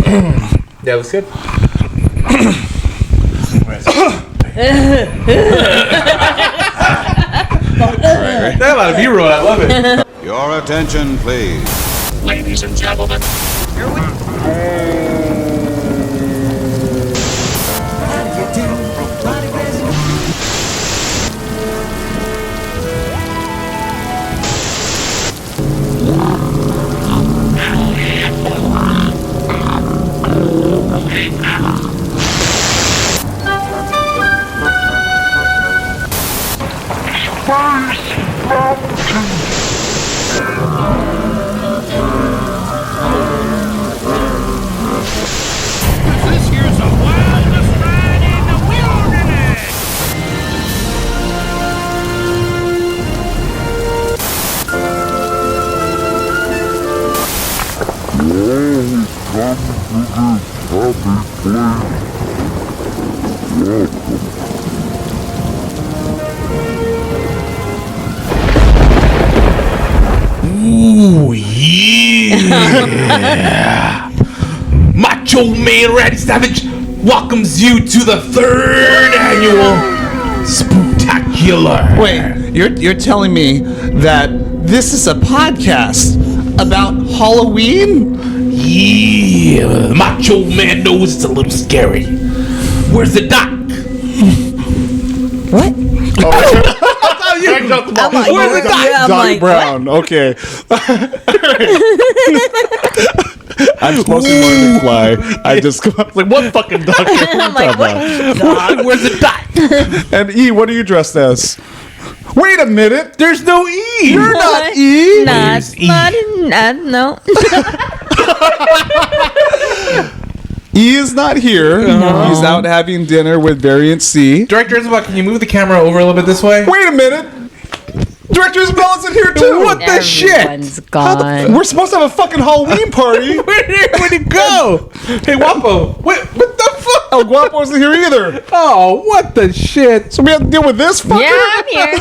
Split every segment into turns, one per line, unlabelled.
Yeah, looks good. Right. That a lot of B-roll. I love it.
Your attention, please.
Ladies and gentlemen.
This here's the wildest ride in the wilderness!
Ooh, yeah. Macho Man Randy Savage welcomes you to the 3rd annual Spooktacular.
Wait, you're telling me that this is a podcast about Halloween?
Yeah, Macho Man knows it's a little scary. Where's the doc?
What?
Where's the doc?
Doc Brown. Okay. I'm supposed to learn to fly. I just like, what fucking doc?
I'm like, what?
Where's the doc?
And E, what are you dressed as? Wait a minute.
There's no E.
You're not E.
No.
E is not here.
No.
He's out having dinner with Variant C.
Director Isabel, can you move the camera over a little bit this way?
Wait a minute. Director Isabel isn't here too.
What the shit?
Everyone's gone.
We're supposed to have a fucking Halloween party.
Where'd it go? Hey, Wapo. What the fuck?
El Guapo isn't here either.
Oh, what the shit?
So we have to deal with this fucker?
Yeah, I'm here.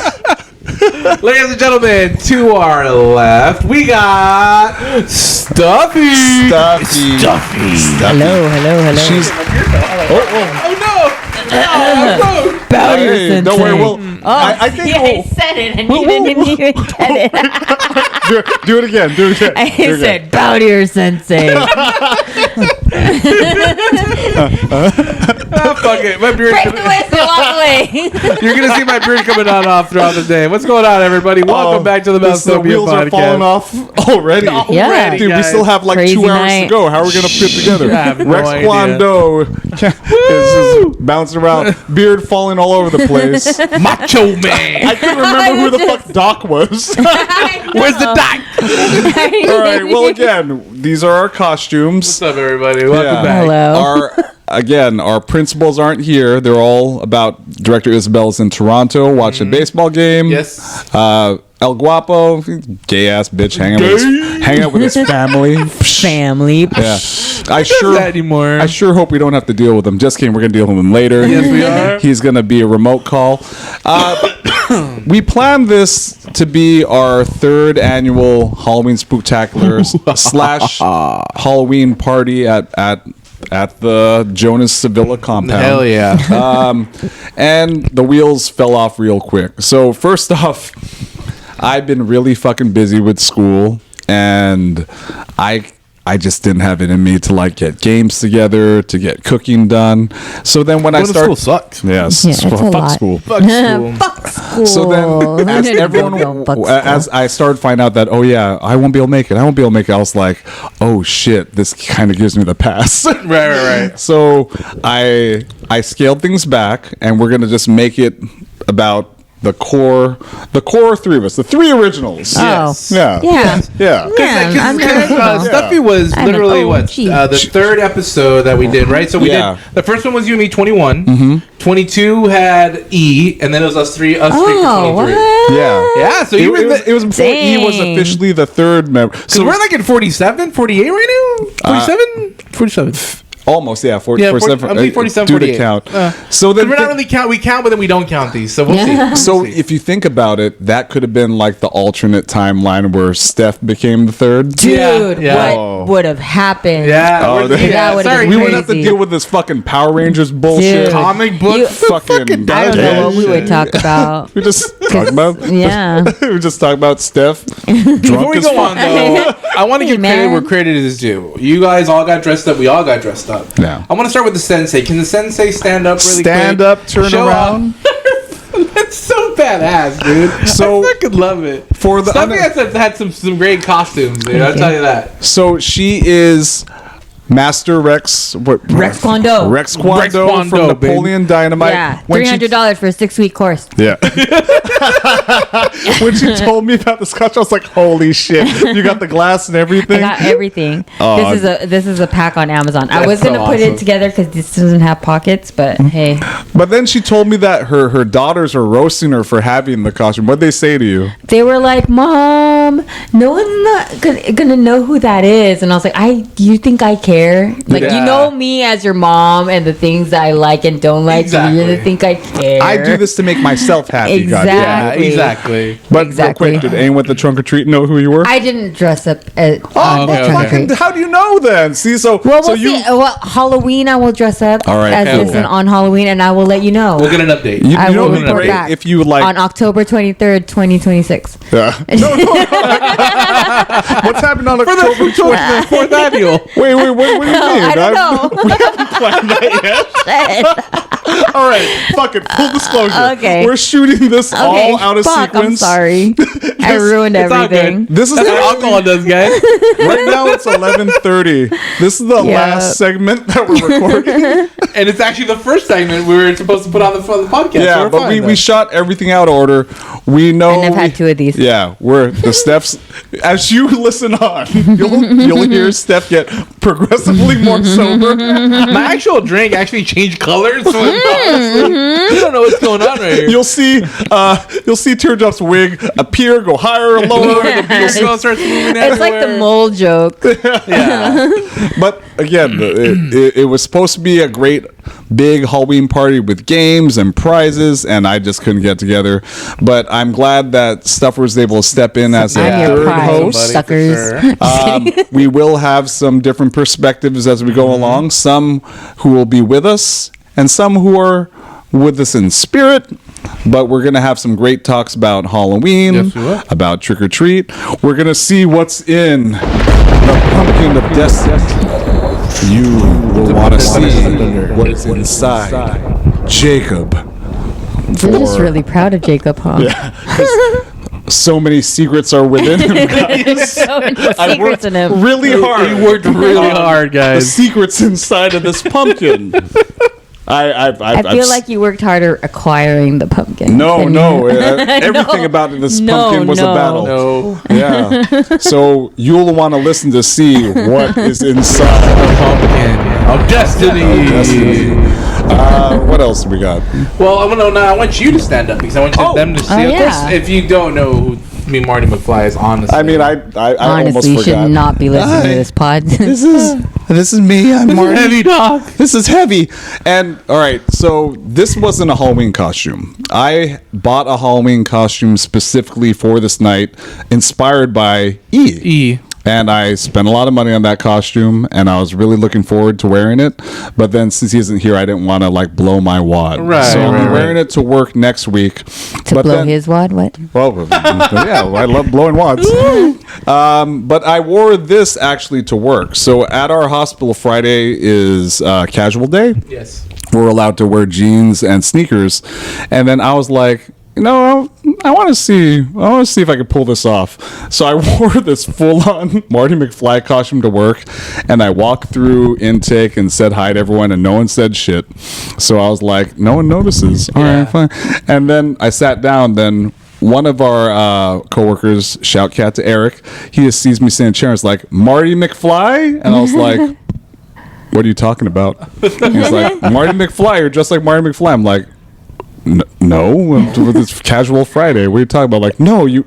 Ladies and gentlemen, to our left, we got Stuffy.
Hello.
She's...
Oh no!
Bow to your
Hey,
sensei.
don't worry, we'll...
Oh,
I think
yeah,
we'll...
I said it and you didn't even get it.
do it again.
I said, bow to your sensei.
Fuck it. My beard.
Break the whistle, walk away.
You're gonna see my beard coming on off throughout the day. What's going on, everybody? Welcome back to the
The
Mousetopia
wheels
podcast.
are falling off already.
Yeah.
Dude, we still have like
Crazy
2 hours
night.
to go. How are we gonna put it together?
I have no
Rex
idea.
Kwando is bouncing around, beard falling all over the place.
Macho Man.
I couldn't remember who the fuck Doc was.
Where's the doc?
All right. Well, again, these are our costumes.
What's up, everybody? Welcome back.
Hello.
Our principals aren't here. They're all about. Director Isabel's in Toronto watching a baseball game.
Yes.
El Guapo, gay ass bitch, hanging out with his family.
Family.
Yeah. I sure hope we don't have to deal with him. Just kidding. We're gonna deal with him later.
Yes, we are.
He's gonna be a remote call. We planned this to be our 3rd annual Halloween Spooktacular / Halloween party at the Jonas Sevilla compound.
Hell yeah.
And the wheels fell off real quick. So first off, I've been really fucking busy with school, and I just didn't have it in me to like get games together, to get cooking done. So then when I started,
school sucks.
Yes,
Yeah, it's a
fuck
lot.
school.
Fuck school.
Fuck school.
So then, as everyone, as I started finding out that, oh yeah, I won't be able to make it. I was like, oh shit, this kind of gives me the pass.
Right.
So I scaled things back, and we're gonna just make it about the core 3 of us, the 3 originals.
Oh.
Yeah.
Yeah.
Yeah.
Because Stuffy was
I'm an
literally
OG.
the 3rd episode that we did, right? So we
Yeah.
did the first one was you and me, 21. 22 had E, and then it was us three for 23.
what?
Yeah.
Yeah, so you were
It was before E was
Dang.
officially the 3rd member.
So we're like in 47, 48 right now? 47? 47.
Almost, yeah.
47, I'm 47,
do the
48.
count. So then
We're not really count. We count, but then we don't count these. So we'll see.
So
We'll see.
if you think about it, that could have been like the alternate timeline where Steph became the third.
Dude,
Yeah.
what would have happened?
Yeah.
Oh,
we're-
that would've
sorry.
been
We
crazy.
wouldn't have to deal with this fucking Power Rangers bullshit.
Dude.
Comic book.
You-
Fucking
I don't know what we
shit.
would talk about.
We just talk about.
Yeah.
We just talk about Steph.
Before
Drunk
we
as
go
fuck.
on, though, I want to
Hey,
give credit
man.
where credit is due. You guys all got dressed up. We all got dressed up.
Yeah.
I want to start with the sensei. Can the sensei stand up really
Stand
quick?
up, turn
Show
around.
off. That's so badass, dude.
So-
I fucking love it.
For the
Something that's had some great costumes, dude. I'll tell you that.
So she is Master Rex. What?
Rex Kwando.
Rex Kwando,
Rex Kwando,
from Napoleon Dynamite.
Yeah,
When she-
$300 for a 6-week course.
Yeah. When she told me about the scotch, I was like, "Holy shit! You got the glass and
I
everything."
got everything.
Oh,
This is a pack on Amazon. I was
That's so
gonna put
awesome.
it together because this doesn't have pockets, but hey,
But then she told me that her daughters are roasting her for having the costume. What'd they say to you?
they were like, "Mom, no one's not gonna know who that is," and I was like, "You think I care? Like,
Yeah.
you know me as your mom and the things that I like and don't like.
Exactly.
Do you really think I care?
I do this to make myself happy.
Exactly.
goddamn.
Yeah, exactly.
But
Exactly.
real quick, did anyone at the trunk or treat know who you were?
I didn't dress up at
Oh,
on the
okay,
trunk or
okay.
treat.
How do you know then? See, so
Well,
so
we'll
you
see. Well, Halloween, I will dress up
All right,
as
cool.
Listen on Halloween, and I will let you know.
We'll get an update.
you,
I
you know
will
what'd be
report
great
back
if you like.
on October 23rd, 2026.
Yeah. No, no, no. What's happening on October 20th?
Fourth annual.
Wait, what do you mean?
I don't know.
We haven't planned that yet. All right, fuck it. Full disclosure.
Okay.
We're shooting this
Okay,
all out of
fuck,
sequence.
I'm sorry. I ruined
It's all
everything.
good.
This is
That's what
actually-
alcohol does, guys.
right now. It's 11:30. This is the
Yeah.
last segment that we're recording.
And it's actually the first segment we were supposed to put on the podcast.
Yeah,
so we're
but
fine
we
then.
shot everything out of order. We know.
And I've had
we-
2 of these.
Yeah, we're the steps. As you listen on, you'll hear Steph get progressively more sober.
My actual drink actually changed colors. So honestly, you don't know what's going on right here.
You'll see Teardrop's wig appear, go higher or lower.
The girl starts moving
It's like the
everywhere.
mole joke.
Yeah.
But again, it was supposed to be a great big Halloween party with games and prizes, and I just couldn't get together. But I'm glad that Stuffer was able to step in as a
I'm your
third
prize,
host.
suckers.
We will have some different perspectives as we go along. Some who will be with us, and some who are with us in spirit. But we're going to have some great talks about Halloween,
Yes, we will.
about trick or treat. We're going to see what's in the pumpkin of destiny. You will want to see what is inside Jacob.
You're just really proud of Jacob, huh?
So many secrets are within him.
So many
I
secrets
worked
in him.
really hard.
We worked really hard,
The
guys.
secrets inside of this pumpkin.
I feel like you worked harder acquiring the pumpkin.
No,
than
no.
you-
Everything about this
No,
pumpkin was a
no.
battle.
No.
Yeah. So you'll want to listen to see what is inside.
Pumpkin of destiny.
What else we got?
Well, I want you to stand up because I want them to see.
Oh,
Of
yeah.
course, if you don't know who me, Marty McFly is, honestly.
I mean, I almost
Honestly, you
forgot.
should not be listening to this pod.
This is me. I'm Marty.
heavy dog.
This is heavy. And all right, so this wasn't a Halloween costume. I bought a Halloween costume specifically for this night, inspired by E. And I spent a lot of money on that costume, and I was really looking forward to wearing it. But then since he isn't here, I didn't want to like blow my wad.
Right,
So I'll be
right,
wearing it to work next week.
To
But
blow
then-
his wad? What?
Well, yeah, I love blowing wads. But I wore this actually to work. So at our hospital, Friday is casual day.
Yes.
We're allowed to wear jeans and sneakers. And then I was like, you know, I want to see if I can pull this off. So I wore this full-on Marty McFly costume to work, and I walked through intake and said hi to everyone, and no one said shit. So I was like, no one notices. All right, fine. And then I sat down. Then one of our coworkers, shout cat to Eric, he just sees me sitting in a chair and is like, Marty McFly? And I was like, what are you talking about? He's like, Marty McFly, you're just like Marty McFly. I'm like, no, it's casual Friday. What are you talking about? Like, no, you.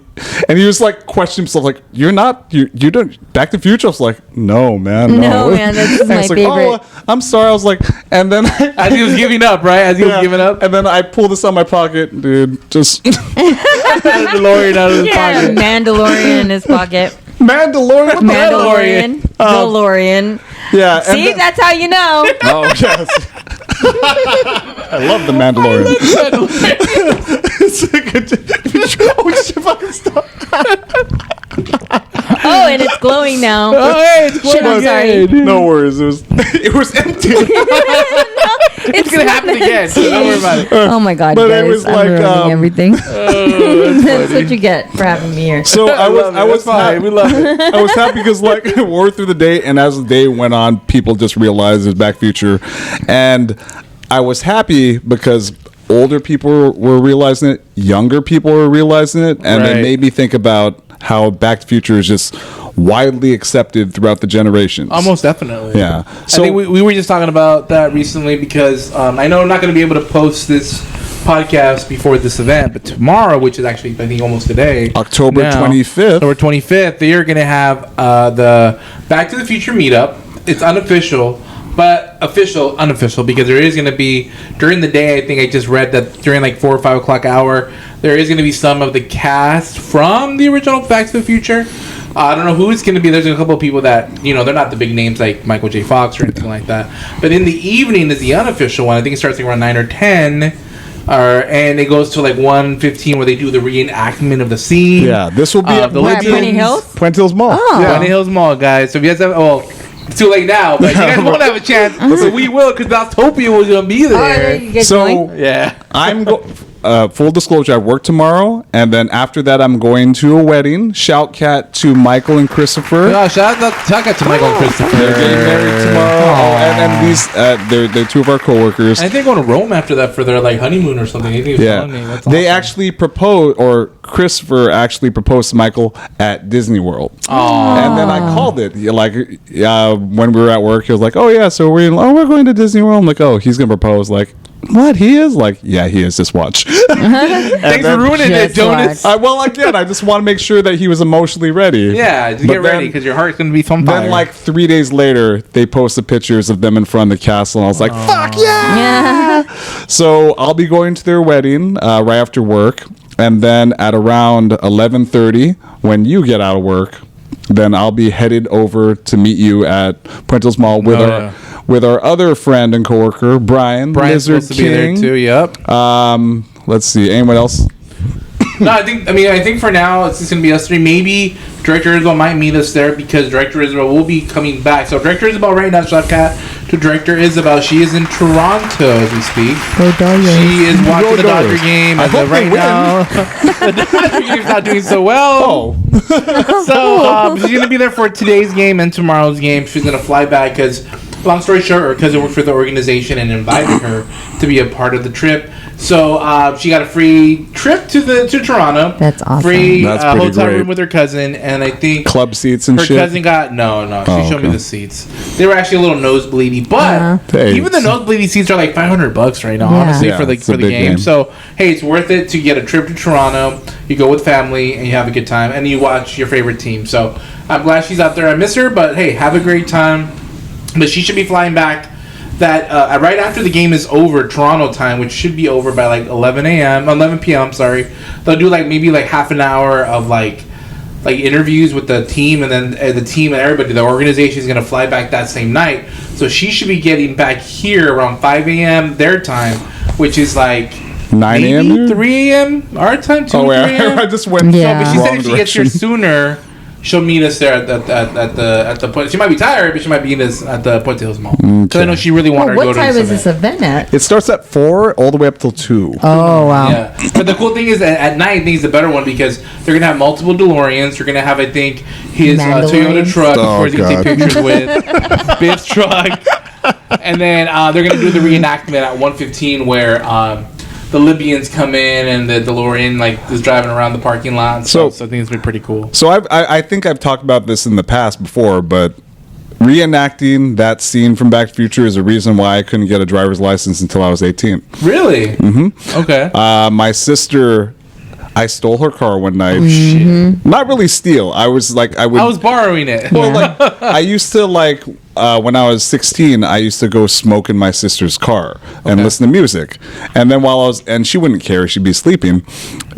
And he was like, questioning himself, like, you don't. Back to the Future. I was like, no, man, no.
No, man, this is
And
my
it's like,
favorite.
oh, I'm sorry. I was like, and then
As he was giving up, right? As he was giving up.
and then I pulled this out of my pocket, dude. Just
DeLorean out of his
Yeah,
pocket.
Mandalorian in his pocket.
Mandalorian.
Mandalorian. DeLorean.
Yeah. and
See,
then-
that's how you know.
Oh yes. I love the Mandalorian. It's like oh, shit, fucking stop.
Oh, and it's glowing now.
Oh, hey, it's
Shit, I'm sorry.
No worries. It was empty.
It's
gonna happen again, so don't worry about it.
Oh my god,
But
guys,
it was
I'm
like,
ruining everything.
Oh,
That's what you get for having me here.
So I was
fine. We love it.
I was happy because like we worked through the day, and as the day went on, people just realized it was Back to the Future, and I was happy because older people were realizing it, younger people were realizing it, and
Right.
it made me think about how Back to the Future is just widely accepted throughout the generations.
Almost definitely.
Yeah.
I
So
think we were just talking about that recently because I know I'm not going to be able to post this podcast before this event, but tomorrow, which is actually I think almost today,
October
now,
25th.
October 25th, they are going to have the Back to the Future meetup. It's unofficial, but unofficial, because there is going to be during the day. I think I just read that during like 4 or 5 o'clock hour, there is going to be some of the cast from the original Back to the Future. I don't know who it's going to be. There's a couple of people that, they're not the big names like Michael J. Fox or anything like that. But in the evening is the unofficial one. I think it starts like around 9 or 10. And it goes to like 1:15 where they do the reenactment of the scene.
yeah, this will be at
the
Where, at
Libyans-
Puente Hills?
Puente Hills Mall.
Oh.
Yeah.
Bunny Hills Mall, guys. So if you guys have, it's too late now, but you guys won't have a chance. So we will, because Mousetopia was going to be
Oh, there
there.
you get
So
going.
Yeah.
full disclosure, I work tomorrow, and then after that, I'm going to a wedding. Shout cat to Michael and Christopher.
Oh, shout out to Michael and Christopher.
They're getting married tomorrow. Oh, and these they're two of our coworkers.
I think they're going to Rome after that for their like honeymoon or something. I think he was telling me.
Yeah,
That's
they
awesome.
actually proposed, or Christopher actually proposed to Michael at Disney World. And then I called it like when we were at work. He was like, "Oh yeah, so we're going to Disney World." I'm like, "Oh, he's gonna propose." Like, what? He is? Like, yeah, he is. Just watch.
Thanks for ruining it,
Just
Jonas.
watch.
Well, again, I just want to make sure that he was emotionally ready.
Yeah, just
But
get ready
then-
because your heart's going to be on fire.
Then, like 3 days later, they posted pictures of them in front of the castle, and I was like, "Fuck yeah!"
Yeah.
So I'll be going to their wedding right after work, and then at around 11:30, when you get out of work, then I'll be headed over to meet you at Puentos Mall with our other friend and coworker, Brian
Brian's
Lizard
supposed to be there
King.
too. Yep.
Let's see, anyone else?
No, I think for now it's just gonna be us three. Maybe Director Isabel might meet us there because Director Isabel will be coming back. So Director Isabel right now, shout out to Director Isabel. She is in Toronto as we speak.
Go Dodgers.
She is watching the
Dodgers.
Dodger game
I
as
hope
of
they
right
win.
now. The Dodger game's not doing so well.
Oh,
So she's gonna be there for today's game and tomorrow's game. She's gonna fly back because, long story short, her cousin works for the organization and invited her to be a part of the trip. So she got a free trip to Toronto.
That's awesome.
Free
That's pretty
hotel
great.
room with her cousin, and I think
club seats and
her
shit.
cousin got no. She
Oh,
showed me
okay.
the seats. They were actually a little nosebleedy, but
Hey,
even the nosebleedy seats are like $500 right now,
Yeah.
honestly,
Yeah,
for the
it's a big
game.
game.
So hey, it's worth it to get a trip to Toronto. You go with family and you have a good time, and you watch your favorite team. So I'm glad she's out there. I miss her, but hey, have a great time. But she should be flying back. That right after the game is over, Toronto time, which should be over by like 11 p.m. I'm sorry. They'll do like maybe like half an hour of like interviews with the team, and then the team and everybody. The organization is gonna fly back that same night, so she should be getting back here around 5 a.m. their time, which is like
9 a.m.
maybe
here?
3 a.m. our time. 2
Oh,
or 3
yeah.
a.m.
I just went
Yeah.
But she said
wrong
if she gets here
direction.
sooner, she'll meet us there at the point. She might be tired, but she might meet us at the Puente Hills Mall. Because I know she really wanted
Well,
to go
what
to
time is
this
this event at?
It starts at 4 all the way up till 2.
Oh, wow.
Yeah, but the cool thing is that at night, I think is the better one because they're gonna have multiple DeLoreans. They're gonna have, I think, his Toyota
Mandalorians.
truck, of
Oh,
course, you can
God.
take pictures with Biff's truck, and then they're gonna do the reenactment at 1:15 where the Libyans come in and the DeLorean is driving around the parking lot. And
So-
stuff. So I think it's been pretty cool.
So I think I've talked about this in the past before, but reenacting that scene from Back to the Future is a reason why I couldn't get a driver's license until I was 18.
Really? Mm-hmm. Okay.
My sister, I stole her car one night. Not really steal. I was
borrowing it.
Well, like I used to when I was 16, I used to go smoke in my sister's car and listen to music. And then and she wouldn't care, she'd be sleeping.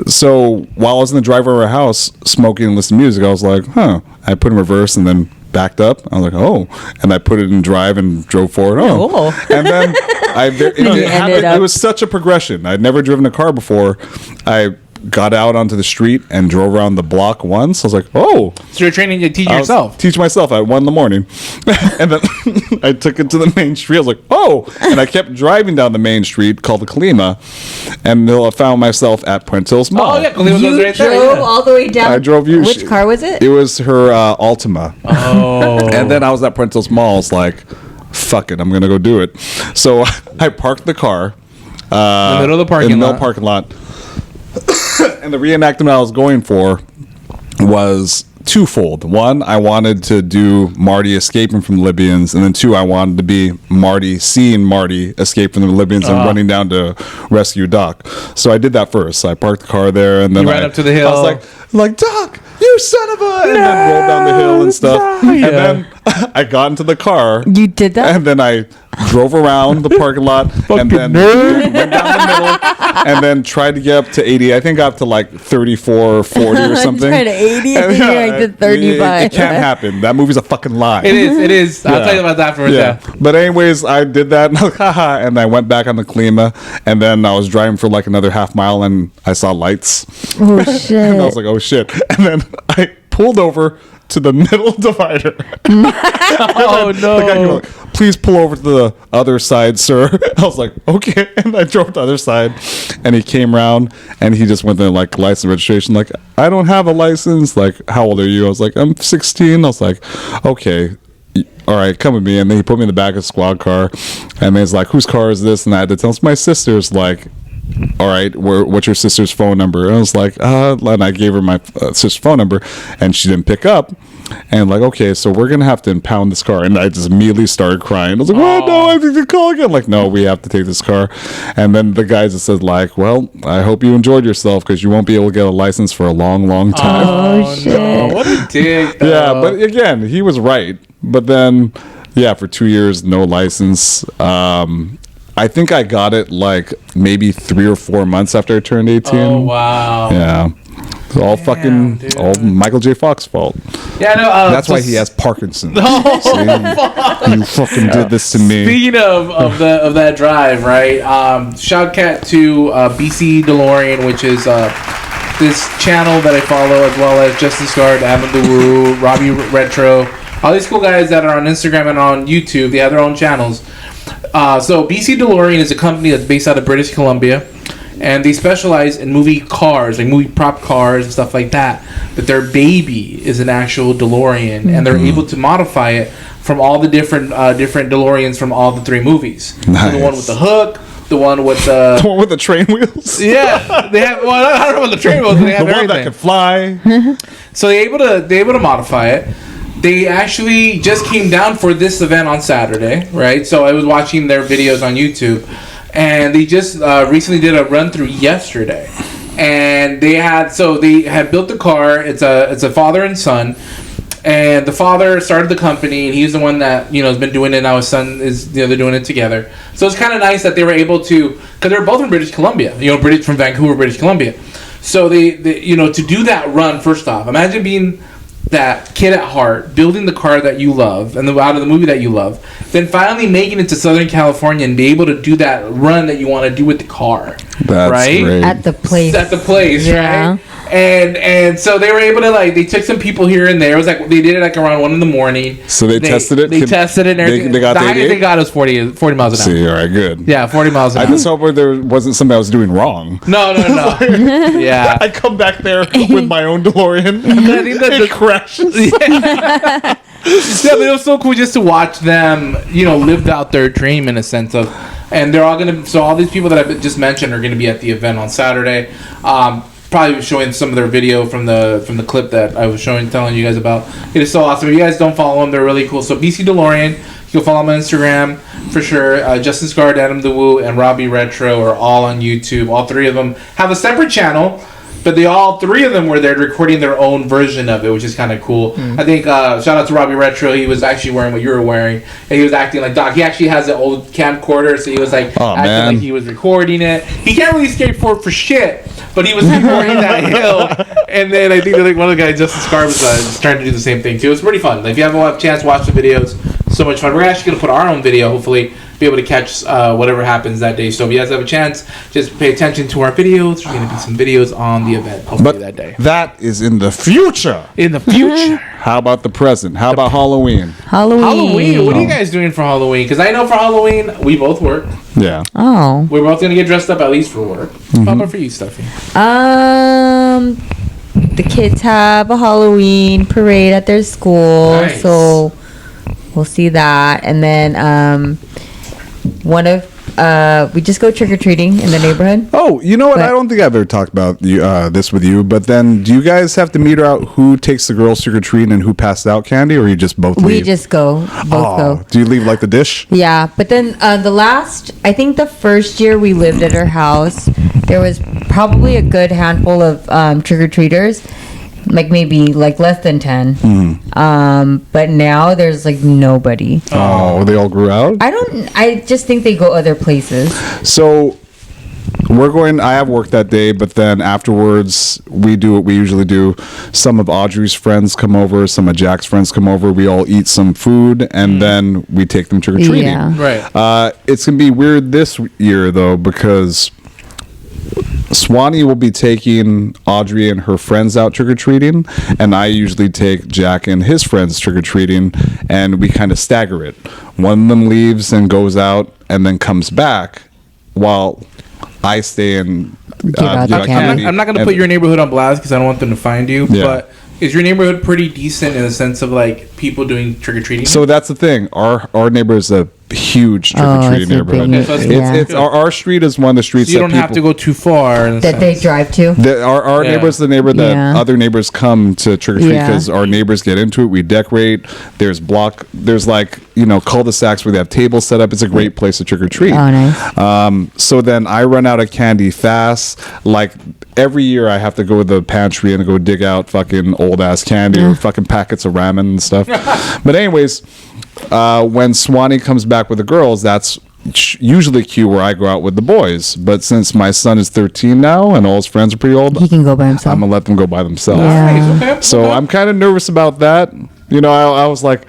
So while I was in the driveway of her house smoking and listening to music, I was like, I put in reverse and then backed up. I was like, and I put it in drive and drove forward. And then it was such a progression. I'd never driven a car before. I got out onto the street and drove around the block once. I was like,
so you're training to teach yourself?
Teach myself at 1 a.m. And then I took it to the main street. I was like, and I kept driving down the main street called the Kalima, and I found myself at Puente Hills Mall.
Oh yeah, Kalima
You
was right there.
drove all the way down.
I drove you.
Which car was it?
It was her Altima.
Oh.
And then I was at Puente Hills Mall. I was like, fuck it, I'm gonna go do it. So I parked the car
in the middle of the
parking lot. And the reenactment I was going for was twofold. One, I wanted to do Marty escaping from the Libyans, and then two, I wanted to be Marty seeing Marty escape from the Libyans and running down to rescue Doc. So I did that first. So I parked the car there, and then
I ran up to the hill.
I was like Doc, you son of a, and then rolled down the hill and stuff. And then I got into the car.
You did that?
And then I drove around the parking lot and then went down the middle and then tried to get up to 80. I think got up to like 34 or 40 or something.
Tried to 80 and you're like to 35.
It can't happen. That movie's a fucking lie.
It is. I'll tell you about that afterwards. Yeah.
But anyways, I did that and I was like, haha, and I went back on the Kalima, and then I was driving for like another half mile and I saw lights.
Oh shit.
And I was like, oh shit. And then I pulled over to the middle divider.
Oh no.
The guy came like, please pull over to the other side, sir. I was like, okay. And I drove to the other side, and he came around and he just went there like license registration. Like, I don't have a license. Like, how old are you? I was like, I'm 16. I was like, okay. All right, come with me. And then he put me in the back of the squad car, and then he's like, whose car is this? And I had to tell him, it's my sister's. Like, all right, what's your sister's phone number? And I was like, and I gave her my sister's phone number, and she didn't pick up. And like, okay, so we're gonna have to impound this car. And I just immediately started crying. I was like, oh no, I have to call again. Like, no, we have to take this car. And then the guys just said like, well, I hope you enjoyed yourself because you won't be able to get a license for a long, long time.
Oh shit!
No. What a dick. Though.
Yeah, but again, he was right. But then, yeah, for 2 years, no license. I think I got it like maybe 3 or 4 months after I turned 18.
Oh wow.
Yeah. It's all all Michael J. Fox's fault.
Yeah, no.
That's why he has Parkinson's.
Oh,
See, you fucking did this to me.
Speaking of that drive, right? Shout cat to BC DeLorean, which is this channel that I follow, as well as Justice Guard, Adam the Woo, Robbie Retro, all these cool guys that are on Instagram and on YouTube. They have their own channels. So BC DeLorean is a company that's based out of British Columbia, and they specialize in movie cars, like movie prop cars and stuff like that. But their baby is an actual DeLorean, and they're able to modify it from all the different DeLoreans from all the 3 movies.
Nice.
So the one with the hook, the one with the
The one with the train wheels?
yeah, they have. Well, I don't know about the train wheels, but they have
The one
everything.
that can fly?
So they're able to modify it. They actually just came down for this event on Saturday, right? So I was watching their videos on YouTube, and they just recently did a run through yesterday, and they had built the car. It's a father and son, and the father started the company, and he's the one that has been doing it. Now his son is they're doing it together. So it's kind of nice that they were able to, because they're both from British Columbia, from Vancouver, British Columbia. So they to do that run. First off, imagine being that kid at heart, building the car that you love and out of the movie that you love, then finally making it to Southern California and be able to do that run that you want to do with the car.
That's
right?
great.
At the place,
right? And so they were able to they took some people here and there. It was like they did it like around 1 a.m.
So they tested it?
They tested it and everything.
They got
the
the
highest
88?
they got was 40 miles an hour.
See, all right, good.
Yeah, 40 miles an
I
hour.
just hope there wasn't something I was doing wrong.
No. Yeah.
I come back there with my own DeLorean, and
I think that
it crashes.
Yeah, but it was so cool just to watch them, lived out their dream in a sense of, and they're all all these people that I just mentioned are gonna be at the event on Saturday. probably showing some of their video from the clip that I was telling you guys about. It is so awesome. If you guys don't follow them, they're really cool. So BC DeLorean, you can follow them on Instagram for sure. Justin Scard, Adam DeWoo, and Robbie Retro are all on YouTube. All three of them have a separate channel, but all three of them were there recording their own version of it, which is kind of cool. I think, shout out to Robbie Retro. He was actually wearing what you were wearing, and he was acting like Doc. He actually has an old camcorder, so he was like acting like he was recording it. He can't really skateboard for shit, but he was recording that hill. And then I think one of the guys, Justin Scar, was trying to do the same thing too. It was pretty fun. If you haven't had a chance to watch the videos, so much fun. We're actually going to put our own video, hopefully, be able to catch whatever happens that day. So if you guys have a chance, just pay attention to our videos. There's going to be some videos on the event, hopefully, that day.
That is in the future.
In the future.
How about the present? How about Halloween?
Halloween. What are you guys doing for Halloween? Because I know for Halloween, we both work.
Yeah.
Oh.
We're both going to get dressed up, at least for work. How about for you, Stuffy?
The kids have a Halloween parade at their school,
Nice.
so we'll see that. And then we just go trick-or-treating in the neighborhood.
Oh, you know what?
But-
I don't think I've ever talked about this with you, but then do you guys have to meter out who takes the girls trick-or-treating and who passes out candy, or you just both leave?
We just go. Both go.
Do you leave like the dish?
Yeah, but then I think the first year we lived at our house, there was probably a good handful of trick-or-treaters, like maybe like less than 10. But now there's like nobody.
Oh, they all grew out?
I just think they go other places.
So I have work that day, but then afterwards we do what we usually do. Some of Audrey's friends come over, some of Jack's friends come over. We all eat some food, and then we take them trick-or-treating.
Yeah.
Right.
It's going to be weird this year, though, because Swanee will be taking Audrey and her friends out trick-or-treating, and I usually take Jack and his friends trick-or-treating, and we kind of stagger it. One of them leaves and goes out and then comes back while I stay and
out the candy.
I'm not going to put your neighborhood on blast because I don't want them to find you, but is your neighborhood pretty decent in the sense of like people doing trick-or-treating?
So that's the thing. Our neighbor is a huge trick-or-treating
it's a
neighborhood.
big-
It's our street is one of the streets
so you
that
don't have to go too far. In a
That they
sense.
drive to.
Our neighbor's the neighbor that
Yeah.
other neighbors come to trick-or-treat
Yeah.
because our neighbors get into it. We decorate. There's like, cul-de-sacs where they have tables set up. It's a great place to trick-or-treat.
Oh, nice.
So then I run out of candy fast. Like every year I have to go to the pantry and go dig out fucking old-ass candy or fucking packets of ramen and stuff. But anyways, when Swanee comes back with the girls, that's usually cue where I go out with the boys. But since my son is 13 now and all his friends are pretty old,
He can go by himself.
I'm gonna let them go by themselves.
Yeah.
Nice, okay.
So I'm kind of nervous about that. I was like,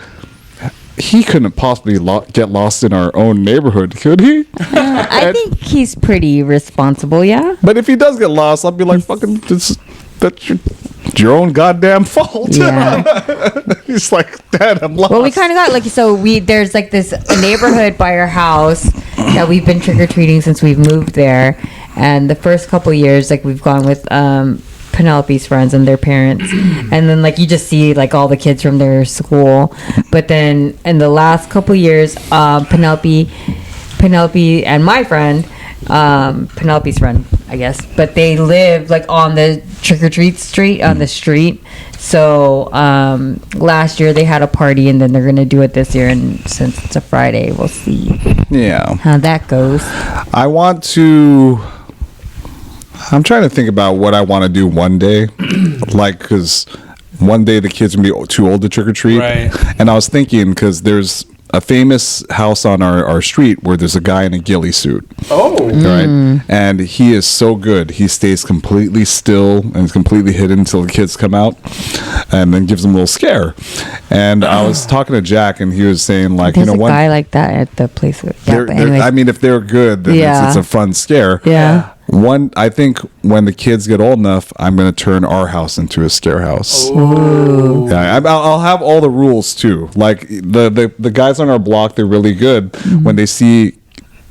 he couldn't possibly get lost in our own neighborhood, could he?
I think he's pretty responsible, yeah.
But if he does get lost, I'll be like, fucking, that's your own goddamn fault.
Yeah.
He's like, Dad, I'm lost.
Well, we kind of got there's like this neighborhood by our house that we've been trick-or-treating since we've moved there. And the first couple years, like we've gone with Penelope's friends and their parents. And then like you just see like all the kids from their school. But then in the last couple years, Penelope and my friend, Penelope's friend, I guess, but they live like on the trick-or-treat street on the street. So last year they had a party, and then they're gonna do it this year. And since it's a Friday, we'll see
Yeah.
how that goes.
I'm trying to think about what I want to do one day. Like, because one day the kids will be too old to trick-or-treat.
Right.
And I was thinking, because there's a famous house on our street where there's a guy in a ghillie suit.
Oh.
Right. And he is so good. He stays completely still and is completely hidden until the kids come out, and then gives them a little scare. And I was talking to Jack, and he was saying, like,
There's a
one
guy like that at the place. But
they're-
anyways.
I mean, if they're good, then
Yeah.
it's a fun scare.
Yeah.
I think when the kids get old enough, I'm going to turn our house into a scare house.
Ooh.
Yeah, I'll have all the rules too. Like the guys on our block, they're really good. When they see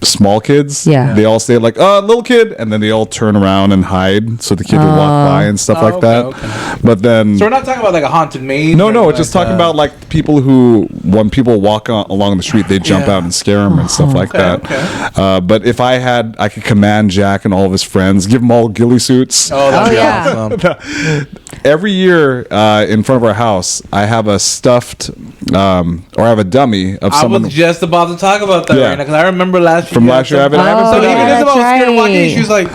small kids.
Yeah.
They all say like, little kid, and then they all turn around and hide so the kid will walk by and stuff like that.
Okay.
But then,
So we're not talking about like a haunted maze.
no,
or
it's
like
just talking about like people who, when people walk along the street, they jump out and scare them and stuff like that.
okay.
But if I could command Jack and all of his friends, give them all ghillie suits.
Oh, that'd be
yeah.
awesome.
Every year in front of our house, I have a stuffed, or I have a dummy of
I
someone.
was just about to talk about that
Yeah.
right now because I remember last year.
From last year, I haven't
So
said
even
that.
Isabel was scared of walking in.
right.
She was like,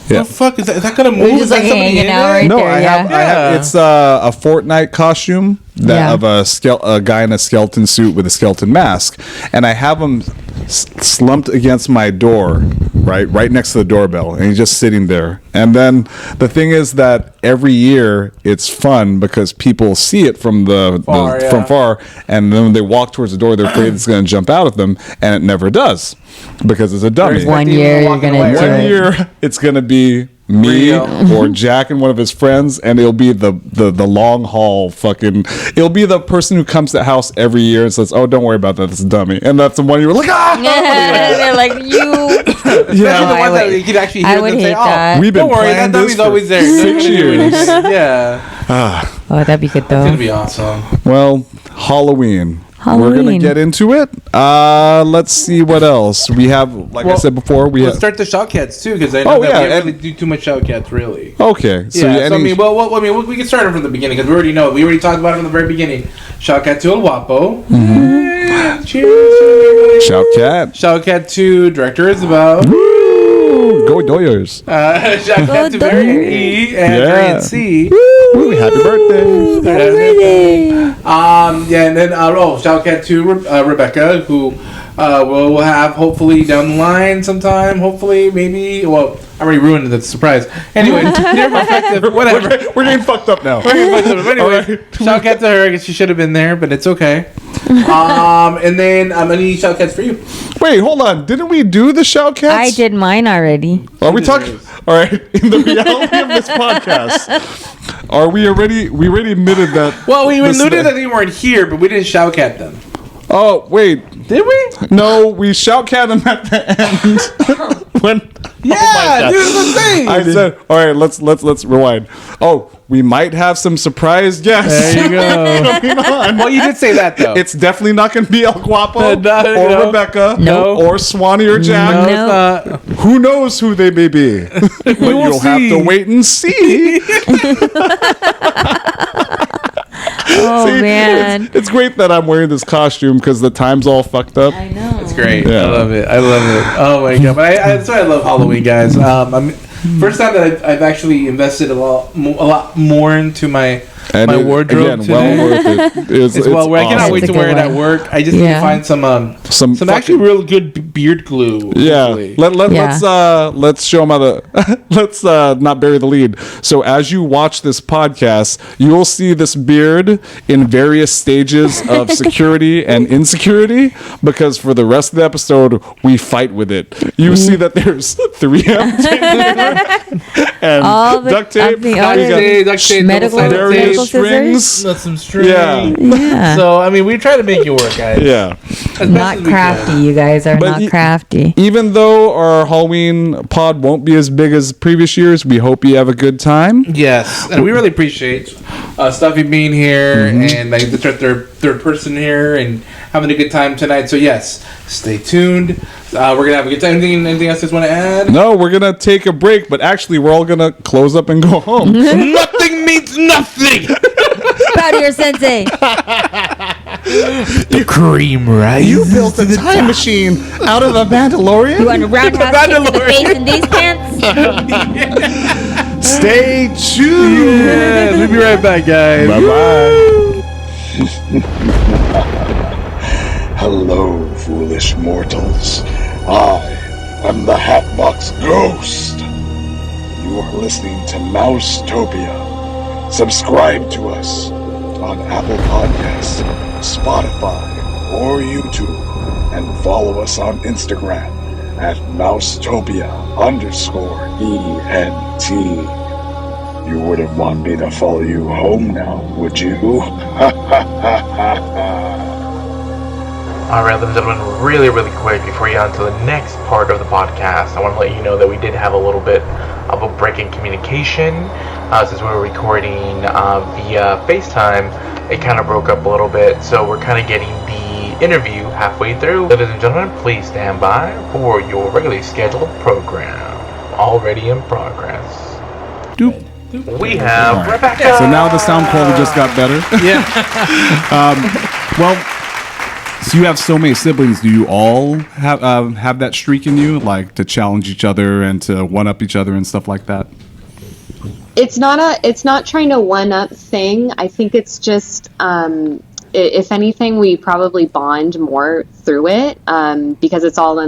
Yeah.
"The fuck is that gonna move?
We're just
Is that
like
somebody
hanging
in
out
there?"
right
No,
there.
I have.
Yeah.
It's a Fortnite costume
Yeah.
of a guy in a skeleton suit with a skeleton mask, and I have him slumped against my door, right next to the doorbell, and he's just sitting there. And then the thing is that every year it's fun because people see it from from far, and then when they walk towards the door, they're afraid it's going to jump out at them, and it never does because it's a dummy.
One year you're gonna do
One
it.
year it's gonna be me or Jack and one of his friends, and it'll be the long haul fucking. It'll be the person who comes to the house every year and says, "Oh, don't worry about that. It's a dummy." And that's the one you're like, "Ah!"
They're like, you.
Especially the
I
ones that
would-
you could actually
I
hear
would
them say,
hate
"Oh,
that.
We've been
don't worry, that
planning
dummy's
this for
always there. It's not
6
gonna do
years.
anything." Yeah,
Oh, that'd be good
it's gonna
though.
be awesome.
Well, Halloween. We're gonna
Halloween.
get into it. Let's see what else we have. Like I
Well,
said before, we
Let's
have.
start the Shoutcats too, because I know that we
yeah,
can't really do too much Shoutcats, really.
Okay, so
Yeah, so I mean, we can start it from the beginning because we already know. We already talked about it from the very beginning. Shoutcat to El Guapo. Cheers.
Shout cat.
Shoutcat to Director Isabel.
Woo! Go Doyers.
Shoutcat to
Go
Mary E and
Yeah.
Marion C.
Woo! Happy birthday.
Yeah, and then shoutcat to Rebecca, who we'll have hopefully down the line sometime. Hopefully, maybe. Well, I already ruined the surprise. Anyway, your perspective, whatever.
We're getting fucked up now.
Anyway, shoutcat to her. I guess she should have been there, but it's okay. And then any shoutcats for you?
Wait, hold on. Didn't we do the shout cats?
I did mine already.
Are we talking? All right. In the reality of this podcast, are we already? We already admitted that.
Well, we
this-
alluded that they weren't here, but we didn't shoutcat them.
Oh wait,
Did we?
no, we shout cat them at the end. When?
Yeah, dude, that's the thing.
I said, all right, let's rewind. Oh, we might have some surprise guests.
There you go. Well, you did say that though.
It's definitely not going to be El Guapo
No.
or Rebecca
No.
or Swanee or Jack.
no,
No.
it's not.
Who knows who they may be? But
will
you'll have
see.
to wait and see.
Oh
See,
man.
it's great that I'm wearing this costume because the time's all fucked up.
I know.
It's great.
Yeah.
I love it. I love it. Oh my god! But that's why I love Halloween, guys. First time that I've actually invested a lot more into my wardrobe today.
well worth it.
It's well. I cannot
awesome.
wait
That's
to
a
wear it
good
at
one.
work. I just need to find some actually real good beard glue.
Yeah,
hopefully.
let's show them how to. Let's not bury the lead. So as you watch this podcast, you will see this beard in various stages of security and insecurity because for the rest of the episode we fight with it. You see that there's 3M tape and
All the-
duct tape.
of the
we
other-
got
Duct tape,
Medical-
double-sided
various
medical
tape,
scissors?
strings.
some string.
Yeah,
Yeah.
So I mean, we try to make it work, guys.
yeah.
As best
Not
as we
crafty.
can.
You guys are
But
not
y-
crafty.
Even though our Halloween pod won't be as big as previous years, we hope you have a good time.
Yes, and we really appreciate Stuffy being here and like the third person here and having a good time tonight. So yes, stay tuned. We're gonna have a good time. Anything else you guys want to add?
No, we're gonna take a break, but actually, we're all gonna close up and go home.
Nothing means nothing.
Proud of your sensei.
The cream rice.
You built a time machine out of a Mandalorian.
You want a roundhouse kick to the
Mandalorian.
face in these pants?
Stay tuned.
Yes, we'll be right back, guys.
Bye bye.
Hello, foolish mortals. I am the Hatbox Ghost. You are listening to Mousetopia. Subscribe to us on Apple Podcasts, Spotify, or YouTube, and follow us on Instagram at Mousetopia_ENT. You wouldn't want me to follow you home now, would you?
Alright, ladies and gentlemen, really, really quick before you get on to the next part of the podcast, I want to let you know that we did have a little bit of a break in communication. Since we were recording via FaceTime, it kind of broke up a little bit, so we're kind of getting the interview halfway through. Ladies and gentlemen, please stand by for your regularly scheduled program, already in progress.
Doop.
We have
Right.
Rebecca!
So now the sound quality just got better.
Yeah.
Well, so you have so many siblings. Do you all have that streak in you, like to challenge each other and to one up each other and stuff like that?
It's not trying to one up thing. I think it's just if anything, we probably bond more through it because it's all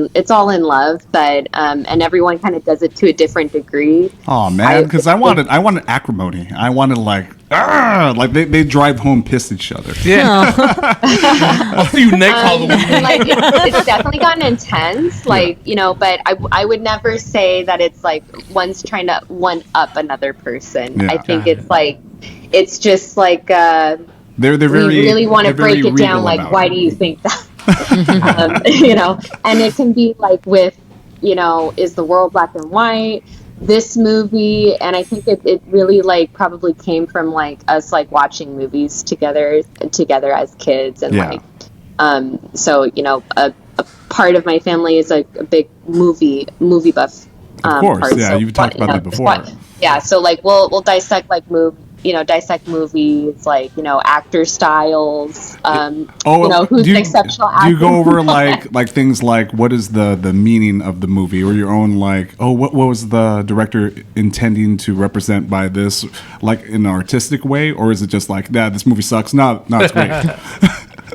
in love, but and everyone kind of does it to a different degree.
Oh man, because I wanted acrimony. I wanted like they drive home pissed at each other.
Yeah. I'll see you next Halloween.
Like it's definitely gotten intense, like but I would never say that it's like one's trying to one up another person.
Yeah.
I think it's like it's just like
They're very.
we really want to
they're very
break it down.
regal
Like,
about
why
it.
do you think that? And it can be like with is the world black and white? This movie, and I think it really like probably came from like us like watching movies together as kids, and
Yeah.
so a part of my family is a big movie buff.
Of course,
part.
yeah,
So,
you've talked about that before.
Yeah, so like we'll dissect like dissect movies, like actor styles. Who's
do you,
an exceptional actor?
Do you go over like things like what is the meaning of the movie, or your own like what was the director intending to represent by this, like in an artistic way, or is it just like this movie sucks? No, it's great.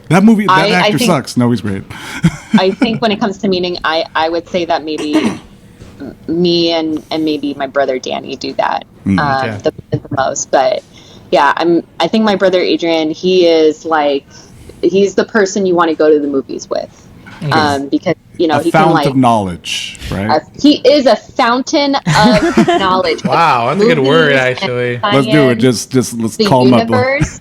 That actor sucks. No, he's great.
I think when it comes to meaning, I would say that maybe me and maybe my brother Danny do that the most. But yeah, I think my brother Adrian, he's the person you want to go to the movies with, because he
a
can
fount of knowledge, right?
he is a fountain of knowledge.
Wow, that's a good word, actually.
Let's do it. Just let's
the
call him up.
universe.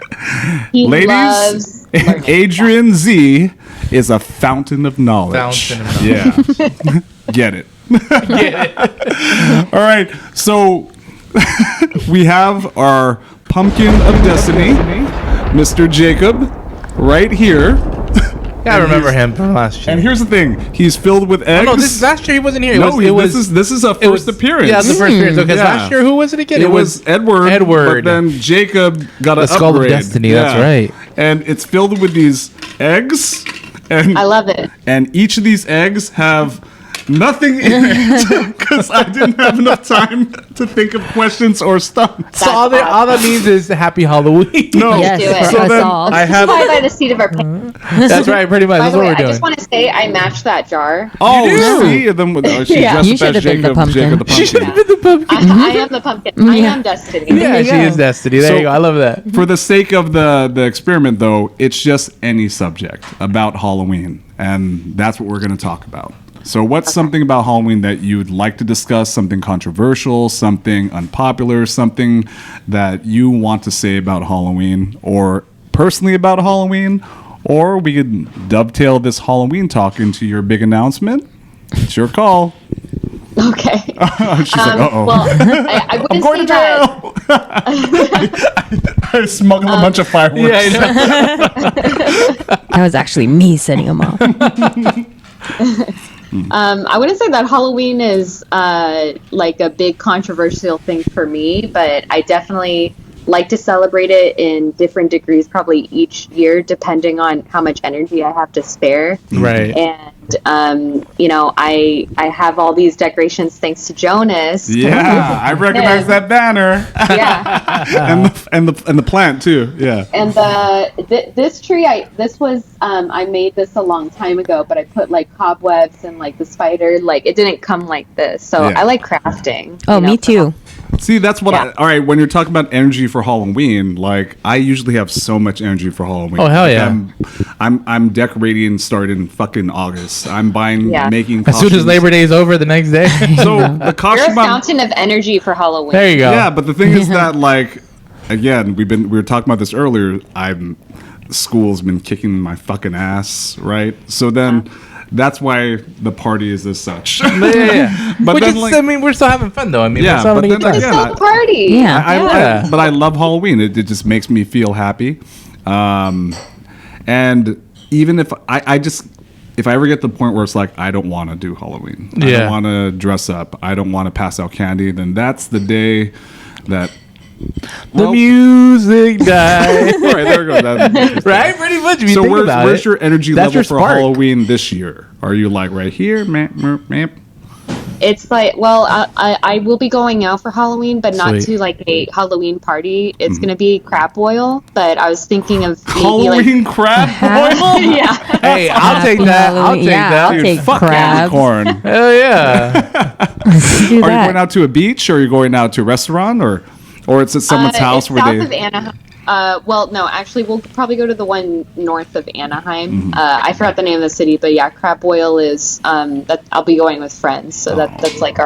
He
Ladies,
loves learning.
Adrian Z is a fountain of knowledge.
Fountain of knowledge.
Yeah. Get it. All right. So we have our pumpkin of destiny, Mr. Jacob, right here.
Yeah, I remember him from last year.
And here's the thing: he's filled with eggs.
Oh, no, this is last year. He wasn't here.
This is a first appearance.
Yeah, the first appearance. Okay,
Yeah.
last year, who was it again?
It was Edward.
Edward.
But then Jacob got an
The Skull of
upgrade.
Destiny, that's right.
And it's filled with these eggs. And
I love it.
And each of these eggs have nothing in it because I didn't have enough time to think of questions or stunts.
So all that means is Happy Halloween.
No,
Yes,
do it.
for us
then
all.
I have.
Fly by the seat of our pants.
That's right, pretty much.
By
That's
the
what
way,
we're
I
doing.
just want to say I matched that jar.
Oh,
You do?
see, and then she
Yeah.
dressed
You
up
should
as
have been the
Jacob.
pumpkin.
Jacob the
She should
pumpkin.
have been the pumpkin.
I am the pumpkin. I am Destiny.
Yeah,
you
she
go.
is Destiny. There
So-
you go. I love that.
For the sake of the experiment, though, it's just any subject about Halloween, and that's what we're going to talk about. So what's something about Halloween that you'd like to discuss, something controversial, something unpopular, something that you want to say about Halloween, or personally about Halloween, or we could dovetail this Halloween talk into your big announcement. It's your call.
Okay.
She's like, uh-oh.
Well, I wouldn't
I'm going
say
to
that.
jail. I smuggled a bunch of fireworks.
Yeah, I know.
That was actually me setting them off.
I wouldn't say that Halloween is like a big controversial thing for me, but I definitely like to celebrate it in different degrees, probably each year, depending on how much energy I have to spare.
Right.
And I have all these decorations thanks to Jonas.
Yeah, I recognize that banner.
Yeah.
and the plant too. Yeah.
And this tree, I made this a long time ago, but I put like cobwebs and like the spider, like it didn't come like this. So
Yeah.
I like crafting.
Oh, me too.
See, that's what
Yeah.
all right, when you're talking about energy for Halloween, like I usually have so much energy for Halloween.
Oh, hell
Like,
yeah.
I'm decorating starting fucking August. I'm buying
Yeah.
making
As soon as
costumes.
Labor Day is over, the next day.
So the
You're a
costume I'm-
fountain of energy for Halloween.
There you go.
Yeah, but the thing is that like again, we were talking about this earlier. school's been kicking my fucking ass, right? So then that's why the party is as such.
Yeah.
But
Which
then,
is,
like,
I mean, we're still having fun though. I mean,
yeah,
we're still
but
having a good
then
time.
again,
It's still a party.
Yeah.
but I love Halloween. It just makes me feel happy. And even if if I ever get to the point where it's like, I don't want to do Halloween, I don't want to dress up, I don't want to pass out candy, then that's the day that
The music died.
right, there we go.
Right? Pretty much. If you
So
think about
where's
it.
your energy
That's
level
your
for
spark.
Halloween this year? Are you like right here? Meh.
It's like, well, I will be going out for Halloween, but not
Sweet.
to like a Halloween party. It's gonna be crab boil, but I was thinking of maybe
Halloween crab boil?
yeah.
Hey, I'll take that. I'll take
Yeah,
that.
I'll
Dude,
take
fuck
crabs.
corn.
Hell yeah.
Do
Are
that.
you going out to a beach, or are you going out to a restaurant, or it's at someone's house
it's
where
south
they?
of Anaheim. Well, no, actually, we'll probably go to the one north of Anaheim. I forgot the name of the city, but yeah, crab boil is that I'll be going with friends, so that's like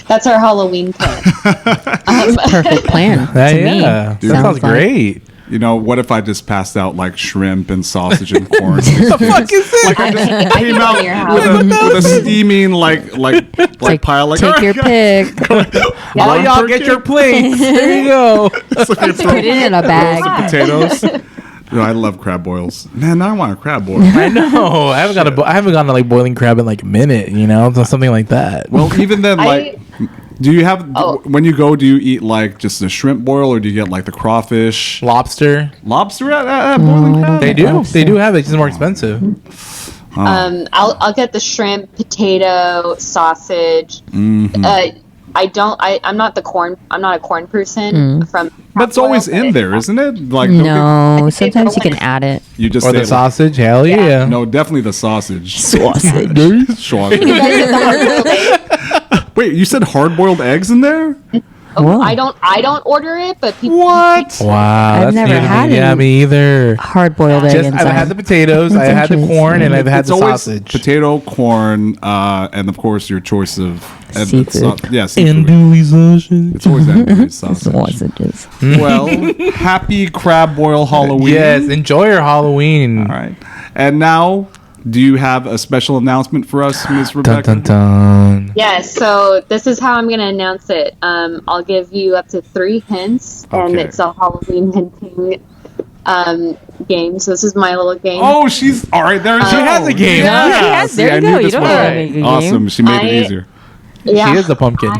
that's our Halloween plan.
Perfect plan to me.
Yeah. That sounds
like-
great.
You know, what if I just passed out like shrimp and sausage and corn?
The fuck is this?
Like I just
I
came
can
out
go to your house.
with a steaming like pile. Like,
Take your pick.
All y'all get your plates. There you go.
Put it in a bag.
potatoes. No, I love crab boils. Man, now I want a crab boil.
I know. I haven't gone to like boiling crab in like a minute. You know, so something like that.
Well, even then, like, do you have when you go? Do you eat like just a shrimp boil, or do you get like the crawfish,
Lobster.
lobster at boiling crab?
They do. They do have it. It's just more expensive.
I'll get the shrimp, potato, sausage. I'm not a corn person from.
But it's always in there, isn't it? Like
No, sometimes you can add it.
you just
Or
say
the sausage. Hell yeah.
No, definitely the sausage.
Sausage.
Sausage.
You guys get the hard-boiled egg?
Wait, you said hard-boiled eggs in there?
Whoa.
I don't order it, but people.
What?
Wow.
I've
That's
never
new to
had
me. Yeah,
any
me either.
Hard-boiled egg
Just,
inside.
I've had the potatoes, I've had the
interesting.
corn, and I've had
It's
the
always
sausage.
potato, corn, and of course your choice of
Seafood.
seafood.
Andouille sausage.
It's always andouille sausage.
Sausages.
Well, happy crab boil Halloween.
Yes, enjoy your Halloween.
All right. And now, do you have a special announcement for us, Ms. Rebecca?
Dun, dun, dun.
Yes, so this is how I'm going to announce it. I'll give you up to 3 hints, and
Okay.
it's a Halloween hinting game. So this is my little game.
Oh, she's all right. There
She has a game.
Yeah, she
Yeah.
has. There you go. You don't have to make a game.
Awesome. She made it
I-
easier.
yeah.
She is the pumpkin.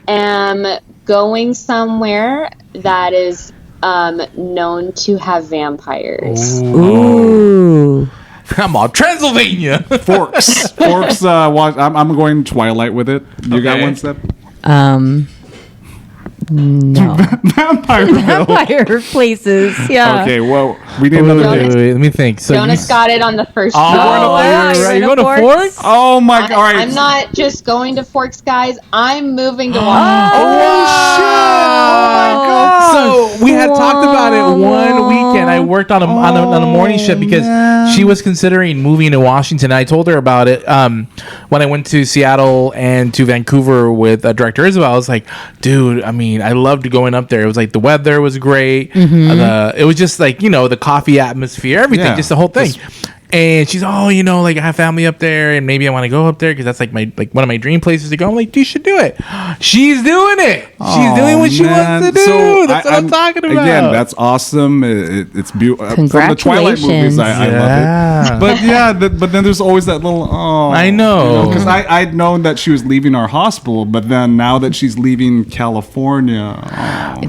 Am going somewhere that is known to have vampires.
Ooh.
Come on, Transylvania.
Forks. Forks. I'm going Twilight with it. You got
Okay.
one step?
No.
Vampireville.
Fire places. Yeah.
Okay, well, we need
Wait,
another
Jonas-
date.
let me think. So
Jonas got it on the first
Oh,
try.
wow,
you're
you're
right.
going
You going
to
to
Forks?
Forks?
Oh my god! All right.
I'm not just going to Forks, guys. I'm moving to Washington.
So we had talked about it one weekend. I worked on a morning shift because she was considering moving to Washington. I told her about it when I went to Seattle and to Vancouver with Director Isabel. I was like, dude, I mean, I loved going up there. It was like the weather was great. It was just like, you know, the coffee atmosphere, everything,
Yeah.
just the whole thing. And she's, oh, you know, like I have family up there, and maybe I want to go up there because that's like one of my dream places to go. I'm like, you should do it. She's doing it. She's doing what she wants to do.
So
that's what I'm talking about.
Again, that's awesome. It's beautiful. From the Twilight movies,
Congratulations.
I
Yeah.
love it. But yeah, but then there's always that little. Oh,
I know.
Because I'd known that she was leaving our hospital, but then now that she's leaving California.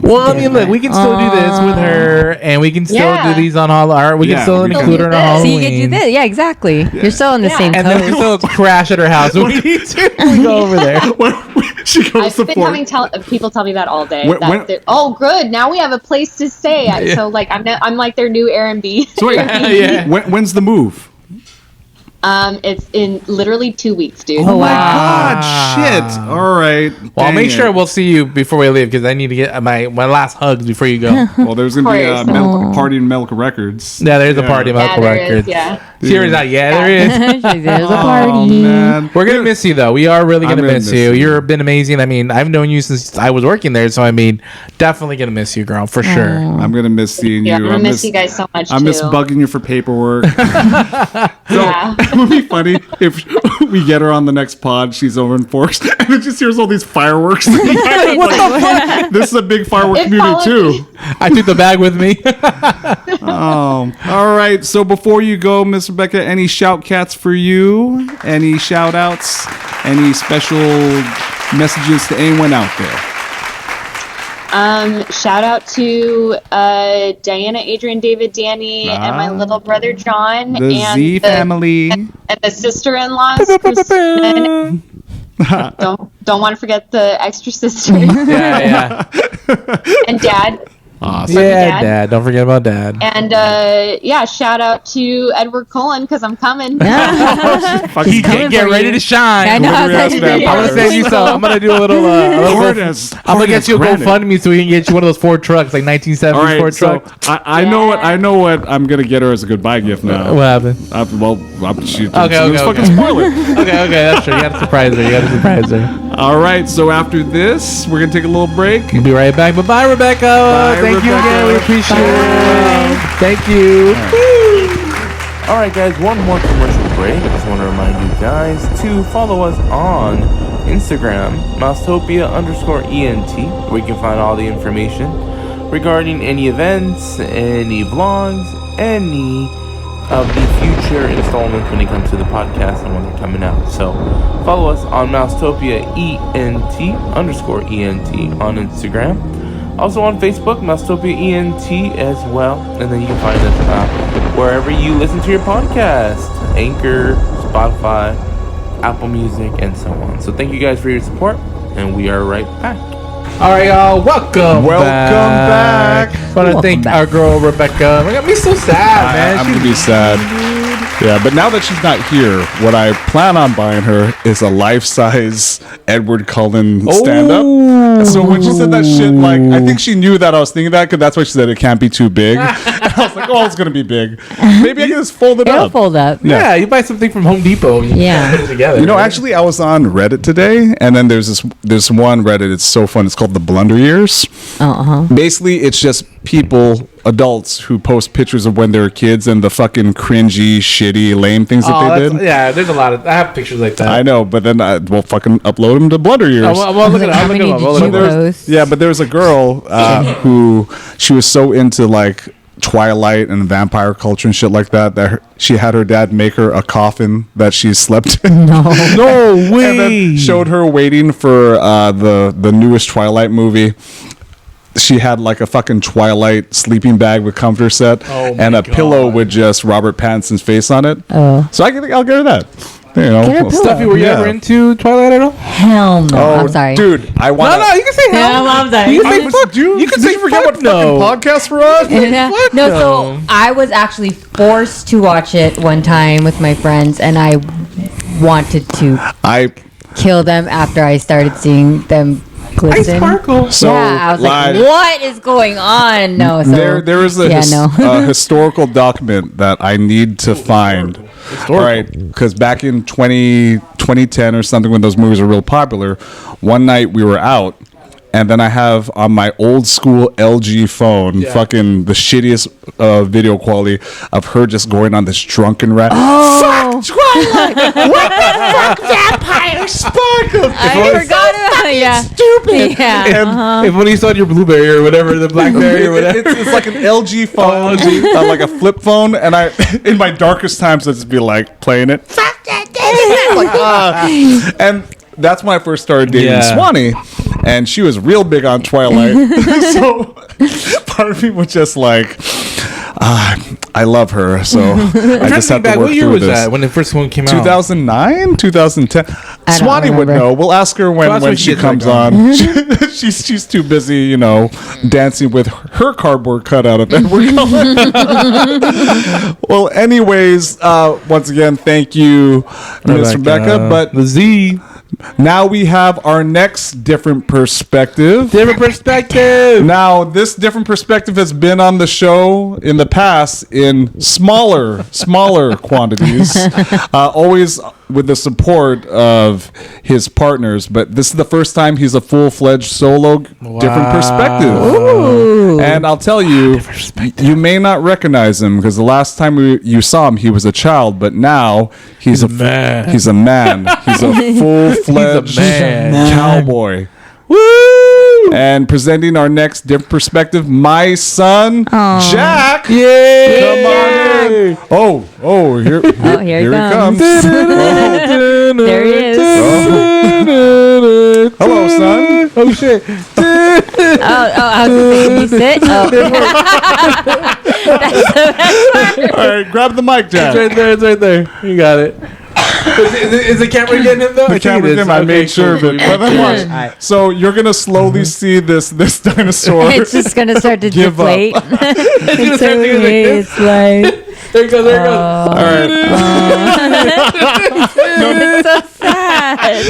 Well, I mean, look, we can still do this with her, and we can still
Yeah.
do these on Halloween. We
Yeah,
can still
we can
include
do
her in our
this.
So
Halloween.
you can do this. Yeah, exactly. You're still in the same
And then we
code.
still crash at her house when we need to. We go over there.
She goes
I've
to
been
Fort.
having people tell me that all day.
When-
that
when-
they're, oh, good. Now we have a place to stay. So like I'm like their new Airbnb.
So wait,
Yeah.
when's the move?
It's in literally 2 weeks, dude.
Oh my god, shit. All right.
Well, I'll make sure
it.
we'll see you before we leave because I need to get my last hugs before you go.
Well, there's going to be a
Of
party in Medical Records.
Yeah, there's a party in Medical
there
Records.
is, yeah.
Sierra's like, there is.
There's a
Oh,
party.
man.
We're gonna miss you though. We are really gonna
I'm gonna
miss
miss
you.
you.
You've been amazing. I mean, I've known you since I was working there, so I mean, definitely gonna miss you, girl, for sure.
I'm going to miss seeing
Yeah,
you.
I'm gonna miss you guys so much
I
too.
miss bugging you for paperwork.
Yeah.
It would be funny if we get her on the next pod. She's over in Forks, and it just hears all these fireworks. What the fuck? This is a big firework
It
community
followed
too.
I took the bag with me.
All right. So before you go, Miss Rebecca, any shout cats for you? Any shout outs? Any special messages to anyone out there?
Shout out to Diana, Adrian, David, Danny, and my little brother John,
The
and
Z family.
and the sister-in-laws. Christina, don't want to forget the extra sister
Yeah.
and Dad.
Awesome.
Yeah,
Dad.
Dad. Don't forget about Dad.
And shout out to Edward Cullen because I'm coming.
Fucking
Get ready to shine.
I know. I was
Glorious
like,
vampire.
I'm gonna send you some. I'm gonna do a little.
Hard as-
I'm gonna
hard
get
as
you a
granite.
GoFundMe so we can get you one of those Ford trucks, like 1970s
All right,
Ford
so
trucks.
I know what I'm gonna get her as a goodbye gift now.
What happened?
She
Okay.
fucking spoil it.
Okay, that's true. You gotta surprise her.
All right, so after this, we're gonna take a little break.
We'll be right back. Bye, Rebecca.
Bye,
Thank you
Rebecca.
again. We appreciate it. Thank you.
Alright guys, one more commercial break. I just want to remind you guys to follow us on Instagram, Mousetopia_ENT, where you can find all the information regarding any events, any vlogs, any of the future installments when it comes to the podcast and when they're coming out. So follow us on Mousetopia ENT_ENT on Instagram. Also on Facebook, Mousetopia ENT as well. And then you can find us wherever you listen to your podcast. Anchor, Spotify, Apple Music, and so on. So thank you guys for your support, and we are right back.
All right, y'all. Welcome
back.
I want to thank our girl Rebecca. It got me so sad, man.
I'm gonna be sad. Yeah, but now that she's not here, what I plan on buying her is a life-size Edward Cullen stand-up. So when she said that shit, like, I think she knew that I was thinking that, because that's why she said it can't be too big. And I was like, oh, it's gonna be big. Maybe I can just fold it
It'll
up.
fold up.
Yeah, you buy something from Home Depot. And you
Yeah.
put it together.
You know,
right?
actually, I was on Reddit today, and then there's one Reddit. It's so fun. It's called the Blunder Years. Basically, it's just people, adults, who post pictures of when they were kids and the fucking cringy, shitty, lame things that they did.
Yeah, there's a lot of. I have pictures like that.
I know, but then I will fucking upload them to Blunder Years.
Well, look at it.
How
I'm
many
looking up.
did
I'll
you
look at it.
post?
Yeah, but there was a girl who she was so into like Twilight and vampire culture and shit like that she had her dad make her a coffin that she slept in.
No way.
And then showed her waiting for the newest Twilight movie. She had like a fucking Twilight sleeping bag with comforter set and a pillow with just Robert Pattinson's face on it.
Oh.
So I'll get her that. You know,
Get her pillow.
Stuffy, were you
Yeah.
ever into Twilight at all?
Hell no.
Oh,
I'm sorry.
dude, I want.
No, you can say hell.
No, I'm sorry.
You can say
I-
fuck.
dude,
You can
did
say
you forget
fuck
what
no.
fucking podcast for us?
No, so I was actually forced to watch it one time with my friends, and I wanted to kill them after I started seeing them glisten.
Sparkle.
So
yeah, I was like, what is going on? No, so
there is a
no.
historical document that I need to find. All right, because back in 2010 or something, when those movies were real popular, one night we were out, and then I have on my old school LG phone, fucking the shittiest video quality of her just going on this drunken rant.
Oh.
Fuck Twilight! What the fuck, vampire sparkle?
I forgot about yeah.
Stupid.
Yeah.
If when you saw your Blueberry or whatever, the Blackberry or whatever.
It's like an LG phone, like a flip phone, and I, in my darkest times, I'd just be like playing it. Fuck that thing! Like, and that's when I first started dating Swanee, and she was real big on Twilight. So part of me was just like, I love her, so I just have to work
what year
through
was
this.
that when the first one came out?
2009, 2010. Swanee would
remember.
know. We'll ask her when she comes on. She's too busy, dancing with her cardboard cutout of Edward Cullen. Well, anyways, once again, thank you, Miss Rebecca. But
the Z.
Now we have our next different perspective. Now, this different perspective has been on the show in the past in smaller quantities, always with the support of his partners. But this is the first time he's a full-fledged solo different perspective.
Ooh.
And I'll tell you, you may not recognize him because the last time you saw him, he was a child. But now he's a man. He's a man. He's a full-fledged cowboy. Woo! And presenting our next different perspective, my son, Jack.
Yay!
Come on in. Oh, here he comes.
There he is.
Hello, son.
Oh, shit.
I was going to say, can you sit?
All right, grab the mic, Jack.
It's right there. You got it. Is the camera getting him though?
The camera getting him. I made sure of it. But then watch. So you're gonna slowly see this dinosaur.
It's just going to start to
give
deflate.
up.
It's gonna start doing like this.
It's like...
There it goes. There it goes.
All right.
It's so sad.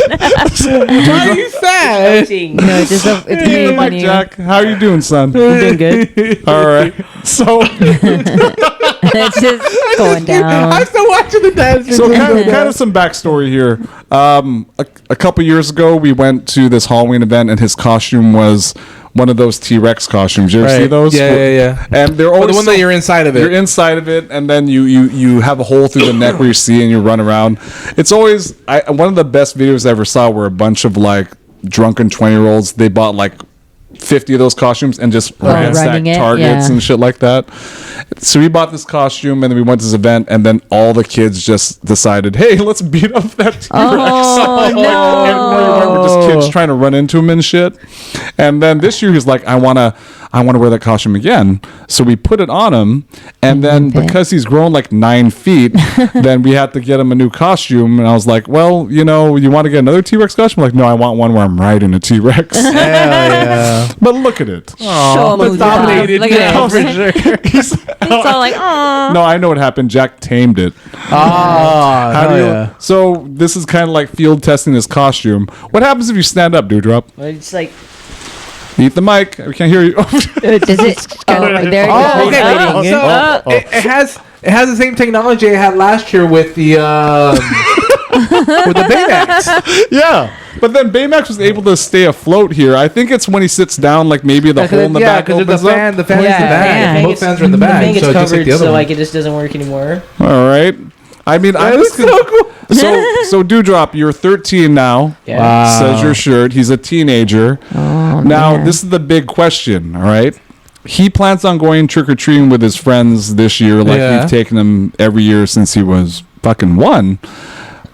Why are you sad?
No, it's just it's
Hey, the mic,
me.
Jack. How are you doing, son?
Doing good.
All right. So
It's just going down.
I'm still watching the dance.
So kind of some backstory here. A couple years ago, we went to this Halloween event, and his costume was one of those T-Rex costumes. You ever see those?
Yeah.
And they're always
the one that you're inside of it.
You're inside of it, and then you have a hole through the neck where you see, and you run around. It's always one of the best videos I ever saw were a bunch of like drunken 20-year-olds. They bought like 50 of those costumes and just ransacked Targets and shit like that. So we bought this costume and then we went to this event and then all the kids just decided, hey, let's beat up that T-Rex.
Oh, no.
Everywhere were just kids trying to run into him and shit. And then this year he's like, I want to wear that costume again. So we put it on him, and then because he's grown like 9 feet, then we had to get him a new costume. And I was like, well, you want to get another T-Rex costume? I'm like, no, I want one where I'm riding a T-Rex.
Hell yeah.
But look at it.
It's
dominated.
Look at
Yeah,
it.
for sure.
It's all like, oh.
No, I know what happened. Jack tamed it. So this is kind of like field testing his costume. What happens if you stand up, Teardrop?
It's like
Eat the mic. We can't hear you.
Does it? Oh, there it goes.
Okay. It has the same technology I had last year with the with the Baymax.
Yeah. But then Baymax was able to stay afloat here. I think it's when he sits down, like maybe the hole in the back opens
the fan is the bag. Both fans are in the bag.
The fan gets
so
covered,
just like the other
so
one.
like it just doesn't work anymore.
All right. I mean, I was
so cool.
So Teardrop, you're 13 now.
Yeah.
Wow.
Says your shirt. He's a teenager.
Oh,
Now,
man.
this is the big question, all right? He plans on going trick-or-treating with his friends this year, like we've taken him every year since he was fucking 1.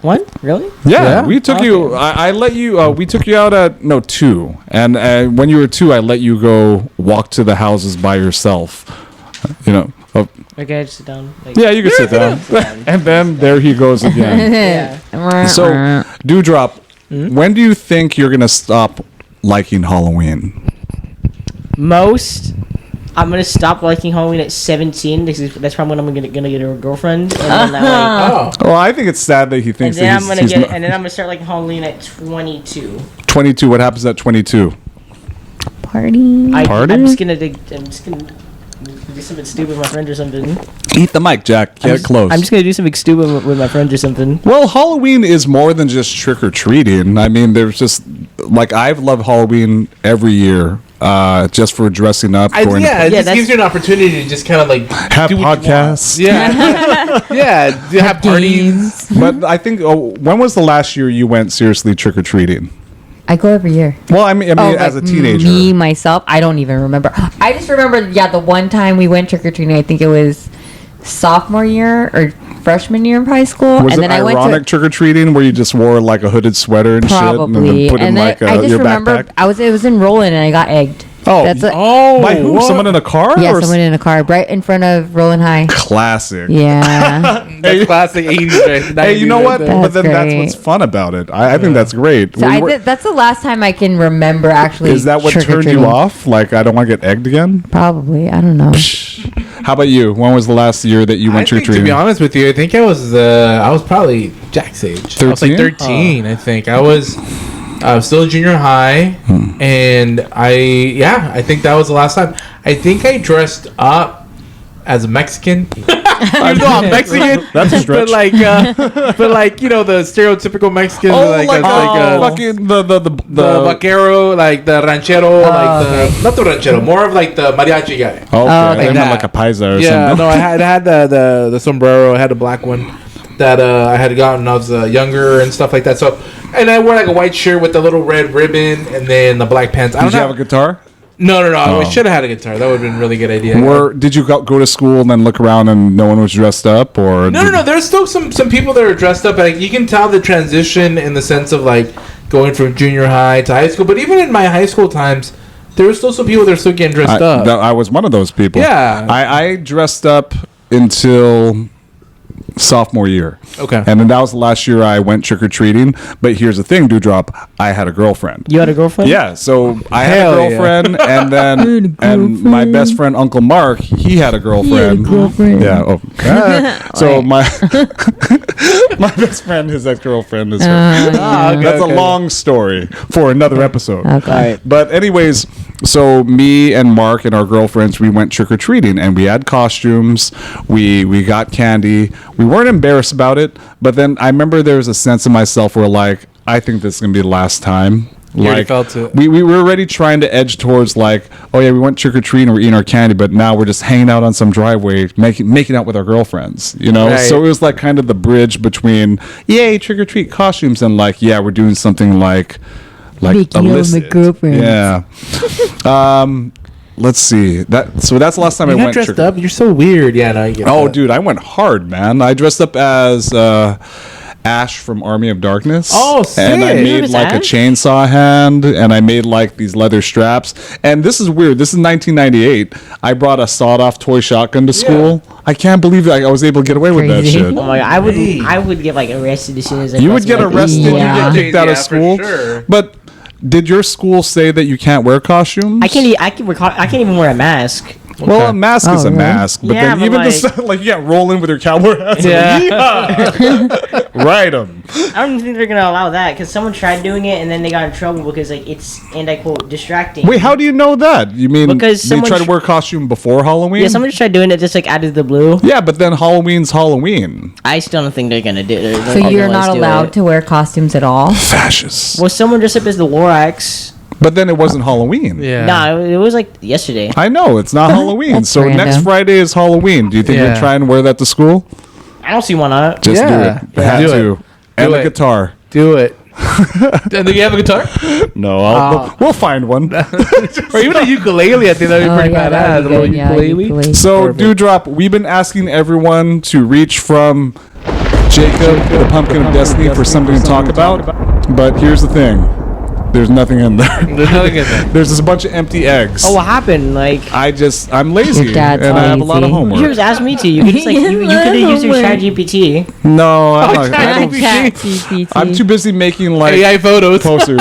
1? Really?
Yeah, we took you. I let you. We took you out at 2, and when you were 2, I let you go walk to the houses by yourself.
Okay, just sit down. Like,
Yeah, you can sit down. And then there he goes again. So, Teardrop, when do you think you're gonna stop liking Halloween?
I'm gonna stop liking Halloween at 17. That's probably when I'm gonna get a girlfriend. And then that way,
Well, I think it's sad that he thinks
and then
that
I'm gonna and then I'm gonna start liking Halloween at 22.
22. What happens at 22?
Party.
Party?
I'm just gonna do something stupid with my friends or something.
Eat the mic, Jack. Get close.
I'm just gonna do something stupid with my friends or something.
Well, Halloween is more than just trick or treating. I mean, there's just like I've loved Halloween every year, just for dressing up.
It just gives you an opportunity to just kind of like
have
do what you
podcasts.
want. Yeah, have parties.
But I think when was the last year you went seriously trick or treating?
I go every year.
Well, I mean, as a teenager.
Me, myself, I don't even remember. I just remember, the one time we went trick-or-treating, I think it was sophomore year or freshman year in high school.
Was
and
it
then
ironic
I went to
trick-or-treating where you just wore like a hooded sweater and shit?
probably.
And then put in like
I just
your
remember
backpack?
it was in Roland and I got egged.
Oh,
That's
by who?
what?
Someone in a car?
Yeah,
or
someone in a car right in front of Rolling High.
Classic.
Yeah.
That's classic 80s.
Hey, you know what?
That's
But then that's
great.
what's fun about it. I think that's great.
So that's the last time I can remember actually.
Is that what turned you
trick-or-treating.
off? Like, I don't want to get egged again?
Probably. I don't know.
How about you? When was the last year that you went trick or
To
treating?
be honest with you, I think I was probably Jack's age. I was like 13. I think I was still junior high, and I think that was the last time. I think I dressed up as a Mexican. Even though I'm Mexican,
That's a stretch.
but like you know the stereotypical Mexican,
fucking
the vaquero, like the ranchero, not the ranchero, more of like the mariachi guy.
Okay, I
like
meant
that.
like a paisa or
Yeah,
something.
no, I had the sombrero. I had the black one that I had gotten when I was younger and stuff like that. So, and I wore like a white shirt with the little red ribbon and then the black pants.
Did you have a guitar?
No. I should have had a guitar. That would have been a really good idea.
Did you go to school and then look around and no one was dressed up? Or
No. There's still some people that are dressed up. Like you can tell the transition in the sense of like going from junior high to high school. But even in my high school times, there were still some people that are still getting dressed up.
I was one of those people.
Yeah.
I dressed up until sophomore year.
Okay.
And then that was the last year I went trick-or-treating. But here's the thing, Teardrop, I had a girlfriend.
You had a girlfriend?
Yeah, so I had a
Hell
girlfriend, and then and my best friend Uncle Mark, he had a girlfriend. Yeah. Oh. So my my best friend, his ex-girlfriend is her. That's a long story for another episode.
Okay.
But anyways, so me and Mark and our girlfriends, we went trick-or-treating, and we had costumes. We got candy. We weren't embarrassed about it, but then I remember there was a sense in myself where like, I think this is gonna be the last time.
You already
Like
felt it.
we were already trying to edge towards like, oh yeah, we went trick or treating, we're eating our candy, but now we're just hanging out on some driveway, making out with our girlfriends, you know.
Right.
So it was like kind of the bridge between yay trick or treat costumes and like yeah, we're doing something like
Making out with
illicit.
my girlfriends.
Yeah. Let's see. So that's the last time
You're
I
not
went
dressed
trick-
up. You're so weird. Yeah, no, I get
Oh,
that.
dude, I went hard, man. I dressed up as Ash from Army of Darkness.
Oh, sick.
And I made
was
like a
Ash?
chainsaw hand, and I made like these leather straps. And this is weird. This is 1998. I brought a sawed-off toy shotgun to school. I can't believe that I was able to get away with that
Crazy.
shit.
Oh my god, I would get like arrested as soon as I
You would
crossed
get
my-
arrested.
Yeah.
You get kicked out of
Yeah, for
school.
sure.
But did your school say that you can't wear costumes?
I can't even wear a mask.
Well, a mask is a
really?
mask, but
Yeah,
then
but
even
like-
the like you can't roll in with your cowboy hats.
Yeah.
Right them.
I don't think they're gonna allow that because someone tried doing it and then they got in trouble because like it's and I quote distracting.
Wait, how do you know that? You mean
Because
they
someone
try to wear a costume before Halloween?
Yeah, someone just tried doing it just like out of the blue.
Yeah, but then Halloween's Halloween.
I still don't think they're gonna do it.
So you're not allowed to wear costumes at all?
Fascists.
Well, someone dressed up as the Lorax.
But then it wasn't Halloween.
Yeah.
Nah, it was like yesterday.
I know, it's not Halloween.
That's
So
random.
next Friday is Halloween. Do you think
Yeah.
you'll try and wear that to school?
I don't see why not.
Just
Yeah.
do it.
Yeah.
Had
Do
to.
it.
And
Do
a
it.
guitar.
Do it. And do you have a guitar?
No, we'll find one.
Or even a ukulele? I think that would be pretty badass. A
that'd be
little
good. Yeah,
ukulele.
ukulele.
So,
Perfect.
Dewdrop, we've been asking everyone to reach from Jacob, the Pumpkin of Destiny, for something to talk about. But here's the thing. There's nothing in there.
There's nothing in there.
There's just a bunch of empty eggs.
Oh, what happened? Like
I'm lazy,
Your dad's
and I have a lot of
lazy.
homework.
you just asked me to. You could just like you could have used your chat GPT.
No, I'm not. I don't,
ChatGPT.
I'm too busy making like
AI photos.
posters.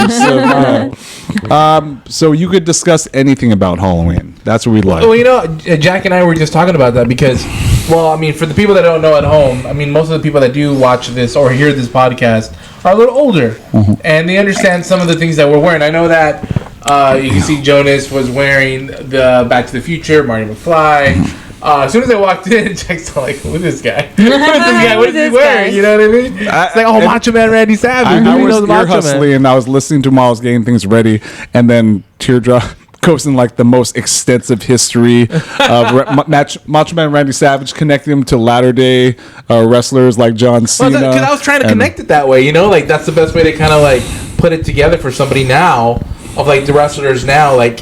So you could discuss anything about Halloween. That's what we like.
Well, you know, Jack and I were just talking about that because, well, I mean, for the people that don't know at home, I mean, most of the people that do watch this or hear this podcast are a little older, and they understand some of the things that we're wearing. I know that you can see Jonas was wearing the Back to the Future, Marty McFly. As soon as I walked in, Jack's like, "Who's this guy? Who's this guy? What is he
this
wearing?"
guy?
You know what I mean? It's like, "Oh,
and-
Macho Man Randy Savage."
I
Who
was
knows
ear
Macho Man?
hustling, and I was listening to him while I was getting things ready, and then Teardrop goes in like the most extensive history of Macho Man Randy Savage, connecting him to latter day wrestlers like John Cena.
Because I was trying to
and-
connect it that way, you know, like that's the best way to kind of like put it together for somebody now of like the wrestlers now, like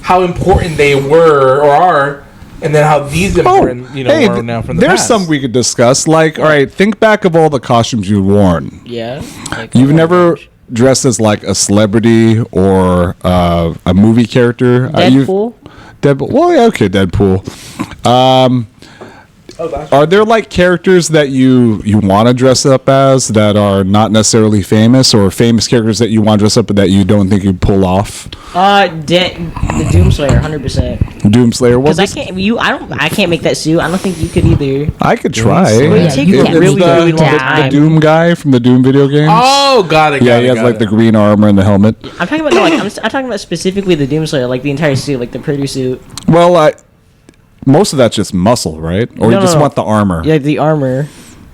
how important they were or are, and then how these important, are now from the
there's
past.
some we could discuss. Like, all right, think back of all the costumes you've worn.
Yeah. Like,
You've never dress as like a celebrity or a movie character?
Deadpool.
Deadpool. Well, yeah, okay, Deadpool. Are there like characters that you want to dress up as that are not necessarily famous, or famous characters that you want to dress up but that you don't think you'd pull off?
The Doomslayer, 100%.
Doomslayer.
Because I can't make that suit. I don't think you could either.
I could try.
It would take a really long
the
time.
Doom guy from the Doom video games.
Oh, got it.
Yeah, he has like the green armor and the helmet.
I'm talking about I'm talking about specifically the Doomslayer, like the entire suit, like the pretty suit.
Well, most of that's just muscle, right? Or you just want the armor?
Yeah, the armor.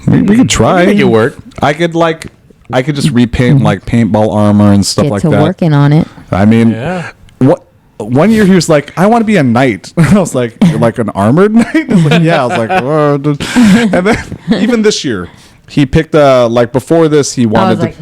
We could try.
Make it work.
I could just repaint like paintball armor and stuff like that.
Working on it.
I mean, what? One year he was like, "I want to be a knight." I was like, "You're like an armored knight?" I was like, yeah. I was like, "Oh." And then even this year, he picked like before this he wanted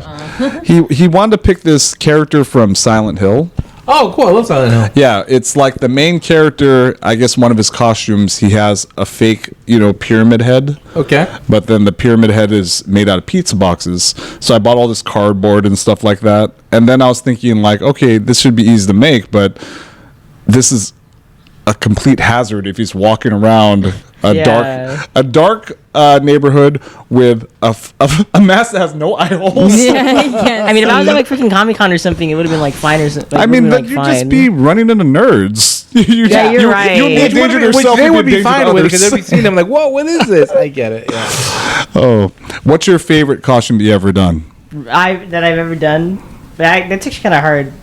he wanted to pick this character from Silent Hill.
Oh, cool. I love Silent Hill.
Yeah, it's like the main character, I guess one of his costumes, he has a fake, pyramid head.
Okay.
But then the pyramid head is made out of pizza boxes. So I bought all this cardboard and stuff like that. And then I was thinking like, okay, this should be easy to make, but this is a complete hazard if he's walking around a dark neighborhood with a mask that has no eye holes.
I mean, if I was at like freaking Comic-Con or something, it would have been like fine or something.
I mean, you'd just be running into nerds.
You're right.
You endanger yourself.
They would be fine with it because they'd be seeing them like, whoa, what is this? I get it. Yeah.
Oh, what's your favorite costume you ever done?
I've ever done. That's actually kind of hard.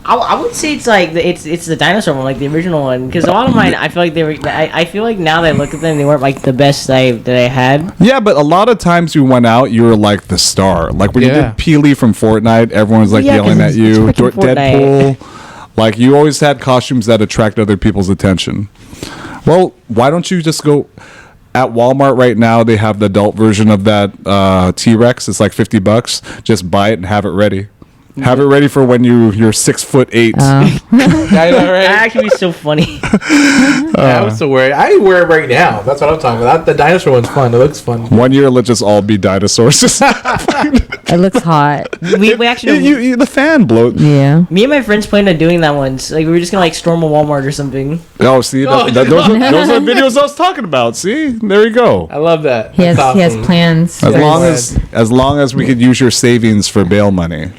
I would say it's like it's the dinosaur one, like the original one, because a lot of mine I feel like they were. I feel like now that I look at them, they weren't like the best that I had.
Yeah, but a lot of times you went out, you were like the star. Like when you did Peely from Fortnite, everyone was like yelling at you. Deadpool, like you always had costumes that attract other people's attention. Well, why don't you just go? At Walmart right now, they have the adult version of that T-Rex. It's like $50. Just buy it and have it ready. Have it ready for when you're 6'8".
I know, right?
That actually be so funny.
I was so worried. I wear it right now. That's what I'm talking about. The dinosaur one's fun. It looks fun.
One year, let's just all be dinosaurs.
It looks hot.
We actually
the fan blow.
Yeah.
Me and my friends planned on doing that once. Like we were just gonna like storm a Walmart or something.
Oh, see, those are the videos I was talking about. See, there you go.
I love that.
He has plans.
As long as we could use your savings for bail money.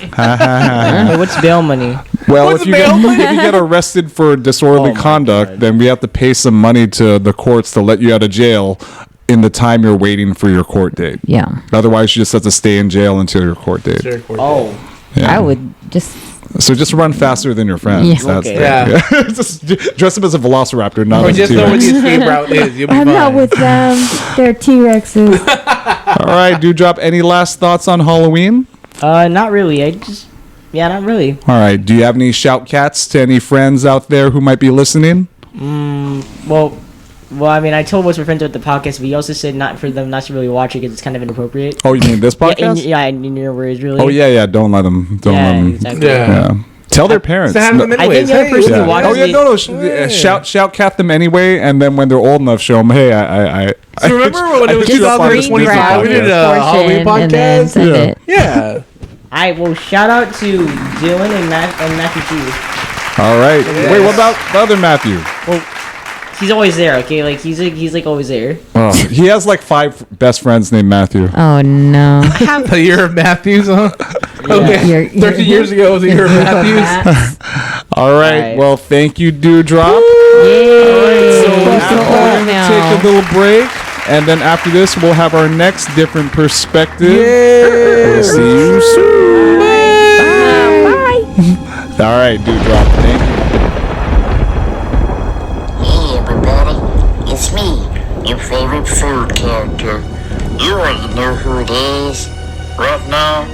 Wait, what's bail money?
Well, if you get arrested for disorderly conduct, then we have to pay some money to the courts to let you out of jail in the time you're waiting for your court date.
Yeah.
Otherwise, you just have to stay in jail until your court date.
Oh.
Yeah. I would just...
So just run faster than your friends.
Yeah.
That's
Okay.
just dress up as a velociraptor, not
Or
as a
just know where
T-Rex.
the escape route is. You'll be
I'm
fine.
not with them. They're T-Rexes.
All right, Teardrop, any last thoughts on Halloween?
Not really. Not really.
All right, do you have any shout cats to any friends out there who might be listening?
Well, I mean, I told most of my friends about the podcast, but he also said not for them not to really watch it because it's kind of inappropriate.
Oh, you mean this podcast?
In your words, really.
Oh, yeah, don't let them.
Exactly.
Yeah. Tell their parents.
So have them
I
anyways.
think the other person who watches
Oh yeah, shout cat them anyway, and then when they're old enough, show them. Hey, I
So remember when it was
put you up on this
2025? We did a Halloween podcast. Yeah.
I will shout out to Dylan and Matthew too.
All right. Wait, what about the other Matthew?
Well, he's always there. Okay, like he's like always there.
Oh, he has like 5 best friends named Matthew.
Oh no.
The year of Matthews, huh? Okay. 13 years ago was the year of Matthews.
All right. Well, thank you, Teardrop.
Yay.
So we're gonna take a little break. And then after this, we'll have our next different perspective.
Yay.
We'll see you soon.
Bye.
All right, Teardrop. Thank you.
Hey everybody, it's me, your favorite food character. You already know who it is. Right now,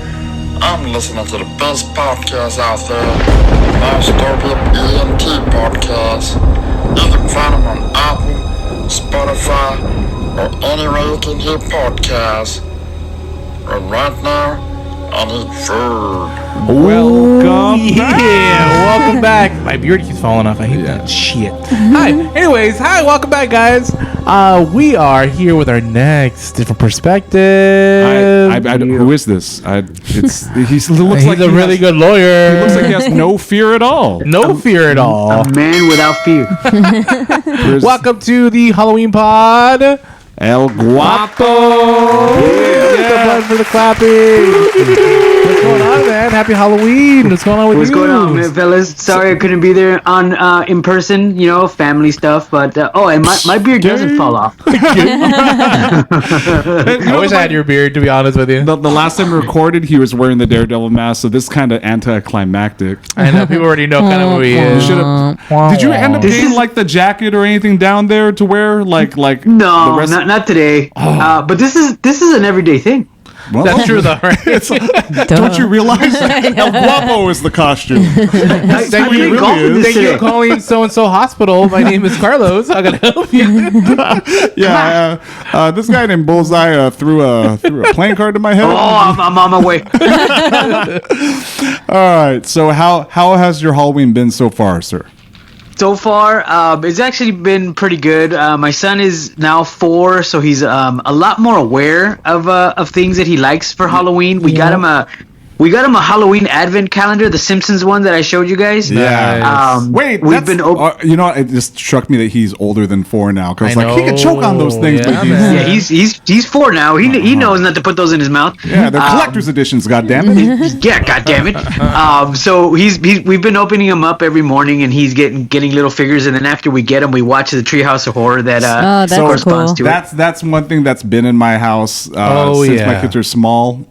I'm listening to the best podcast out there, Mousetopia ENT podcast. You can find them on Apple, Spotify, or anywhere you can hear podcasts. But right now, I need food.
Welcome
Welcome back. My beard keeps falling off. I hate that shit. Hi. Anyways, welcome back, guys. We are here with our next different perspective.
Who is this? He looks
He's
like
a really good lawyer.
He looks like he has no fear at all.
No fear at all.
A man without fear.
Welcome to the Halloween pod.
El Guapo.
The blood for the clapping. What's going on, man? Happy Halloween. What's going on with you?
What's going on, man, fellas? Sorry I couldn't be there on in person. You know, family stuff. But and my beard doesn't fall off.
I wish I had your beard, to be honest with you.
The last time we recorded, he was wearing the Daredevil mask, so this is kind of anticlimactic.
I know people already know kind of who he is.
Did you end up getting like the jacket or anything down there to wear? Like
no,
the rest
not today. But this is an everyday thing.
Well,
that's true, though, right?
Don't you realize El Guapo is the costume?
Thank you for calling so-and-so hospital. My name is Carlos. How can I help you?
This guy named Bullseye threw a playing card to my head.
Oh, I'm on my way.
All right. So how has your Halloween been so far, sir?
So far, it's actually been pretty good. My son is now 4, so he's a lot more aware of things that he likes for Halloween. We got him a Halloween advent calendar, the Simpsons one that I showed you guys.
Yeah. Wait,
we've been
it just struck me that he's older than 4 now. Because he can choke on those things.
Yeah, he's 4 now. He knows not to put those in his mouth.
Yeah, they're collector's editions. Goddammit.
Yeah, goddammit. So we've been opening them up every morning, and he's getting little figures. And then after we get them, we watch the Treehouse of Horror that corresponds to it.
That's one thing that's been in my house since my kids are small.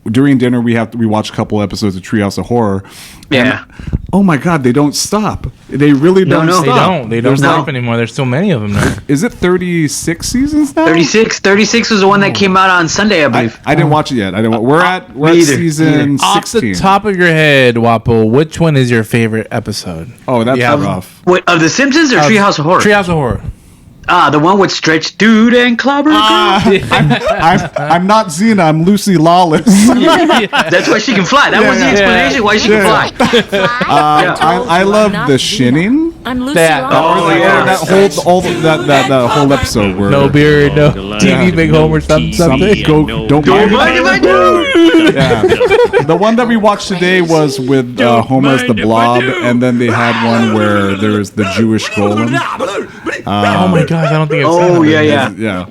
During dinner, we watch a couple episodes of Treehouse of Horror.
Yeah.
And, oh my God, they don't stop. They really don't stop.
They don't stop anymore. There's so many of them now.
Is it 36 seasons now?
36 was the one that came out on Sunday, I believe.
I didn't watch it yet. We're at season 16.
Off the top of your head, Wapo, which one is your favorite episode?
Oh, that's rough.
What, of The Simpsons or Treehouse of Horror?
Treehouse of Horror.
The one with Stretch Dude and Clobber Girl.
I'm not Xena. I'm Lucy Lawless.
That's why she can fly. That was the explanation why she can fly.
I love the shinning.
I'm Lucy
That whole episode where
no beard, no TV, big home or something.
Don't mind if I do. The one that we watched today was with Homer as the Blob, and then they had one where there was the Jewish golem.
Oh my gosh, I don't think I've seen that.
Yeah.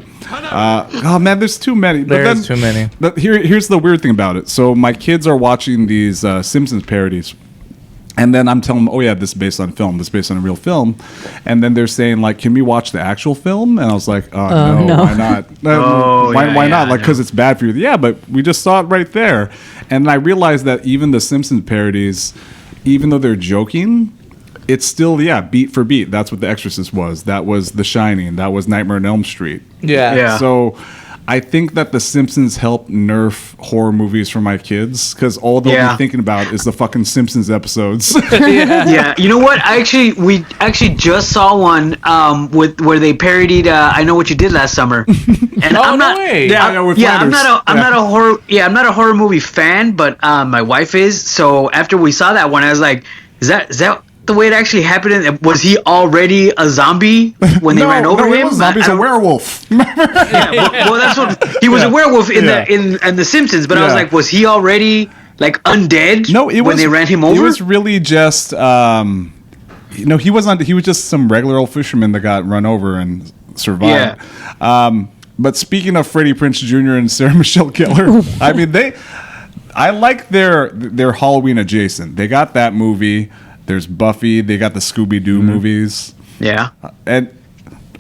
Oh man, there's too many.
There's too many.
Here's the weird thing about it. So my kids are watching these Simpsons parodies. And then I'm telling them, oh yeah, this is based on film. This is based on a real film. And then they're saying, like, can we watch the actual film? And I was like, no, why not? Why not? Like, because it's bad for you. Yeah, but we just saw it right there. And I realized that even the Simpsons parodies, even though they're joking, it's still, beat for beat. That's what The Exorcist was. That was The Shining. That was Nightmare on Elm Street.
Yeah.
So I think that The Simpsons helped nerf horror movies for my kids because all they'll be thinking about is the fucking Simpsons episodes.
Yeah. You know what? We actually just saw one where they parodied I Know What You Did Last Summer. And I'm not a horror movie fan, but my wife is. So after we saw that one, I was like, is that the way it actually happened? Was he already a zombie when they ran over him?
Zombie's a werewolf.
Well, that's what he was, a werewolf in the Simpsons. But I was like, was he already like undead?
No,
when they ran him over.
It was really just he wasn't. He was just some regular old fisherman that got run over and survived. Yeah. But speaking of Freddie Prinze Jr. and Sarah Michelle Gellar, I mean I like their Halloween adjacent. They got that movie. There's Buffy. They got the Scooby-Doo movies.
Yeah.
And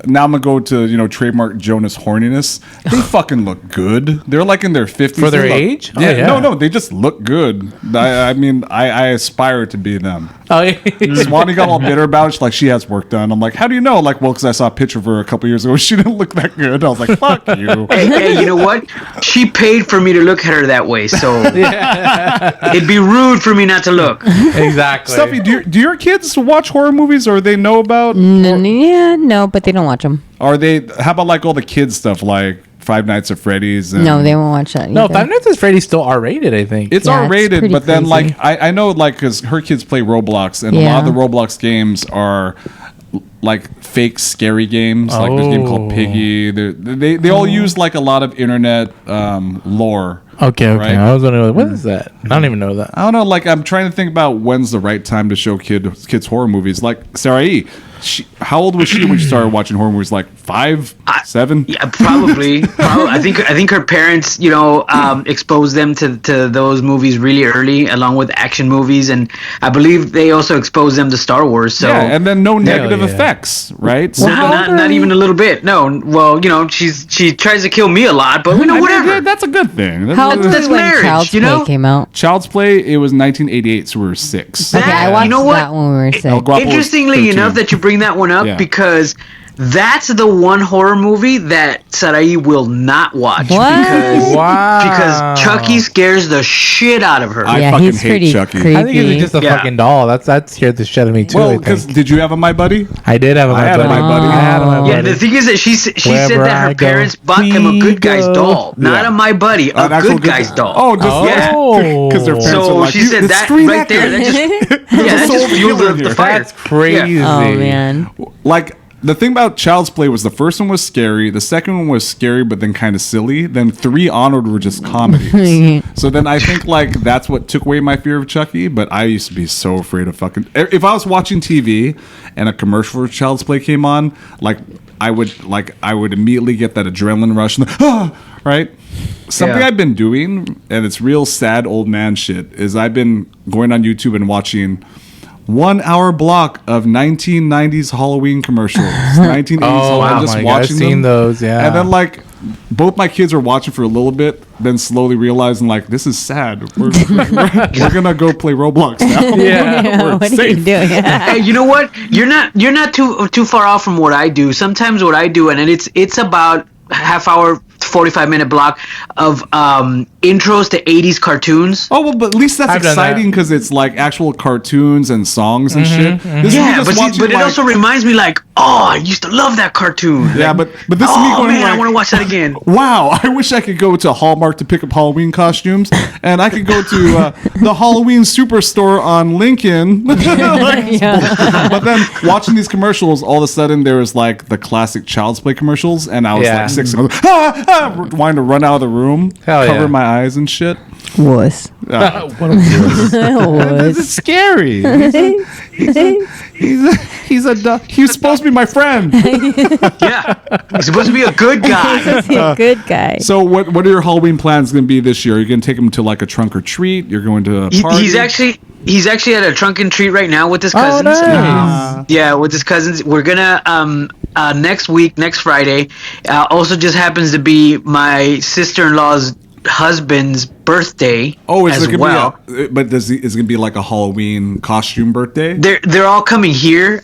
now I'm going to go to, trademark Jonas horniness. They fucking look good. They're like in their 50s.
For their age?
Yeah. No, they just look good. I mean, I aspire to be them.
Oh, yeah.
Swanee got all bitter about it. She's like, she has work done. I'm like, how do you know? Like, well, because I saw a picture of her a couple years ago. She didn't look that good. I was like, fuck you.
Hey, you know what? She paid for me to look at her that way, so it'd be rude for me not to look.
Exactly.
Stuffy, do your kids watch horror movies, or they know about?
No, but they don't watch them.
Are they? How about like all the kids stuff, like Five Nights at Freddy's. And
No, they won't watch that.
No,
either.
Five Nights at Freddy's still R-rated, I think.
It's
Yeah, it's
R-rated,
pretty
but then
crazy.
like I know like because her kids play Roblox, and a lot of the Roblox games are like fake scary games. Like there's a game called Piggy. They all use like a lot of internet lore.
Okay.
Right?
I was wondering, what is that? I don't even know that.
I don't know. Like I'm trying to think about when's the right time to show kids horror movies. Like Sarai, how old was she when she started watching horror movies? Like 5, 7?
Yeah, probably. I think her parents, exposed them to those movies really early, along with action movies, and I believe they also exposed them to Star Wars. So
yeah, and then no negative effects, right?
So not even a little bit. No, well, she tries to kill me a lot, but whatever.
That's a good thing.
How old were you when
marriage,
Child's Play came out?
Child's Play, it was 1988, so we were 6.
Okay, I watched that when we were 6.
Interestingly enough that you bring that one up, because that's the one horror movie that Sarai will not watch. Because Chucky scares the shit out of her.
I fucking hate Chucky.
I think it's just a fucking doll. That scared the shit out of me too.
Well, because did you have a My Buddy?
I did have a My Buddy.
I had a My Buddy.
Yeah, the thing is that she said that her parents bought them a good guy's doll, not a My Buddy, a good guy's doll.
Oh, just because their parents are like,
she said that right there. That just fueled the fire.
That's crazy.
Oh man.
Like the thing about Child's Play was the first one was scary, the second one was scary but then kind of silly, then 3 onward were just comedies. So then I think like that's what took away my fear of Chucky. But I used to be so afraid of fucking, if I was watching TV and a commercial for Child's Play came on, I would immediately get that adrenaline rush and right. Something I've been doing, and it's real sad old man shit, is I've been going on YouTube and watching 1 hour block of 1990s Halloween commercials. 1980s Halloween. Just watching
I've seen those, yeah.
And then like both my kids are watching for a little bit, then slowly realizing like this is sad. We're gonna go play Roblox now.
What are you doing?
Hey, you know what? You're not too far off from what I do. Sometimes what I do, and it's about half hour, 45-minute block of intros to 80s cartoons.
Oh, well, but at least that's exciting because it's like actual cartoons and songs and shit. This
But it also reminds me like, I used to love that cartoon.
Yeah, but this is me going
man,
like,
I want to watch that again.
Wow, I wish I could go to Hallmark to pick up Halloween costumes, and I could go to the Halloween Superstore on Lincoln. But then watching these commercials, all of a sudden there was like the classic Child's Play commercials, and I was like 6 and I was wanting to run out of the room, cover my eyes and shit.
Wuss.
It's scary. He's supposed to be my friend.
Yeah, he's supposed to be a good guy.
A good guy.
So what are your Halloween plans going to be this year? Are you going to take him to like a trunk or treat? You're going to a party?
He's actually at a trunk and treat right now with his cousins.
Oh, nice.
Yeah, with his cousins. We're gonna next Friday. Also, just happens to be my sister-in-law's husband's birthday.
Oh, is
as
it
well.
But is it gonna be like a Halloween costume birthday?
They're all coming here,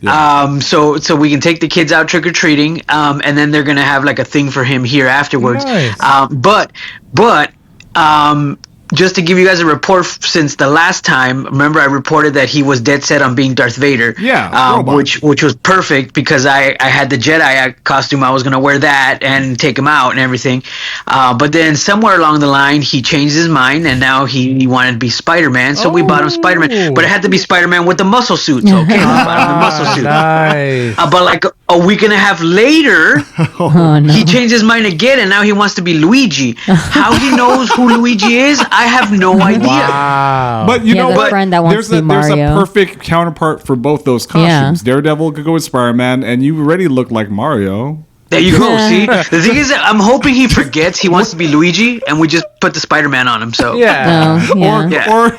so we can take the kids out trick or treating, and then they're gonna have like a thing for him here afterwards.
Nice.
But just to give you guys a report, since the last time, remember I reported that he was dead set on being Darth Vader.
Yeah,
which was perfect because I had the Jedi costume. I was gonna wear that and take him out and everything. But then somewhere along the line, he changed his mind and now he wanted to be Spider-Man. So we bought him Spider-Man, but it had to be Spider-Man with the muscle suit. So okay, we bought him the muscle suit.
Nice.
But like a week and a half later, he changed his mind again, and now he wants to be Luigi. How he knows who Luigi is, I have no idea.
Wow.
But you know
a
what?
friend that wants to be
There's a
Mario.
perfect counterpart for both those costumes. Daredevil could go with Spider-Man, and you already look like Mario.
There you go. See, the thing is that I'm hoping he forgets he wants to be Luigi, and we just put the Spider-Man on him. So
Or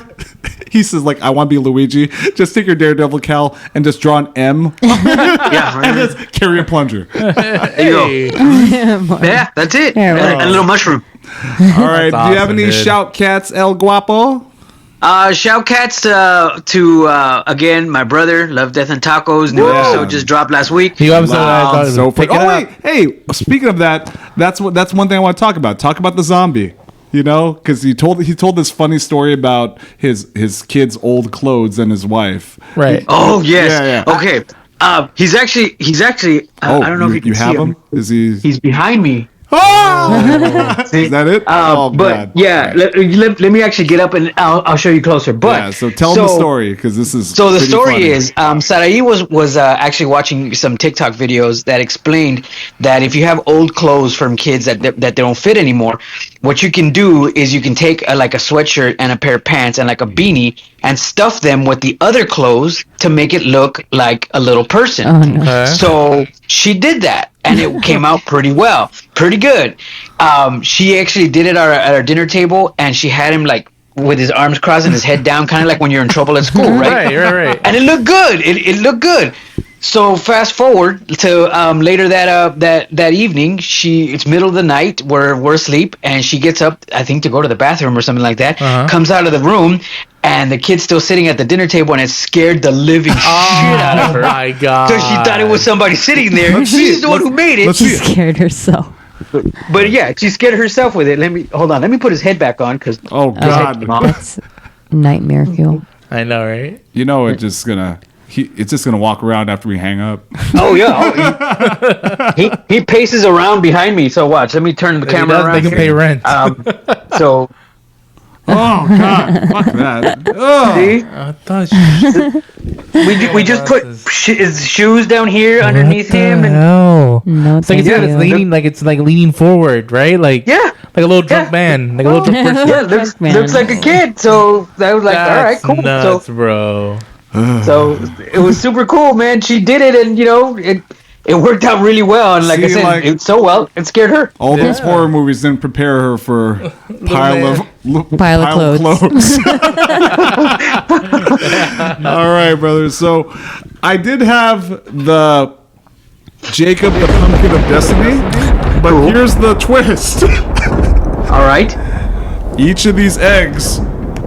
he says like, I want to be Luigi. Just take your Daredevil cowl and just draw an M. And just carry a plunger.
There you go. Yeah, that's it. A little mushroom.
All right. Do you have any shout cats, El Guapo?
Shout cats to again my brother, Love, Death, and Tacos. New episode just dropped last week.
So wait, hey, speaking of that, that's one thing I want to talk about. Talk about the zombie. You know, because he told this funny story about his kid's old clothes and his wife.
Right.
Oh yes. Yeah. Okay. He's actually. I don't know if you can
have
see
him. Is he?
He's behind me.
Is that it?
But
God.
yeah, let me actually get up and I'll show you closer. But
Yeah, so tell them the story because this is
so the
pretty
story
funny.
is Sarai was actually watching some TikTok videos that explained that if you have old clothes from kids that they don't fit anymore, what you can do is you can take like a sweatshirt and a pair of pants and like a beanie and stuff them with the other clothes to make it look like a little person.
Oh, no.
Okay.
So she did that, and it came out pretty well, pretty good. She actually did it at our dinner table, and she had him like with his arms crossed and his head down, kind of like when you're in trouble at school, right?
Right.
And it looked good. It looked good. So fast forward to later that evening, it's middle of the night, we're asleep, and she gets up, I think, to go to the bathroom or something like that. Comes out of the room, and the kid's still sitting at the dinner table, and it scared the living shit out of her.
Oh my god!
Because she thought it was somebody sitting there. She's the one who made it.
She scared herself.
But yeah, she scared herself with it. Let me put his head back on because
God,
That's nightmare fuel.
I know, right?
you know it's just gonna walk around after we hang up.
Oh yeah, he paces around behind me. So watch. Let me turn the camera around.
They can pay rent.
So
Oh God, fuck that. Oh.
see,
I thought
we just put his shoes down here underneath him, and
no.
No,
It's like
thank
it's
you.
leaning, like it's like leaning forward, right? Like
yeah.
like a little drunk man, like a little drunk person.
Yeah, looks like a kid. So I was like, all right,
That's
cool.
nuts, bro.
So it was super cool, man. She did it, and it worked out really well. And like I
See,
said,
like-
it so well, it scared her.
All those horror movies didn't prepare her for pile of clothes. All right, brothers. So I did have the Jacob the Pumpkin of Destiny, but here's the twist.
All right.
Each of these eggs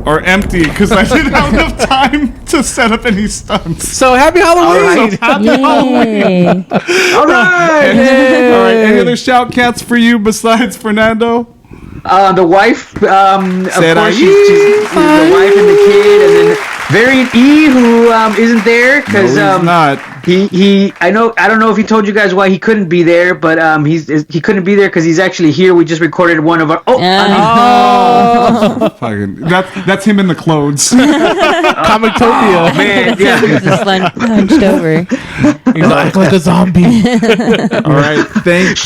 are empty because I didn't have enough time to set up any stunts.
So happy Halloween!
Yay.
All right.
All right. Any other shout cats for you besides Fernando?
The wife, of
Said
course, she's the wife and the kid, and then Variant E, who isn't there because
No, he's not.
He I don't know if he told you guys why he couldn't be there, but he couldn't be there because he's actually here. We just recorded one of our
Fucking, that's him in the clothes.
Comictopia.
man, yeah.
Just hunched over.
He's like a zombie.
All right, thank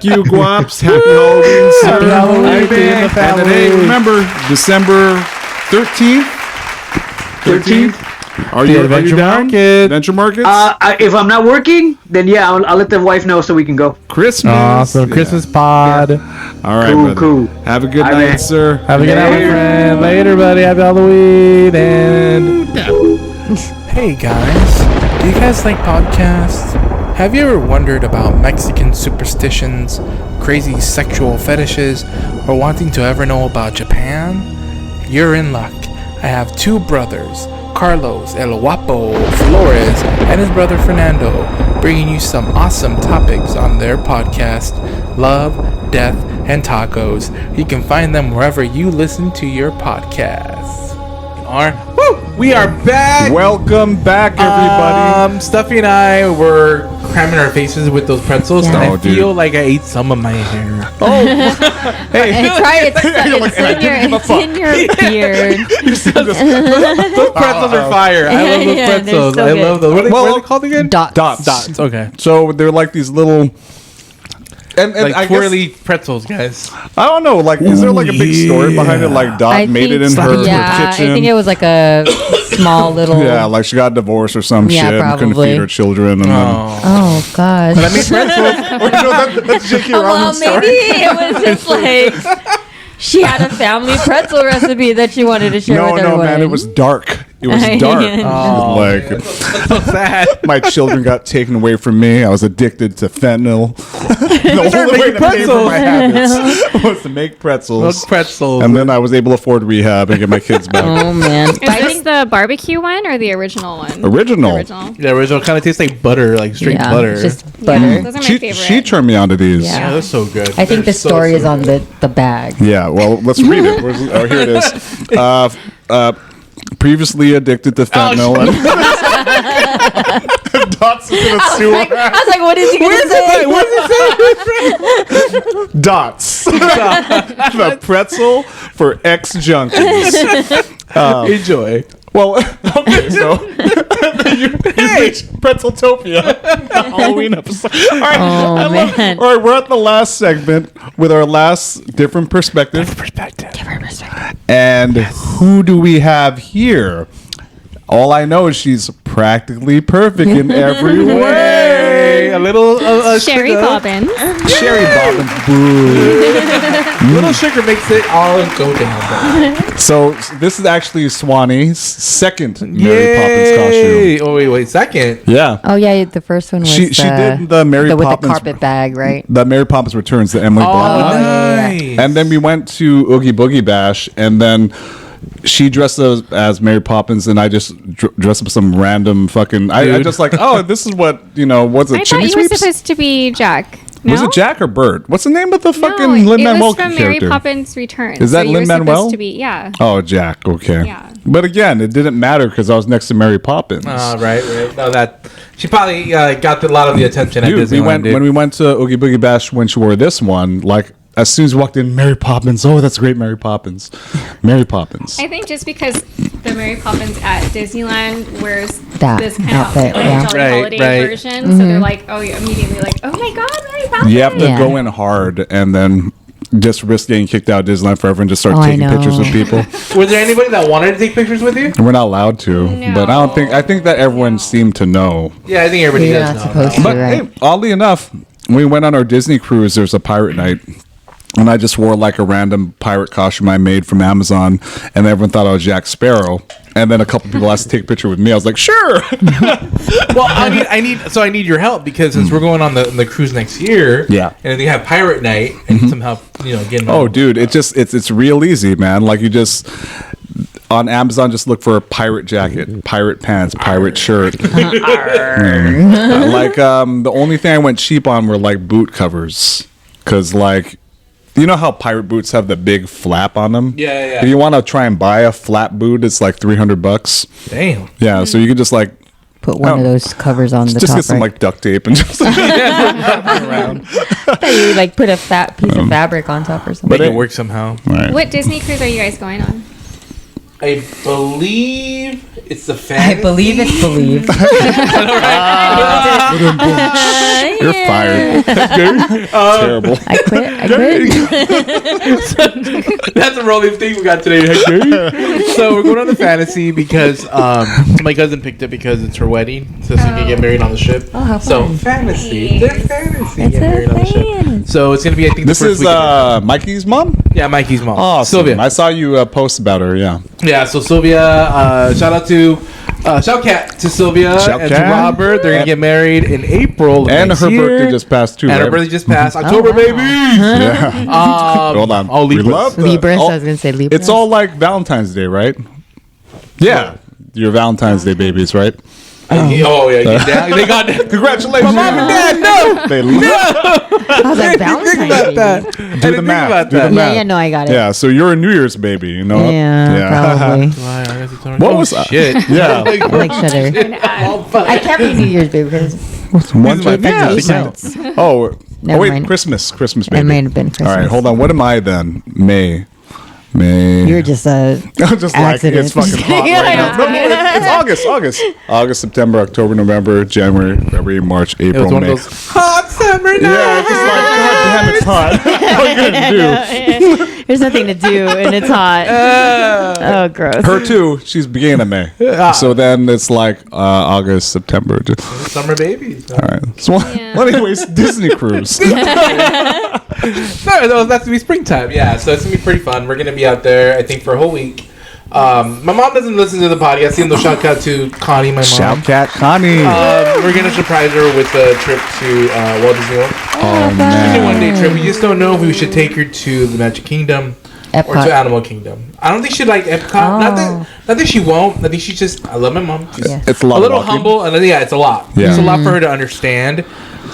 you, Guaps. Happy Halloween, sir.
Happy Halloween to you and the
And
family.
today, remember, December 13th.
13th.
Are
The
you
Adventure
down?
Market.
Adventure Markets.
If I'm not working, then yeah, I'll let the wife know so we can go.
Christmas.
Awesome.
Yeah.
Christmas pod.
All right,
Cool,
brother.
cool.
Have a good
Bye,
night,
man.
sir.
Have a good night, my friend. Later, buddy. Happy Halloween. And hey, guys. Do you guys like podcasts? Have you ever wondered about Mexican superstitions, crazy sexual fetishes, or wanting to ever know about Japan? You're in luck. I have two brothers, Carlos El Guapo Flores and his brother Fernando, bringing you some awesome topics on their podcast, Love, Death, and Tacos. You can find them wherever you listen to your podcasts. We are back.
Welcome back, everybody.
Stuffy and I were cramming our faces with those pretzels, and
Oh,
I
dude.
feel like I ate some of my hair.
It's right. It's in your beard.
Those pretzels are fire. I love those
Yeah, they're
pretzels.
so
I
good.
love those. What are they called again?
Dots.
Dots.
Okay.
So they're like these little. And
Like
I
twirly pretzels, guys.
I don't know. Like, is there like a big story behind it? Like Dot
I
made it
think-
in her
Yeah,
kitchen.
I think it was like a small little.
Yeah, like she got divorced or some
Yeah,
shit and couldn't
probably.
feed her children. And
Oh gosh.
But I made pretzels.
that's J.K.
Well,
Rowling's
maybe
story.
it was just like she had a family pretzel recipe that she wanted to share
No,
with
no,
everyone.
man, it was dark. It was dark.
Oh,
Like,
so sad.
my children got taken away from me. I was addicted to fentanyl. The only way
making
to pay for my
pretzels.
habits was to make pretzels.
Those pretzels.
And then I was able to afford rehab and get my kids back.
Oh man.
Is this the barbecue one or the original one?
Original.
The original.
The original kind of tastes like butter, like straight
Yeah,
butter.
it's just butter.
Those are my
She
favorite.
turned me on to these.
Yeah.
Yeah, they're so good.
I think the story is on the bag.
Yeah, well, let's read it. Here it is. previously addicted to fentanyl. Dots is gonna sue her.
I was like, what is he gonna say?
Dots. The pretzel for ex-junkies.
Enjoy.
Well, okay, so Pretzeltopia, Halloween episode. All right,
Oh, man.
All right, we're at the last segment with our last different perspective. And who do we have here? All I know is she's practically perfect in every way.
A little
Sherry
sugar.
Bobbins.
Sherry Bobbins, boo.
Little sugar makes it all go down.
So this is actually Swanee's second Mary Poppins costume.
Oh wait, second.
Yeah.
Oh yeah, the first one was
She did the Mary
with
Poppins
the carpet bag, right?
The Mary Poppins Returns, the Emily Blunt one.
Nice.
And then we went to Oogie Boogie Bash, and then she dressed as Mary Poppins, and I just dressed up some random fucking. I just like, oh, this is what what's it?
I thought
Chimney
you were
Sweeps?
supposed to be Jack. No?
Was it Jack or Bert? What's the name of the fucking
No,
Lin-Manuel
it was from
character?
Mary Poppins Returns.
Is that
so you were
Lin-Manuel?
supposed to be, yeah.
Oh, Jack. Okay.
Yeah.
But again, it didn't matter because I was next to Mary Poppins.
Right. No, that she probably got a lot of the attention at
Dude,
Disneyland.
when we went to Oogie Boogie Bash when she wore this one, like as soon as we walked in, Mary Poppins. Oh, that's great, Mary Poppins. Mary Poppins.
I think just because the Mary Poppins at Disneyland wears
That
this kind
outfit,
of like
yeah.
Jolly
Right,
Holiday
right.
version, so they're like, oh, you're immediately like, oh my god, Mary Poppins.
You have to
Yeah.
go in hard and then just risk getting kicked out of Disneyland forever and just start
Oh, I
taking pictures
know.
with people.
Was there anybody that wanted to take pictures with you?
We're not allowed to, but I think that everyone seemed to know.
Yeah, I think everybody
You're
does
not
know.
supposed to,
But
right?
hey, oddly enough, when we went on our Disney cruise, there's a pirate night. And I just wore like a random pirate costume I made from Amazon, and everyone thought I was Jack Sparrow. And then a couple people asked to take a picture with me. I was like, sure.
Well, I need your help because since we're going on the cruise next year,
Yeah.
and they have pirate night, I need some help, getting.
Oh, dude, it's real easy, man. Like you just on Amazon, just look for a pirate jacket, pirate pants, pirate shirt. Like the only thing I went cheap on were like boot covers, because like. You know how pirate boots have the big flap on them?
Yeah.
If you want to try and buy a flat boot, it's like $300.
Damn.
Yeah, so you could just like
Put one of those covers on the
just
top,
get some
right?
like duct tape and just around.
You like put a fat piece of fabric on top or something.
Make it work somehow.
Right.
What Disney cruise are you guys going on?
I believe it's the
I
fantasy.
believe it's believed.
You're fired. Terrible.
I quit.
That's a rolling thing we got today. So we're going on the fantasy because my cousin picked it because it's her wedding, so she can get married on the ship.
Oh, how
So
fun.
fantasy, they're fantasy,
It's
get married on the
a
ship.
fan.
So it's gonna be, I think,
This
the first
is
week of
Mikey's mom?
yeah, Mikey's mom,
Awesome.
Sylvia.
I saw you post about her, yeah.
Yeah, so Sylvia, shout out to shout cat to Sylvia
Shout
and to
cat.
Robert. They're gonna get married in April. Of
And
next
her
year.
birthday just passed too,
And her
right?
birthday just passed. October,
wow.
baby.
Yeah. Hold on.
Oh,
We
Libras.
love the-
Libras.
all-
I was gonna say Libras.
It's all like Valentine's Day, right? Yeah. Your Valentine's Day babies, right?
Oh yeah, get down. They got
Congratulations.
my mom and dad. No,
They
I was like Valentine's
think about
Day.
that.
do the math. Do the
Yeah,
math.
yeah, no, I got it.
Yeah, so you're a New Year's baby, you know?
Yeah, probably.
What was that?
shit?
Yeah.
I like sugar. I can't be New Year's baby because
One
my
time?
favorite.
Yeah.
months.
Oh,
Never
wait,
mind.
Christmas
It
baby.
might have been Christmas.
All right, hold on. What am I then? May.
You're just a
just like
accident.
it's fucking hot right now. No, it's August, September, October, November, January, February, March,
It
April,
was one
May.
of those hot summer nights.
Yeah, it's just like, God damn, it's hot. What are you gonna do?
There's nothing to do and it's hot. Oh, gross.
Her too. She's beginning of May. So then it's like August, September.
Summer babies.
All right. So, well, anyways, Disney cruise.
No, that's gonna be springtime. Yeah, so it's gonna be pretty fun. We're gonna be out there, I think, for a whole week. My mom doesn't listen to the podcast, even though shout out to Connie, my mom.
Shout cat Connie.
We're gonna surprise her with a trip to Walt Disney World.
Oh
It's a
man.
one-day trip. We just don't know if we should take her to the Magic Kingdom or
Epcot.
to Animal Kingdom. I don't think she'd like Epcot. Not that she won't. I think she's just. I love my mom. She's
Yeah.
It's a lot
a little
of walking.
humble, and then, yeah, it's a lot.
Yeah.
It's a lot for her to understand.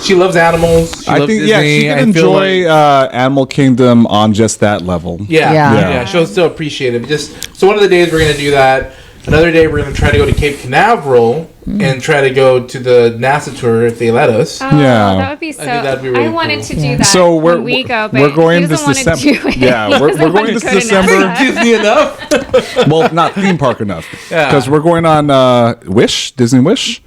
She loves animals. She
I
loves
think
Disney.
she can
I feel
enjoy
like-
Animal Kingdom on just that level.
Yeah,
Yeah.
yeah, She'll still appreciate it. Just so one of the days we're gonna do that. Another day, we're going to try to go to Cape Canaveral and try to go to the NASA tour if they let us.
Oh,
Yeah.
that would be so.
I think that'd be really
I wanted
cool.
to do that.
So
when we go, but
we're going
he
this
doesn't want to
December.
do it.
Yeah,
He
we're
doesn't want
going
to
this
go to
December.
NASA.
Disney enough?
Well, not theme park enough.
Yeah.
Because we're going on Disney Wish.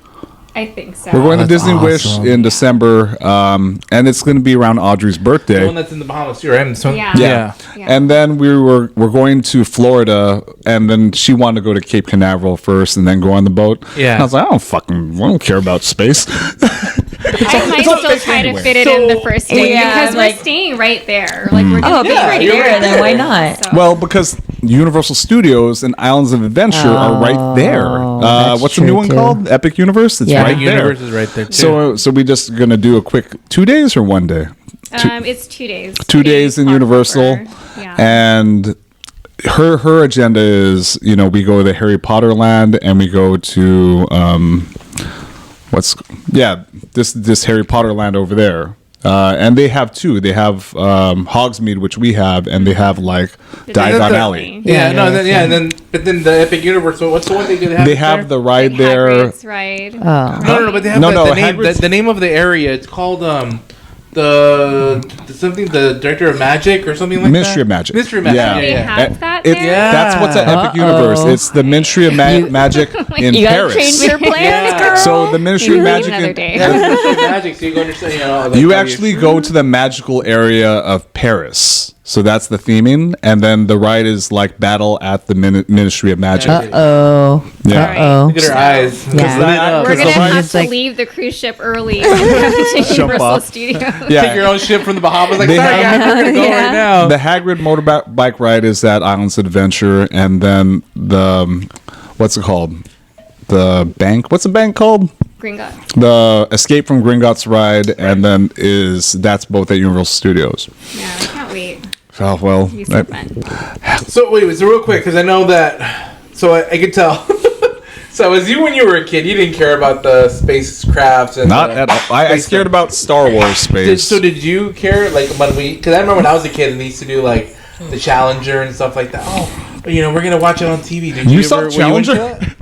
I think so.
We're going to
that's
Disney Wish
awesome.
in December, and it's going to be around Audrey's
The
birthday.
one that's in the Bahamas too, right? So,
Yeah.
Yeah.
Yeah.
And then we're going to Florida, and then she wanted to go to Cape Canaveral first, and then go on the boat.
Yeah.
And I was like, I don't care about space.
I might still try to fit it in the first day because we're staying right there. Like we're
Oh,
just
if it's right
you're
there,
right
then
there.
why not?
So-
Well, because Universal Studios and Islands of Adventure are right there.
that's
What's the new
true,
one
too.
called? Epic Universe. It's
Yeah.
right there.
Universe is right there too.
So we just gonna do a quick 2 days or 1 day?
it's 2 days.
2 days in
October.
Universal,
Yeah.
and her agenda is, we go to Harry Potter Land, and we go to this Harry Potter Land over there. And they have two. They have Hogsmeade, which we have, and they have like Diagon Alley.
But then the Epic Universe. What's the one they do?
They have the ride there.
Hagrid's ride.
No, but they have the name. The name of the area. It's called the Director of Magic or something like
Ministry
that.
of Magic.
Ministry of Magic.
Yeah.
They have that
It's,
there?
That's what's at Epic Universe. It's the Ministry of Magic in
You gotta
Paris.
change your plans, girl.
So the Ministry of Magic
another day.
Yeah, the Ministry of Magic. So you go understand.
You actually go to the magical area of Paris. So that's the theming, and then the ride is like battle at the Ministry of Magic.
Uh-oh.
Yeah.
Look at her eyes.
Yeah.
We're gonna
the ride
have
is
to
like-
leave the cruise ship early and go to Universal
off.
Studios.
Yeah.
Take your own ship from the Bahamas. Like,
They
sorry,
have-
guys, we're gonna go right now.
The Hagrid motorbike ride is at Islands of Adventure, and then the what's it called? The bank. What's the bank called?
Gringotts.
The Escape from Gringotts ride, and then that's both at Universal Studios.
Yeah, I can't wait.
Oh well.
It'll be so fun.
So wait, so real quick, because I know that. So I could tell. So as you when you were a kid, you didn't care about the spacecrafts and
Not at all. I cared about Star Wars space.
Did you care like when we? Because I remember when I was a kid and they used to do like the Challenger and stuff like that. Oh, we're gonna watch it on TV. Did
You
you
saw
ever,
Challenger?
Were you into that?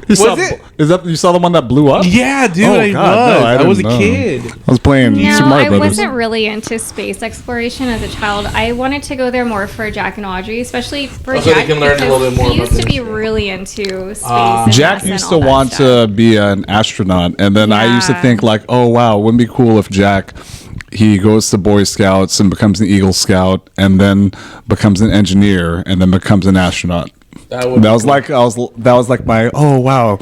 You saw,
Was it?
Is that you saw the one that blew up?
Yeah, dude.
Oh,
I
God, no,
was. I was a
didn't know.
kid.
I was playing
No,
Super Mario
I
Brothers.
wasn't really into space exploration as a child. I wanted to go there more for Jack and Audrey, especially for
Oh, so
Jack.
they can learn a
because
little bit more
he used
about
to be
this.
really into space. And
Jack
NASA
used
and
to
all that
want
stuff.
to be an astronaut, and then I used to
Yeah.
think like, oh wow, wouldn't it be cool if Jack he goes to Boy Scouts and becomes an Eagle Scout, and then becomes an engineer, and then becomes an astronaut. That was like my oh wow,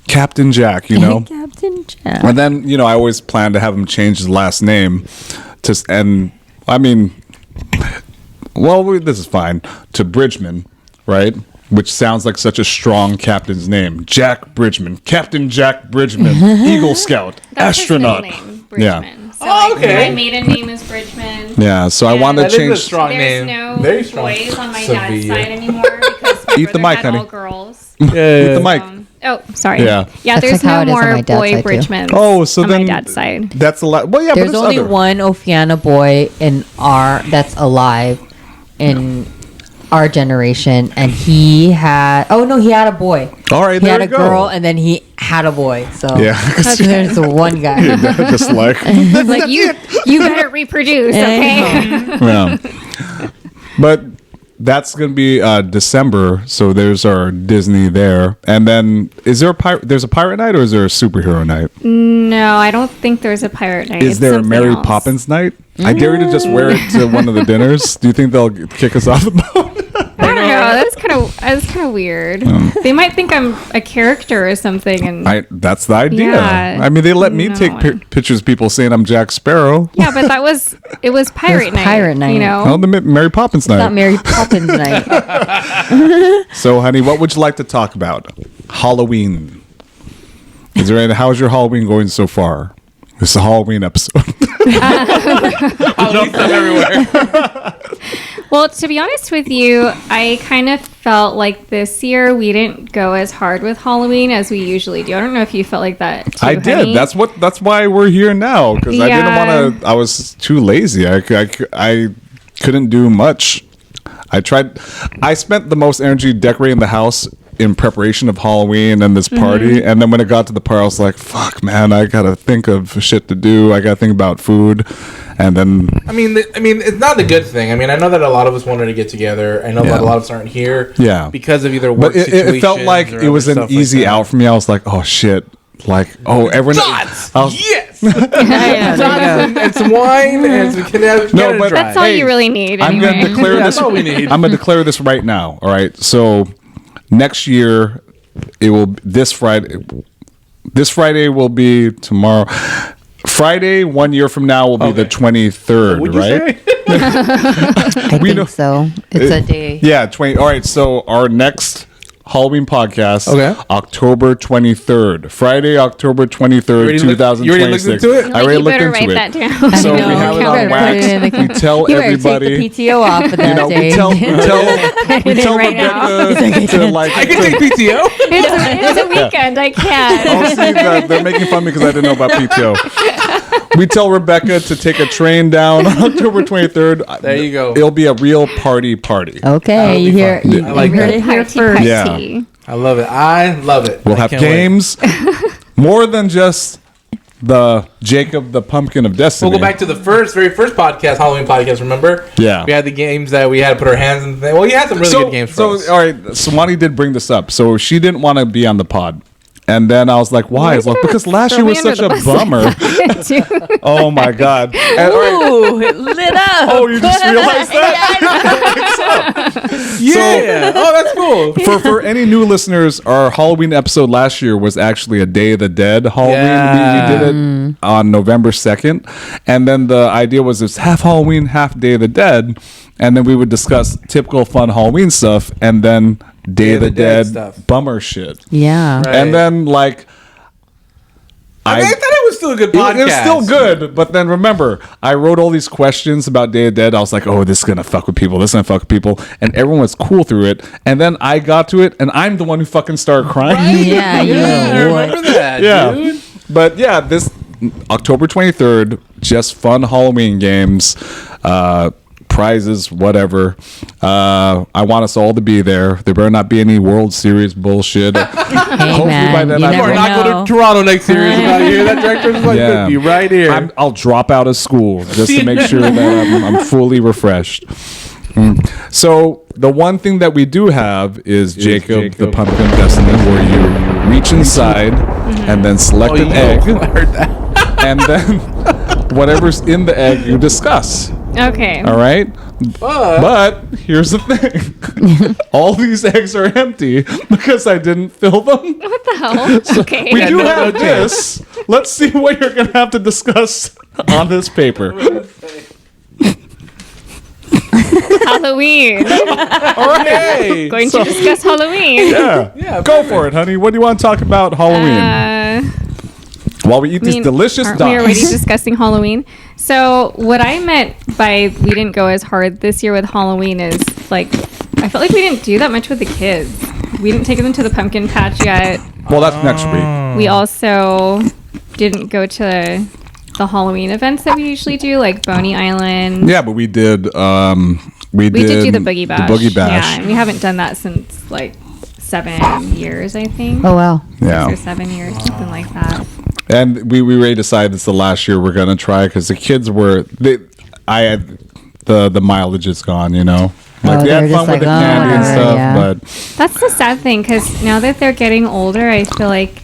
Captain Jack,
Captain Jack.
And then I always planned to have him change his last name this is fine to Bridgman, right? Which sounds like such a strong captain's name, Jack Bridgman, Captain Jack Bridgman, Eagle Scout,
That's
astronaut.
his middle name,
Yeah.
Bridgman. So
Oh, okay.
my maiden name is Bridgman.
Yeah, so I wanted to
That is a
change.
strong
There's
name.
no
Very strong.
boys on my
Sevilla.
dad's side anymore because my
Eat the
brother
mic,
had
honey.
all girls.
Eat the mic.
Oh, sorry.
Yeah.
Yeah,
That's
there's
like how
no
it is on
more
my dad's
boy
side, too.
Bridgmans
Oh, so
on
then
my dad's side.
That's a lot. Well, yeah,
There's
but
only
other.
one Ophiana boy in that's alive in our generation, and he had a boy.
All right,
He
there
had
we
a
go.
girl, and then he had a boy. So
Yeah.
there's one guy.
Just like
Like you better reproduce, okay?
yeah. But that's gonna be December, so there's our Disney there. And then is there there's a pirate night or is there a superhero night?
No, I don't think there's a pirate night.
Is
It's
there a
something
Mary
else.
Poppins night? I dare you to just wear it to one of the dinners. Do you think they'll kick us off the boat?
I don't know. That's kind of weird. They might think I'm a character or something. And
That's the idea.
Yeah,
I mean, they let me
no.
take pictures of people saying I'm Jack Sparrow.
yeah, but it was pirate night.
pirate night.
You know.
Oh, the Mary Poppins night.
Not Mary Poppins night.
So, honey, what would you like to talk about? Halloween. How's your Halloween going so far? This is a Halloween episode.
Well, to be honest with you, I kind of felt like this year we didn't go as hard with Halloween as we usually do. I don't know if you felt like that too,
I did.
honey.
That's why we're here now, because I didn't
Yeah.
want to. I was too lazy. I couldn't do much. I spent the most energy decorating the house in preparation of Halloween and this party. And then when it got to the part, I was like, fuck, man, I gotta think of shit to do. I gotta think about food. And then
I mean, it's not a good thing. I mean, I know that a lot of us wanted to get together. I know that a lot of us aren't here.
Yeah.
Because of either work
but it felt like
situations
it
or
was
other
an
stuff
easy
like that.
out for me. I was like, oh shit. Like, oh, everyone.
Shots! Yes!
Yeah, there you go.
and some wine and some Canada
No, but
Dry.
That's all you really need.
I'm
Anyway.
gonna declare
That's
this.
all we need.
I'm gonna declare this right now. All right. So next year, it will this Friday. This Friday will be tomorrow. Friday, 1 year from now, will be the 23rd.
What'd you
right?
say?
I think so. It's a day.
Yeah, 20. All right. So our next Halloween podcast,
Okay.
October 23rd, Friday, October 23rd,
You already
2026.
looked into it?
I already
you
looked
better
into
write
it.
that down.
So
I
we
know.
have it
You
on
better
wax.
put it in the-
We tell
You better
everybody.
take the PTO off of that
You know,
day.
we tell
right now.
Rebecca to like.
I can take PTO.
It's a weekend. I can't.
Oh, see, they're making fun of me because I didn't know about PTO. We tell Rebecca to take a train down on October 23rd.
There you go.
It'll be a real party.
Okay, you hear
fun.
you
I like
heard
that.
it here
Party,
first.
Yeah.
I love it. I love it.
We'll
I
have
can't wait.
games. More than just the Jacob the Pumpkin of Destiny.
We'll go back to the very first podcast, Halloween podcast. Remember?
Yeah.
We had the games that we had to put our hands in. Well, you had some really good games for us.
All right, Swani did bring this up. So she didn't want to be on the pod. And then I was like, why? I was like, because last year was such a bummer. Oh my God. And, all right,
Ooh, it lit up.
oh, you just realized that?
Yeah. Oh, that's cool.
For any new listeners, our Halloween episode last year was actually a Day of the Dead Halloween.
Yeah.
We did it on November 2nd. And then the idea was it's half Halloween, half Day of the Dead. And then we would discuss typical fun Halloween stuff and then Day of the Dead
stuff.
bummer shit.
Yeah.
Right.
And then like
I thought it was still a good podcast.
It was still good, but then remember, I wrote all these questions about Day of Dead. I was like, oh, this is going to fuck with people. This is going to fuck with people. And everyone was cool through it. And then I got to it, and I'm the one who fucking started crying.
Yeah, you
Yeah, I
know
remember that,
Yeah.
dude.
But yeah, this October 23rd, just fun Halloween games, prizes, whatever. I want us all to be there. There better not be any World Series bullshit. Hopefully
man, you
Or
never
not go
know.
to Toronto next series. About here. That director's like,
Yeah.
be right here.
I'll drop out of school just to make sure that I'm fully refreshed. So the one thing that we do have is Jacob the Pumpkin of Destiny, where you reach inside and then select an egg,
I heard that.
and then whatever's in the egg you discuss.
Okay.
All right. But here's the thing: all these eggs are empty because I didn't fill them.
What the hell? Okay.
We do have this. Let's see what you're gonna have to discuss on this paper.
Halloween.
Okay.
Going to discuss Halloween.
Yeah. Go for it, honey. What do you want to talk about Halloween? While we eat these delicious
aren't we already
dogs.
discussing Halloween? So what I meant by we didn't go as hard this year with Halloween is like I felt like we didn't do that much with the kids. We didn't take them to the pumpkin patch yet.
Well, that's next week.
We also didn't go to the Halloween events that we usually do, like Boney Island.
Yeah, but we did. We
did do the Boogie Bash.
The Boogie Bash.
Yeah, and we haven't done that since like 7 years, I think.
Oh wow.
Yeah.
6 or 7 years, something like that.
And we already decided it's the last year we're gonna try because the kids were the mileage is gone, you know. Like they had fun with the candy and stuff, but
That's the sad thing because now that they're getting older, I feel like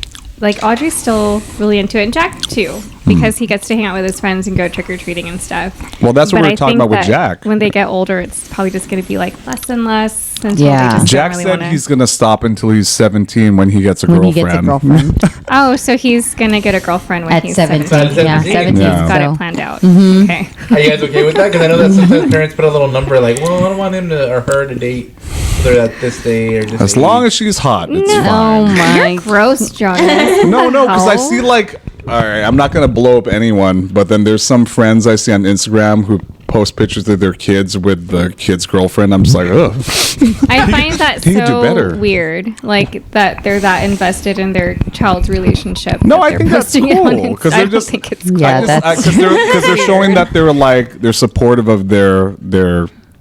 Audrey's still really into it, and Jack too, because he gets to hang out with his friends and go trick or treating and stuff.
Well, that's what
But
we were
I
talking
think
about with
that
Jack.
When they get older, it's probably just going to be like less and less. Until
Yeah.
they just
Jack
don't really
said
wanna...
he's gonna stop until he's 17 when he gets a
When
girlfriend.
he gets a girlfriend.
Oh, so he's going to get a girlfriend when
At
he's
17.
17.
Yeah, 17.
Yeah.
Got
So.
it planned out.
Mhm.
Okay.
Are you guys okay with that? Because I know that sometimes parents put a little number like, well, I don't want him to or her to date either at this day or this
As long as she's hot, it's
Oh
fine.
my.
You're gross, Jonas.
No, because I
How?
see like, all right, I'm not gonna blow up anyone, but then there's some friends I see on Instagram who post pictures of their kids with the kid's girlfriend. I'm just like, ugh.
I find that
You do
so
better.
weird, like that they're that invested in their child's relationship.
No,
that
I
they're
think that's
posting it on
cool because
Insta. I
they're
don't
just
think it's
Yeah,
because
that's
they're showing that they're like they're supportive of their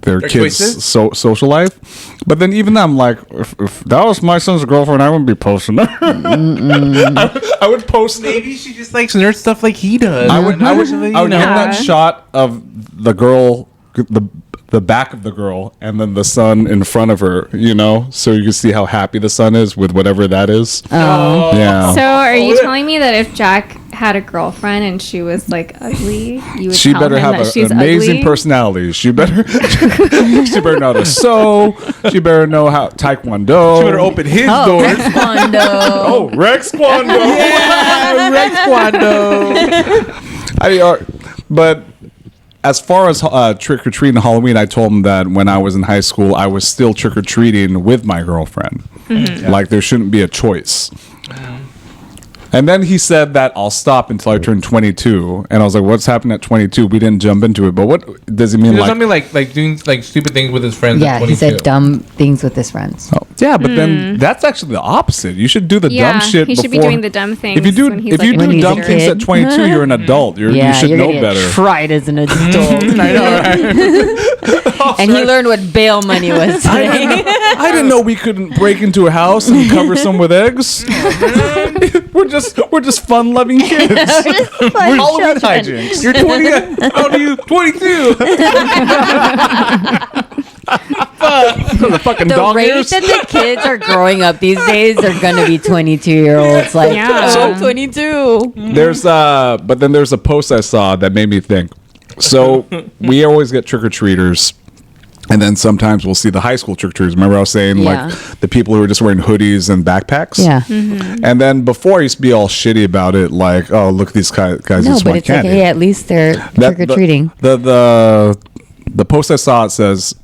their kids'
choices?
social life. But then even I'm like, if that was my son's girlfriend, I wouldn't be posting her. I would post.
Maybe she just likes nerd stuff like he does.
I would get that shot of the girl, the back of the girl, and then the son in front of her, so you can see how happy the son is with whatever that is.
Oh.
Yeah.
So are you telling me that if Jack had a girlfriend and she was like ugly, you would
She
tell
better
him
have
that
an
she's
amazing
ugly?
personality. She better know how to sew. She better know how Taekwondo.
She better open his doors.
Rex Kwando.
Oh, Rex Kwando.
Yeah, Rex Kwando.
But as far as trick or treating Halloween, I told him that when I was in high school, I was still trick or treating with my girlfriend.
Mm-hmm.
Like there shouldn't be a choice. And then he said that I'll stop until I turn 22. And I was like, what's happened at 22? We didn't jump into it. But what does he mean?
There's something like doing like stupid things with his friends.
Yeah,
at 22.
he said dumb things with his friends.
Oh, yeah, but then that's actually the opposite. You should do the dumb shit
he should be
before-
doing the dumb things
If you do,
when he's
if you
like
do
a
dumb
teenager.
things at 22, you're an adult. You should
you're
know
gonna get
better.
tried as an adult.
I know, right?
And he learned what bail money was today.
I didn't know we couldn't break into a house and cover some with eggs. We're just fun-loving kids. We're Halloween hijinks.
You're 20. How old are you? 22.
The fucking
The
dog
rate
ears.
that the kids are growing up these days, they're gonna be 22-year-olds. Like,
Yeah.
I'm 22.
There's but then there's a post I saw that made me think. So we always get trick-or-treaters. And then sometimes we'll see the high school trick-or-treaters. Remember I was saying, like, the people who are just wearing hoodies and backpacks?
Yeah.
Mm-hmm.
And then before I used to be all shitty about it, like, oh, look, these guys
No,
just
but
want
it's like,
candy.
hey, at least they're trick-or-treating.
The post I saw, it says,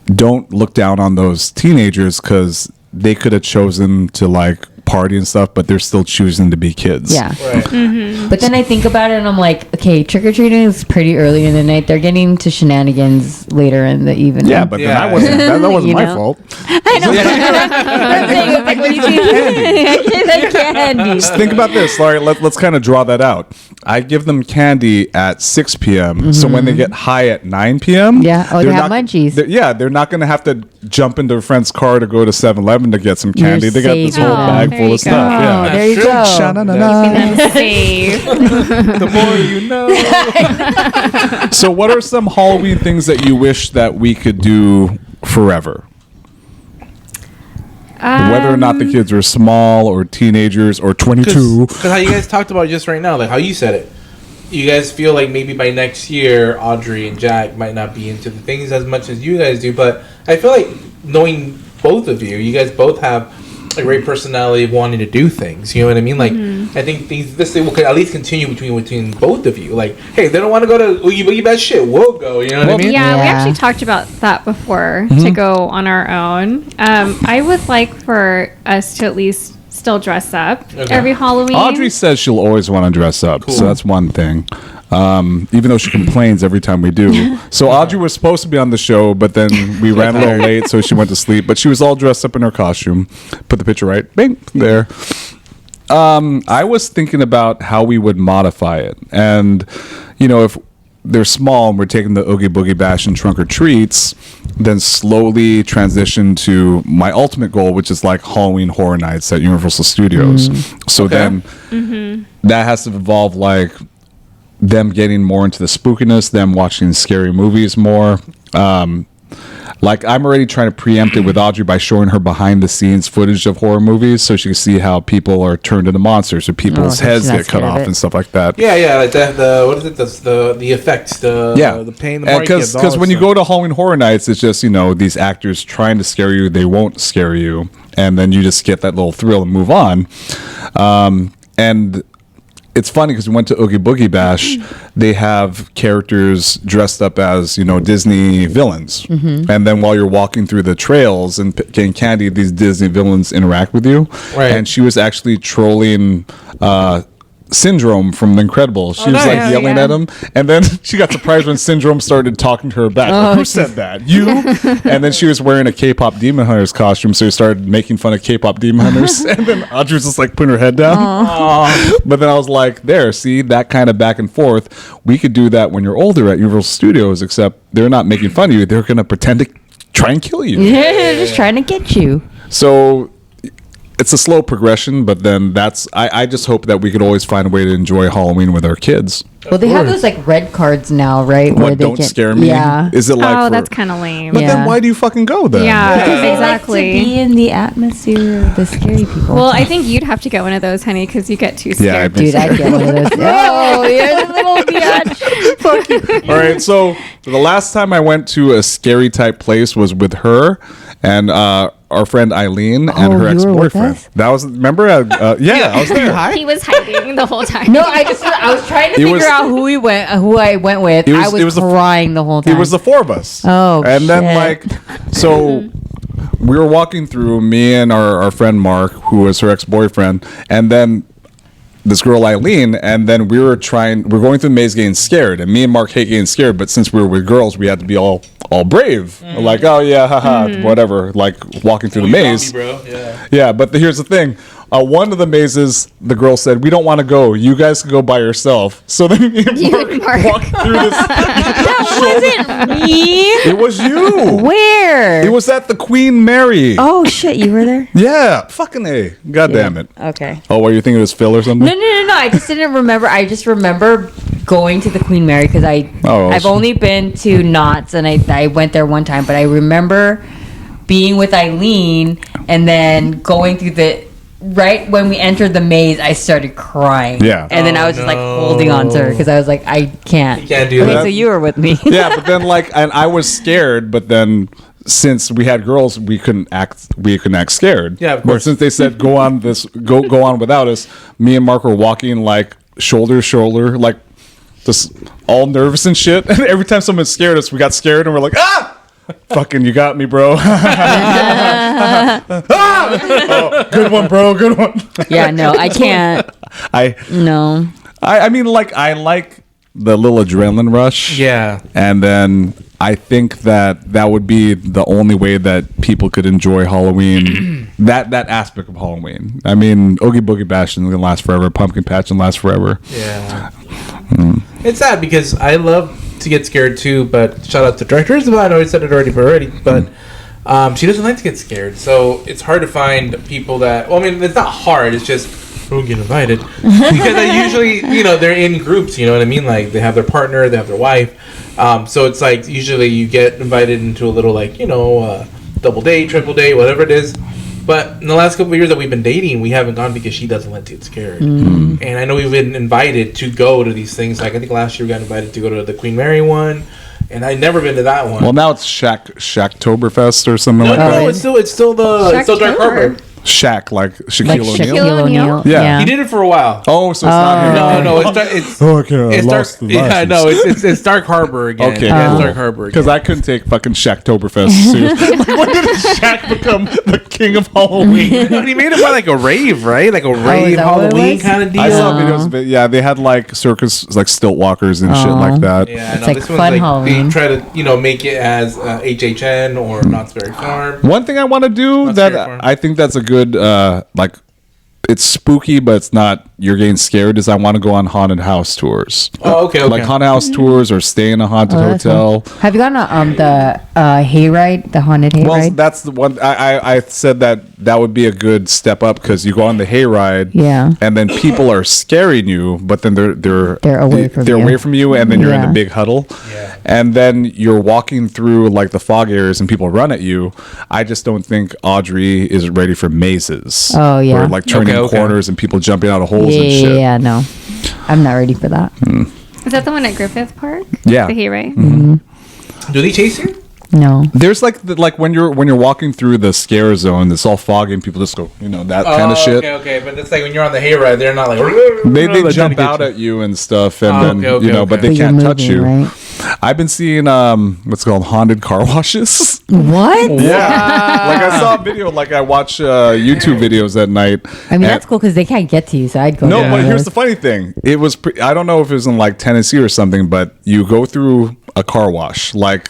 don't look down on those teenagers because they could have chosen to, like, party and stuff, but they're still choosing to be kids.
Yeah.
Right.
Mm-hmm.
But then I think about it and I'm like, okay, trick-or-treating is pretty early in the night. They're getting to shenanigans later in the evening.
Yeah, but then that wasn't
You
my
know?
fault.
I know. I'm saying, it's like when you see the candy.
Just think about this. All right, let's kind of draw that out. I give them candy at 6 p.m. So when they get high at 9 p.m.
Yeah. Oh, they
they're
have
not-
munchies.
they're not going to have to jump into a friend's car to go to 7-Eleven to get some candy.
You're
They got this
saving
whole
them.
bag
There
full
you
of stuff.
go.
Yeah.
There you go.
Sha-na-na-na.
Keeping them safe.
The more you know.
So what are some Halloween things that you wish that we could do forever? Whether or not the kids are small or teenagers or 22.
Because how you guys talked about just right now, like how you said it. You guys feel like maybe by next year, Audrey and Jack might not be into the things as much as you guys do. But I feel like knowing both of you, you guys both have a great personality of wanting to do things. You know what I mean? Like, I think this thing will at least continue between both of you. Like, hey, they don't want to go to Oogie Boogie Bash, shit, we'll go. You know what I mean?
Yeah, we
Yeah.
actually talked about that before
Mm-hmm.
to go on our own. I would like for us to at least still dress up every Halloween.
Audrey says she'll always want to dress up, so that's one thing. Even though she complains every time we do. So Audrey was supposed to be on the show, but then we ran a little late, so she went to sleep. But she was all dressed up in her costume. Put the picture right, bing, there. I was thinking about how we would modify it, and if they're small and we're taking the Oogie Boogie Bash and Trunk or Treats, then slowly transition to my ultimate goal, which is like Halloween Horror Nights at Universal Studios. So then that has to involve like them getting more into the spookiness, them watching scary movies more. Like I'm already trying to preempt it with Audrey by showing her behind the scenes footage of horror movies, so she can see how people are turned into monsters or people's
so
heads
she's not
get cut
scared of
off
it.
and stuff like that.
Yeah, like the what is it? The effects, the pain, the mark,
because when you go to Halloween Horror Nights, it's just these actors trying to scare you, they won't scare you, and then you just get that little thrill and move on. And it's funny because we went to Oogie Boogie Bash. They have characters dressed up as Disney villains, and then while you're walking through the trails and getting candy, these Disney villains interact with you.
Right.
And she was actually trolling Syndrome from The Incredibles. She was like yelling at him, and then she got surprised when Syndrome started talking to her back. Like, who said that? You? And then she was wearing a K-pop Demon Hunters costume, so he started making fun of K-pop Demon Hunters, and then Audrey was just like putting her head down. But then I was like, there, see, that kind of back and forth. We could do that when you're older at Universal Studios, except they're not making fun of you. They're going to pretend to try and kill you.
Yeah, they're just trying to get you.
So it's a slow progression, but then I just hope that we could always find a way to enjoy Halloween with our kids.
Well, they have those like red cards now, right?
What, don't scare me?
Yeah.
Is it like
that's kind of lame.
But then why do you fucking go then?
Yeah,
Because they
exactly.
like to be in the atmosphere of the scary people.
Well, I think you'd have to get one of those, honey, because you get too
Yeah,
scared.
Dude, I'd get one of those. Oh, you're the little bitch.
Fuck you. All right, so the last time I went to a scary type place was with her and our friend Eileen and her
you were with
ex-boyfriend.
us?
That was, remember? Yeah, I was there.
He was hiding the whole time.
No, I was trying to figure out who I went with. I was crying the whole time.
It was the four of us.
Oh,
and then
shit.
so we were walking through, me and our friend Mark, who was her ex-boyfriend, and then this girl Eileen, and then we're going through the maze getting scared, and me and Mark hate getting scared, but since we were with girls, we had to be all brave, like, oh yeah, haha, whatever, like walking through the maze.
Bro. Yeah.
Yeah, but here's the thing. One of the mazes, the girl said, "We don't want to go. You guys can go by yourself." So then me and Mark walked through this.
That wasn't me.
It was you.
Where?
It was at the Queen Mary.
Oh shit, you were there?
Yeah, fucking A. God damn it.
Okay.
Oh, what, you thinking it was Phil or something?
No. I just didn't remember. I just remember going to the Queen Mary because I've only been to Knott's and I went there one time, but I remember being with Eileen and then going through right when we entered the maze, I started crying.
Yeah.
And then I was just like holding on to her because I was like, I can't.
You can't do
Okay,
that.
so you were with me.
Yeah, but then and I was scared, but then since we had girls, we couldn't act scared.
Yeah, of
But
course.
since they said go on without us, me and Mark were walking like shoulder to shoulder, like just all nervous and shit. And every time someone scared us, we got scared and we're like, ah! Fucking, you got me, bro. Oh, good one, bro. Good one.
Yeah, no, I can't. No.
I mean, like, I like the little adrenaline rush.
Yeah.
And then I think that would be the only way that people could enjoy Halloween. that aspect of Halloween. I mean, Oogie Boogie Bash isn't gonna last forever. Pumpkin Patch and last forever.
Yeah. It's sad because I love to get scared too, but shout out to directors. I know I said it already, but she doesn't like to get scared, so it's hard to find people that. Well, I mean, it's not hard. It's just don't get invited because I usually, they're in groups. You know what I mean? Like they have their partner, they have their wife. So it's like usually you get invited into a little double date, triple date, whatever it is. But in the last couple of years that we've been dating, we haven't gone because she doesn't like to get scared. And I know we've been invited to go to these things. Like I think last year we got invited to go to the Queen Mary one, and I'd never been to that one.
Well, now it's Shacktoberfest or something
No,
like that.
no, it's still Dark Harbor.
Shaq, like Shaquille O'Neal.
Shaquille O'Neal.
Yeah.
He did it for a while.
Oh, so it's not him.
No, it's
okay,
it's dark. Yeah, no, it's Dark Harbor again.
Okay,
yeah, it's Dark Harbor again.
Because I couldn't take fucking Shacktoberfest seriously. Like, when did Shaq become the king of Halloween?
But he made it by like a rave, right? Like a rave Halloween kind of deal.
I saw videos of it. Yeah, they had like circus, like stilt walkers and shit like that.
Yeah,
It's
no,
like
this
fun
one's like
Halloween.
they try to make it as HHN or Knott's Berry Farm.
One thing I want to do
Knott's
that
Berry Farm.
I think that's a good like. It's spooky, but it's not. You're getting scared. Is I want to go on haunted house tours.
Oh, okay.
Like haunted house tours or stay in a haunted
that's
hotel.
fun. Have you gone to the hayride, the haunted hayride?
Well, that's the one. I said that would be a good step up because you go on the hayride,
Yeah.
and then people are scaring you, but then they're
away from
they're
you.
away from you, and then you're in
Yeah.
the big huddle,
Yeah.
and then you're walking through like the fog areas, and people run at you. I just don't think Audrey is ready for mazes.
Oh, yeah.
or like turning
Okay.
corners and people jumping out of holes and shit.
Yeah, no. I'm not ready for that.
Is that the one at Griffith Park?
Yeah.
The hayride?
Do they chase you?
No.
There's like when you're walking through the scare zone, it's all foggy and people just go, that kind of shit.
Okay, but it's like when you're on the hayride, they're not like
They
trying to
jump
get
out
you.
at you and stuff, and then
okay,
but they
But you're
can't touch
moving,
you.
right?
I've been seeing what's called haunted car washes.
What?
Yeah, like I saw a video. Like I watch YouTube videos at night.
I mean, that's cool because they can't get to you, so I'd go.
No,
to
but
those.
here's the funny thing. It was I don't know if it was in like Tennessee or something, but you go through a car wash, like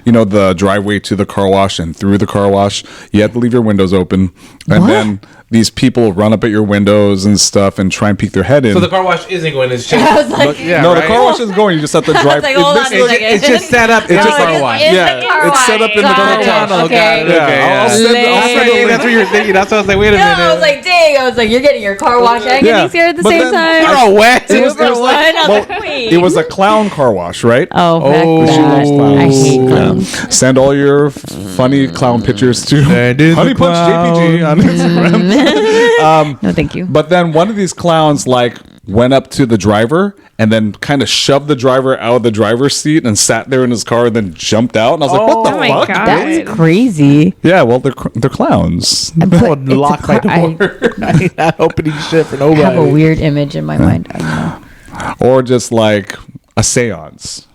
the driveway to the car wash and through the car wash. You have to leave your windows open, and then these people run up at your windows and stuff and try and peek their head in.
So the car wash isn't going. It's just
I was like,
no, the car wash isn't going. You just have to drive.
like, hold on a second.
It's just set up in the car wash.
It's set up in the car wash.
Okay.
Yeah, I'll send
That's what you're thinking. That's what I was like. Wait a minute.
I was like, dang. I was like, you're getting your car wash and getting scared at the
But
same
then
time.
You're all wet.
It was like,
I was
well,
like, wait.
it was a clown car wash, right?
Oh, heck no. I hate clowns.
Send all your funny clown pictures to Honey Punch JPG on Instagram.
No, thank you.
But then one of these clowns like went up to the driver and then kind of shoved the driver out of the driver's seat and sat there in his car and then jumped out. And I was like, what the
my
fuck?
God.
That's crazy.
Yeah, well, they're clowns.
I would lock my door. I ain't not opening shit for nobody.
I have a weird image in my mind. I don't know.
Or just like a seance.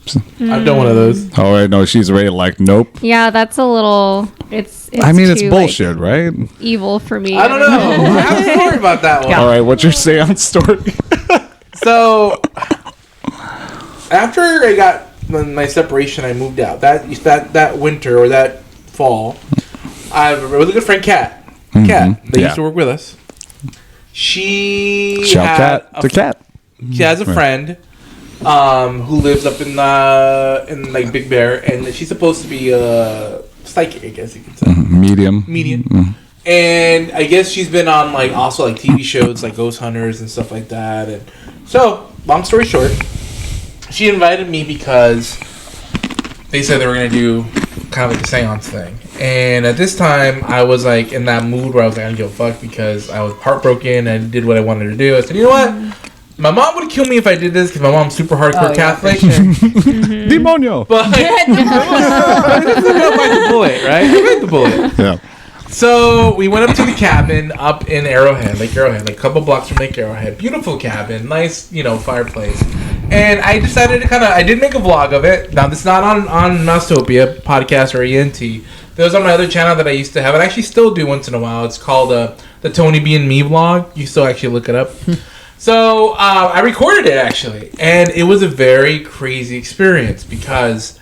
I've done one of those.
Oh, I know. She's already like, nope.
Yeah, that's a little. It's
I mean, it's
too,
bullshit, right?
Evil for me.
I don't know. I have a story about that one.
All right, what's your seance story?
So after I got my separation, I moved out. That winter or that fall, I have a really good friend, Kat. Kat, they used to work with us. She
Shout Kat to Kat.
She has a friend who lives up in like Big Bear, and she's supposed to be a psychic, I guess you could say. Medium. And I guess she's been on like also like TV shows like Ghost Hunters and stuff like that. And so, long story short, she invited me because they said they were gonna do kind of like a seance thing. And at this time, I was like in that mood where I was like, I don't give a fuck because I was heartbroken. I did what I wanted to do. I said, you know what? My mom would kill me if I did this because my mom's super hardcore Catholic.
Demonio.
But I bite the bullet, right? I bite the bullet.
Yeah.
So we went up to the cabin up in Arrowhead, like a couple blocks from Lake Arrowhead. Beautiful cabin, nice, fireplace. And I decided to I did make a vlog of it. Now, this is not on Mousetopia podcast or ENT. It was on my other channel that I used to have. And I actually still do once in a while. It's called the Tony B and Me vlog. You still actually look it up. So I recorded it actually, and it was a very crazy experience because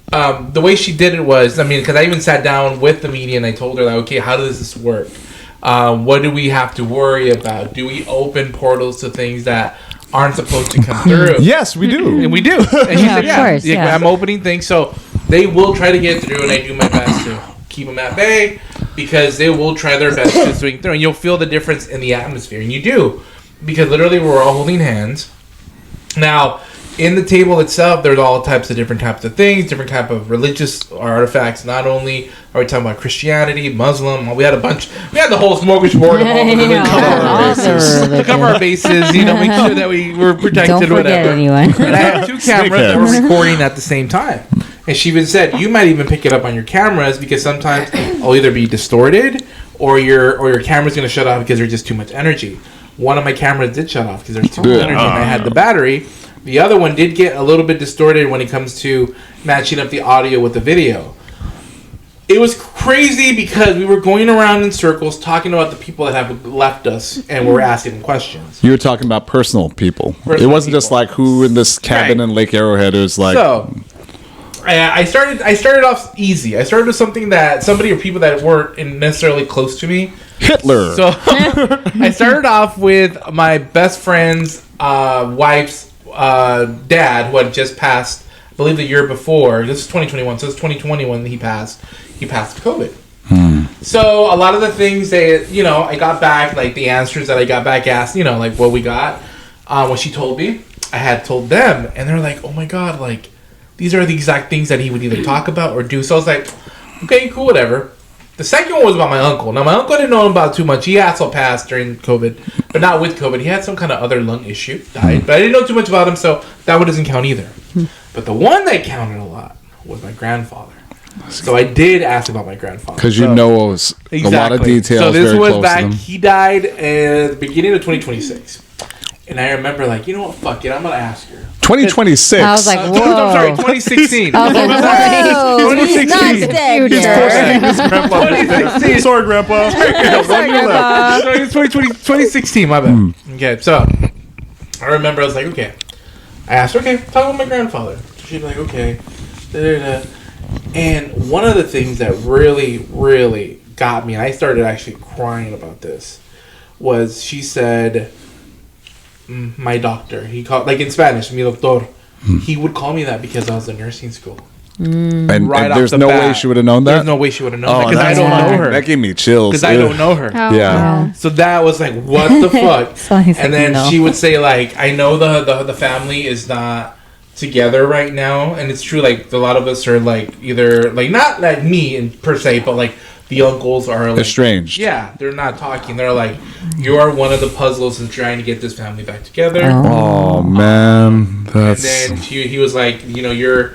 the way she did it was, because I even sat down with the media and I told her like, okay, how does this work? What do we have to worry about? Do we open portals to things that aren't supposed to come through?
Yes, we do.
And we do. And she said,
of course, yeah.
I'm opening things, so they will try to get through, and I do my best to keep them at bay because they will try their best to swing through, and you'll feel the difference in the atmosphere, and you do. Because literally we're all holding hands. Now, in the table itself, there's all different types of things, different type of religious artifacts. Not only are we talking about Christianity, Muslim, we had the whole smorgasbord of all the religions to cover our bases, make sure that we were protected.
Don't forget
whatever.
anyone.
And I had two cameras that were recording at the same time. And she even said, you might even pick it up on your cameras because sometimes it'll either be distorted or your camera's going to shut off because there's just too much energy. One of my cameras did shut off because there's too much energy and I had the battery. The other one did get a little bit distorted when it comes to matching up the audio with the video. It was crazy because we were going around in circles talking about the people that have left us and we were asking them questions.
You were talking about personal people. It wasn't just like who in this cabin in Lake Arrowhead. It was like...
So, I started off easy. I started with somebody or people that weren't necessarily close to me.
Hitler.
So I started off with my best friend's wife's dad, who had just passed, I believe the year before. This is 2021, so it's 2020 when he passed. He passed COVID. So a lot of the things that I got back, like the answers that I got back asked, like what we got, what she told me, I had told them, and they're like, "Oh my god, like these are the exact things that he would either talk about or do." So I was like, "Okay, cool, whatever." The second one was about my uncle. Now, my uncle didn't know about too much. He also passed during COVID, but not with COVID. He had some kind of other lung issue, died. But I didn't know too much about him, so that one doesn't count either. But the one that counted a lot was my grandfather. So I did ask about my grandfather.
Because a lot of details.
So this
very
was
close
back,
to them.
he died at the beginning of 2026. And I remember, like, you know what? Fuck it. I'm going to ask her.
2026.
I was like, whoa.
I'm sorry, 2016.
I was like, whoa.
2016.
Sorry, Grandpa.
Sorry, Grandpa.
2016, my bad. Okay, so I remember I was like, okay. I asked her, okay, talk about my grandfather. She'd be like, okay. Da-da-da. And one of the things that really, really got me, and I started actually crying about this, was she said, my doctor. He called, like in Spanish, mi doctor. He would call me that because I was in nursing school.
And
Right
there's
off the
no way
bat.
she would have known that?
There's no way she would have known that because I
that's
don't know
fine.
her.
That gave me chills.
Because I
Ugh.
don't know her.
Oh,
Yeah.
So that was like, what the fuck?
So he's
And
like,
then
no.
she would say, like, I know the family is not together right now, and it's true. Like a lot of us are like either like not like me in per se, but like the uncles are like
Estranged.
Yeah, they're not talking. They're like, you are one of the puzzles in trying to get this family back together.
Oh, man. That's...
And then he was like, you know, you're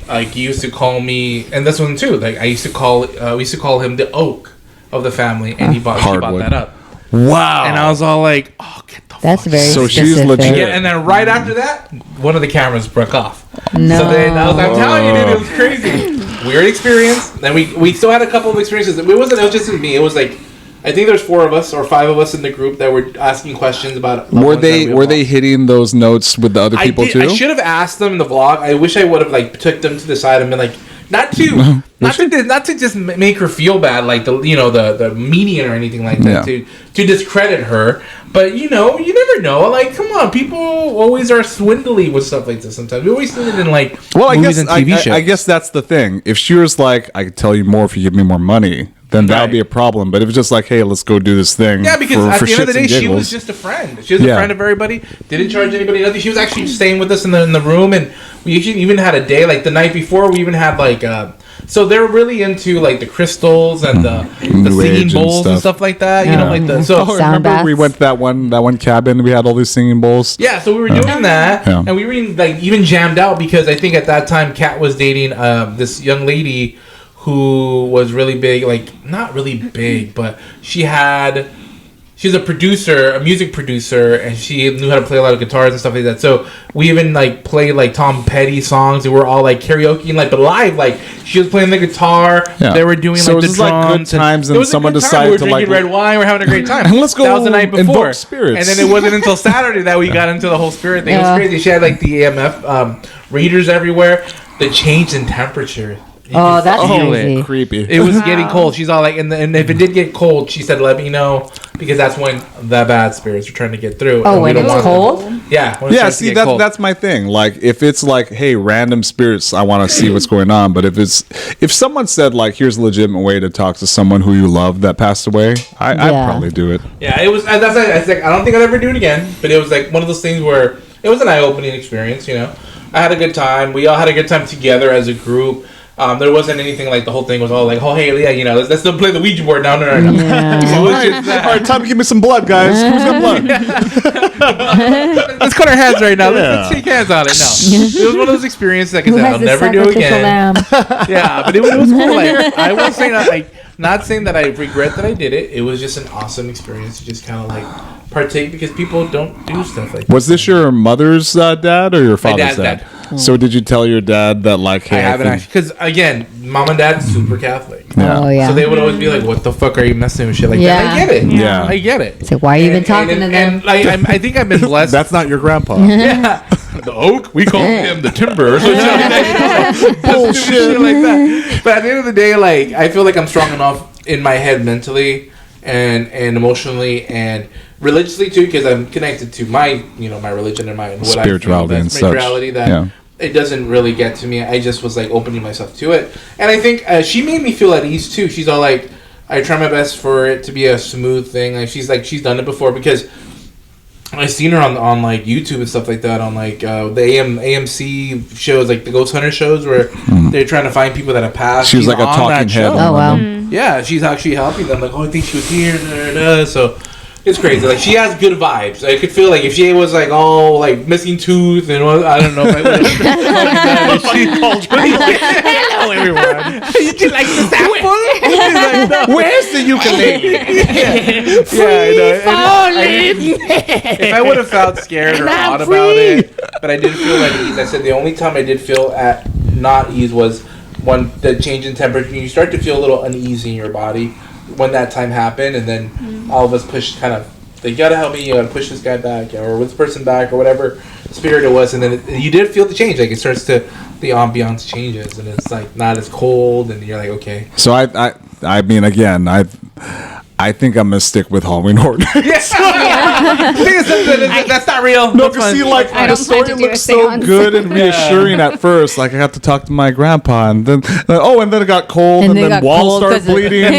like, you used to call me, and this one too. Like I used to call, we used to call him the oak of the family, and he bought that up.
Wow.
And I was all like, oh, get the
That's very
So
specific.
she's legit.
yeah, and then right after that, one of the cameras broke off.
No.
So then I was like, I'm telling you, dude, it was crazy. Weird experience. Then we still had a couple of experiences. It was just me. It was like, I think there's 4 of us or 5 of us in the group that were asking questions about.
Were they hitting those notes with the other people too?
I should have asked them in the vlog. I wish I would have like took them to the side and been like, not to just make her feel bad, like the median or anything like that, to discredit her. But you never know. Like, come on, people always are swindly with stuff like this. Sometimes we always see it in like movies and TV shows.
I guess that's the thing. If she was like, I could tell you more if you give me more money, then that would be a problem. But if it's just like, hey, let's go do this thing.
Yeah, because at the end of the day, she was
giggles.
just a friend. She was a friend of everybody. Didn't charge anybody nothing. She was actually staying with us in the room, and we even had a day like the night before. We even had like so they're really into like the crystals and the singing bowls and stuff like that. You know, like the
remember we went to that one cabin. We had all these singing bowls.
Yeah, so we were doing that, and we were even jammed out because I think at that time Kat was dating this young lady who was really big, like not really big, but she's a producer, a music producer, and she knew how to play a lot of guitars and stuff like that. So we even like played like Tom Petty songs, and we're all like karaoke, like but live, like she was playing the guitar, they were doing
so
like the
it was
drums,
like good times, and someone decided
we were
to
drinking
like
red wine, we're having a great time.
And let's go
that was the night before,
invoke spirits.
and then it wasn't until Saturday that we got into the whole spirit thing. It was crazy. She had like the EMF readers everywhere. The change in temperature.
Oh, that's crazy.
Creepy.
It was getting cold. She's all like, and if it did get cold, she said, "Let me know," because that's when the bad spirits are trying to get through.
Oh, when it's cold?
Yeah. When it starts to
see,
get cold.
that's my thing. Like, if it's like, hey, random spirits, I want to see what's going on. But if someone said like, here's a legitimate way to talk to someone who you love that passed away, I'd probably do it.
Yeah, it was. That's like, I don't think I'd ever do it again. But it was like one of those things where it was an eye-opening experience. You know, I had a good time. We all had a good time together as a group. There wasn't anything like the whole thing was all like, oh hey, yeah, you know, let's play the Ouija board now. No.
All right, time to give me some blood, guys. Who's got blood?
Let's cut our hands right now. Let's shake hands on it. No, it was one of those experiences like I said, I'll never do again. Yeah, but it was cool. Like I won't say that. Like not saying that I regret that I did it. It was just an awesome experience to just kind of like partake because people don't do stuff like that.
Was this your mother's dad or your father's
dad's
dad? So did you tell your dad that like, hey,
I haven't actually, because again, mom and dad super Catholic.
Yeah.
Oh yeah.
So they would always be like, "What the fuck are you messing with shit like that?" I get it.
Yeah.
I get it.
So why are you even talking to them?
And I think I've been blessed.
That's not your grandpa.
Yeah. The oak, we call him the timber. So bullshit shit like that. But at the end of the day, like I feel like I'm strong enough in my head mentally and emotionally and religiously too, because I'm connected to my my religion and my
spirituality and such.
That it doesn't really get to me. I just was like opening myself to it, and I think she made me feel at ease too. She's all like, I try my best for it to be a smooth thing. Like she's done it before because I've seen her on like YouTube and stuff like that on like the AMC shows, like the Ghost Hunter shows where they're trying to find people that have passed.
She's like a talking head.
Oh wow.
Yeah, she's actually helping them. Like, oh, I think she was here. So it's crazy. Like she has good vibes. I could feel like if she was like all like missing tooth and I don't know if I would have. Hello, everyone. Did you like the sample? Where's the ukulele? If I would have felt scared or odd about it, but I did feel at ease. I said the only time I did feel at not ease was when the change in temperature. You start to feel a little uneasy in your body when that time happened, and then all of us pushed kind of. They gotta help me push this guy back, or with this person back, or whatever spirit it was, and then you did feel the change. Like it starts to, the ambiance changes, and it's like not as cold, and you're like, okay.
So I mean, again, I think I'm gonna stick with Halloween Horror Nights.
That's not real.
No, because see, like the story looks so good and reassuring at first. Like I got to talk to my grandpa, and then and then it got cold, and then walls started bleeding.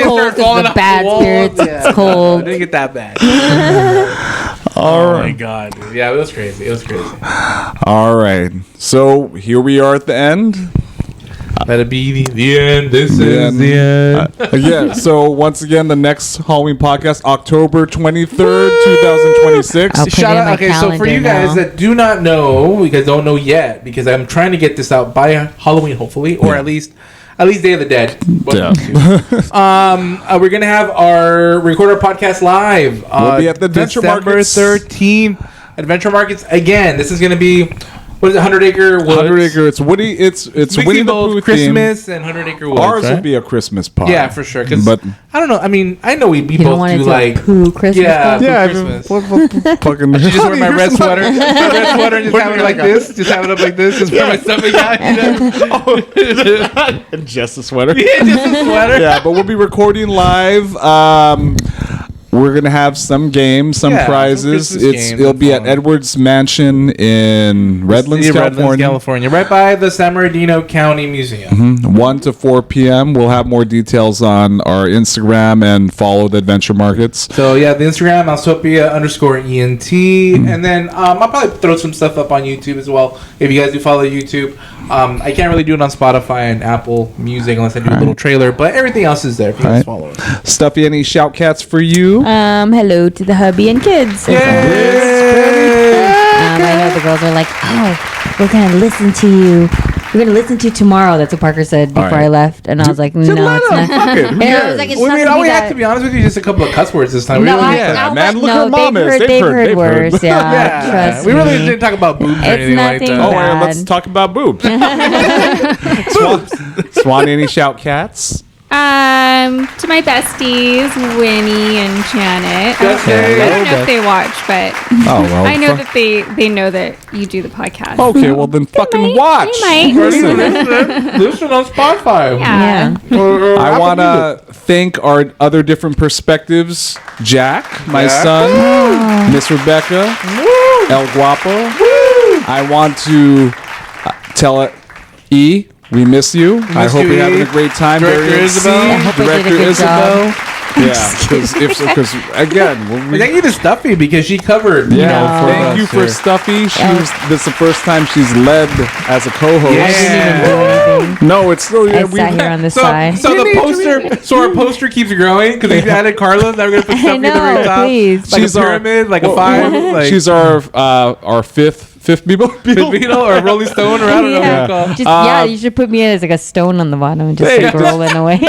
Cold because the bad spirits. It's cold.
I didn't get that bad.
All right.
Oh my god. Yeah, it was crazy.
All right. So here we are at the end.
Let it be the end. This is the end.
Yeah. So once again, the next Halloween podcast, October 23rd, 2026.
Shout out. Okay, so for you guys that do not know, you guys don't know yet, because I'm trying to get this out by Halloween, hopefully, or at least Day of the Dead. We're gonna have record our podcast live.
We'll be at the Adventure Markets.
December 13th. Adventure Markets again. This is gonna be. What is it? 100 Acre Woods.
100 Acre. It's Woody. It's Winnie the Pooh
Christmas and 100 Acre Woods.
Ours will be a Christmas pod.
Yeah, for sure. But I don't know. I mean, I know we both do like
Pooh Christmas.
Christmas.
Fucking.
I should just wear my red sweater. And just have it like this. Just have it up like this. Just wear my stomach out.
Just a sweater.
Yeah, just a sweater.
Yeah, but we'll be recording live. We're gonna have some games, some prizes. It'll be at Edwards Mansion in Redlands, California,
right by the San Bernardino County Museum.
1 to 4 p.m. We'll have more details on our Instagram and follow the Adventure Markets.
So yeah, the Instagram Mousetopia_ENT, and then I'll probably throw some stuff up on YouTube as well. If you guys do follow YouTube, I can't really do it on Spotify and Apple Music unless I do a little trailer, but everything else is there if you guys follow it.
Stuffy, any shout cats for you?
Hello to the hubby and kids.
Yay!
I know the girls are like, oh, we're gonna listen to you. We're gonna listen to you tomorrow. That's what Parker said before I left, and I was like, no, it's not.
And I was like, it's not gonna be that. To be honest with you, just a couple of cuss words this time.
No,
man, look at mamas.
They've heard worse. Yeah, trust
we
me.
really didn't talk about boobs or anything like that.
Oh, let's talk about boobs. Swan, any shout cats?
To my besties, Winnie and Janet. I don't know if they watch, but I know that they know that you do the podcast.
Okay, well then fucking watch.
They might.
Listen on Spotify.
Yeah.
I want to thank our other different perspectives. Jack, my son, Miss Rebecca, El Guapo. I want to tell E. We miss you. I hope you're having a great time.
Director Isabel.
Yeah, because again,
thank you to Stuffy because she covered.
Thank you for Stuffy. This is the first time she's led as a co-host.
I didn't even do anything.
No, it's still.
I sat here on the side.
So the poster, our poster keeps growing because we've added Carla. Now we're gonna put Stuffy at the very top.
Please.
Like she's a pyramid, like a 5.
She's our fifth Beatle
or Rolling Stone, or I don't know what it's called.
Just, you should put me as like a stone on the bottom and just like rolling away.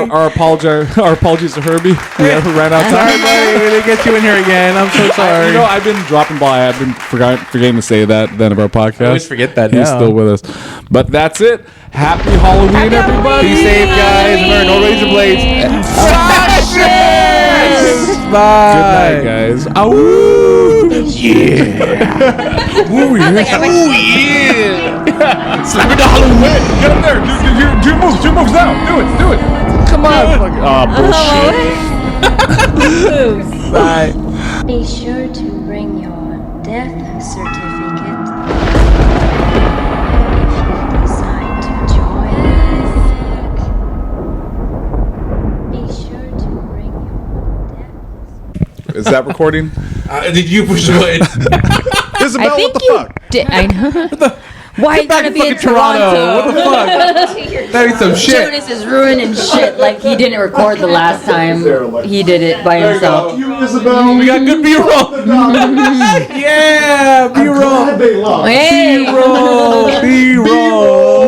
Our apologies to Herbie. We ran out of time.
Sorry, buddy. We didn't get you in here again. I'm so sorry.
I've been dropping by. I've been forgetting to say that at the end of our podcast.
I always forget that.
He's still with us. But that's it. Happy Halloween, everybody.
Be safe, guys. Remember, no razor blades. Bye.
Good night, guys. Ow.
Yeah.
Ooh, yeah.
Slap it to Halloween.
Get up there. Do moves now. Do it. Come on. Bullshit.
Bye.
Be sure to bring your death certificate. Decide to join us. Be sure to bring your death.
Is that recording?
Did you push the button?
Isabel, what the fuck?
I know. Why
Get back
gotta
to
be in
fucking Toronto. What the fuck? That is some shit.
Jonas is ruining shit. Like he didn't record the last time. He did it by himself.
We got good B-roll. Yeah, B-roll.
Hey.
B-roll. B-roll.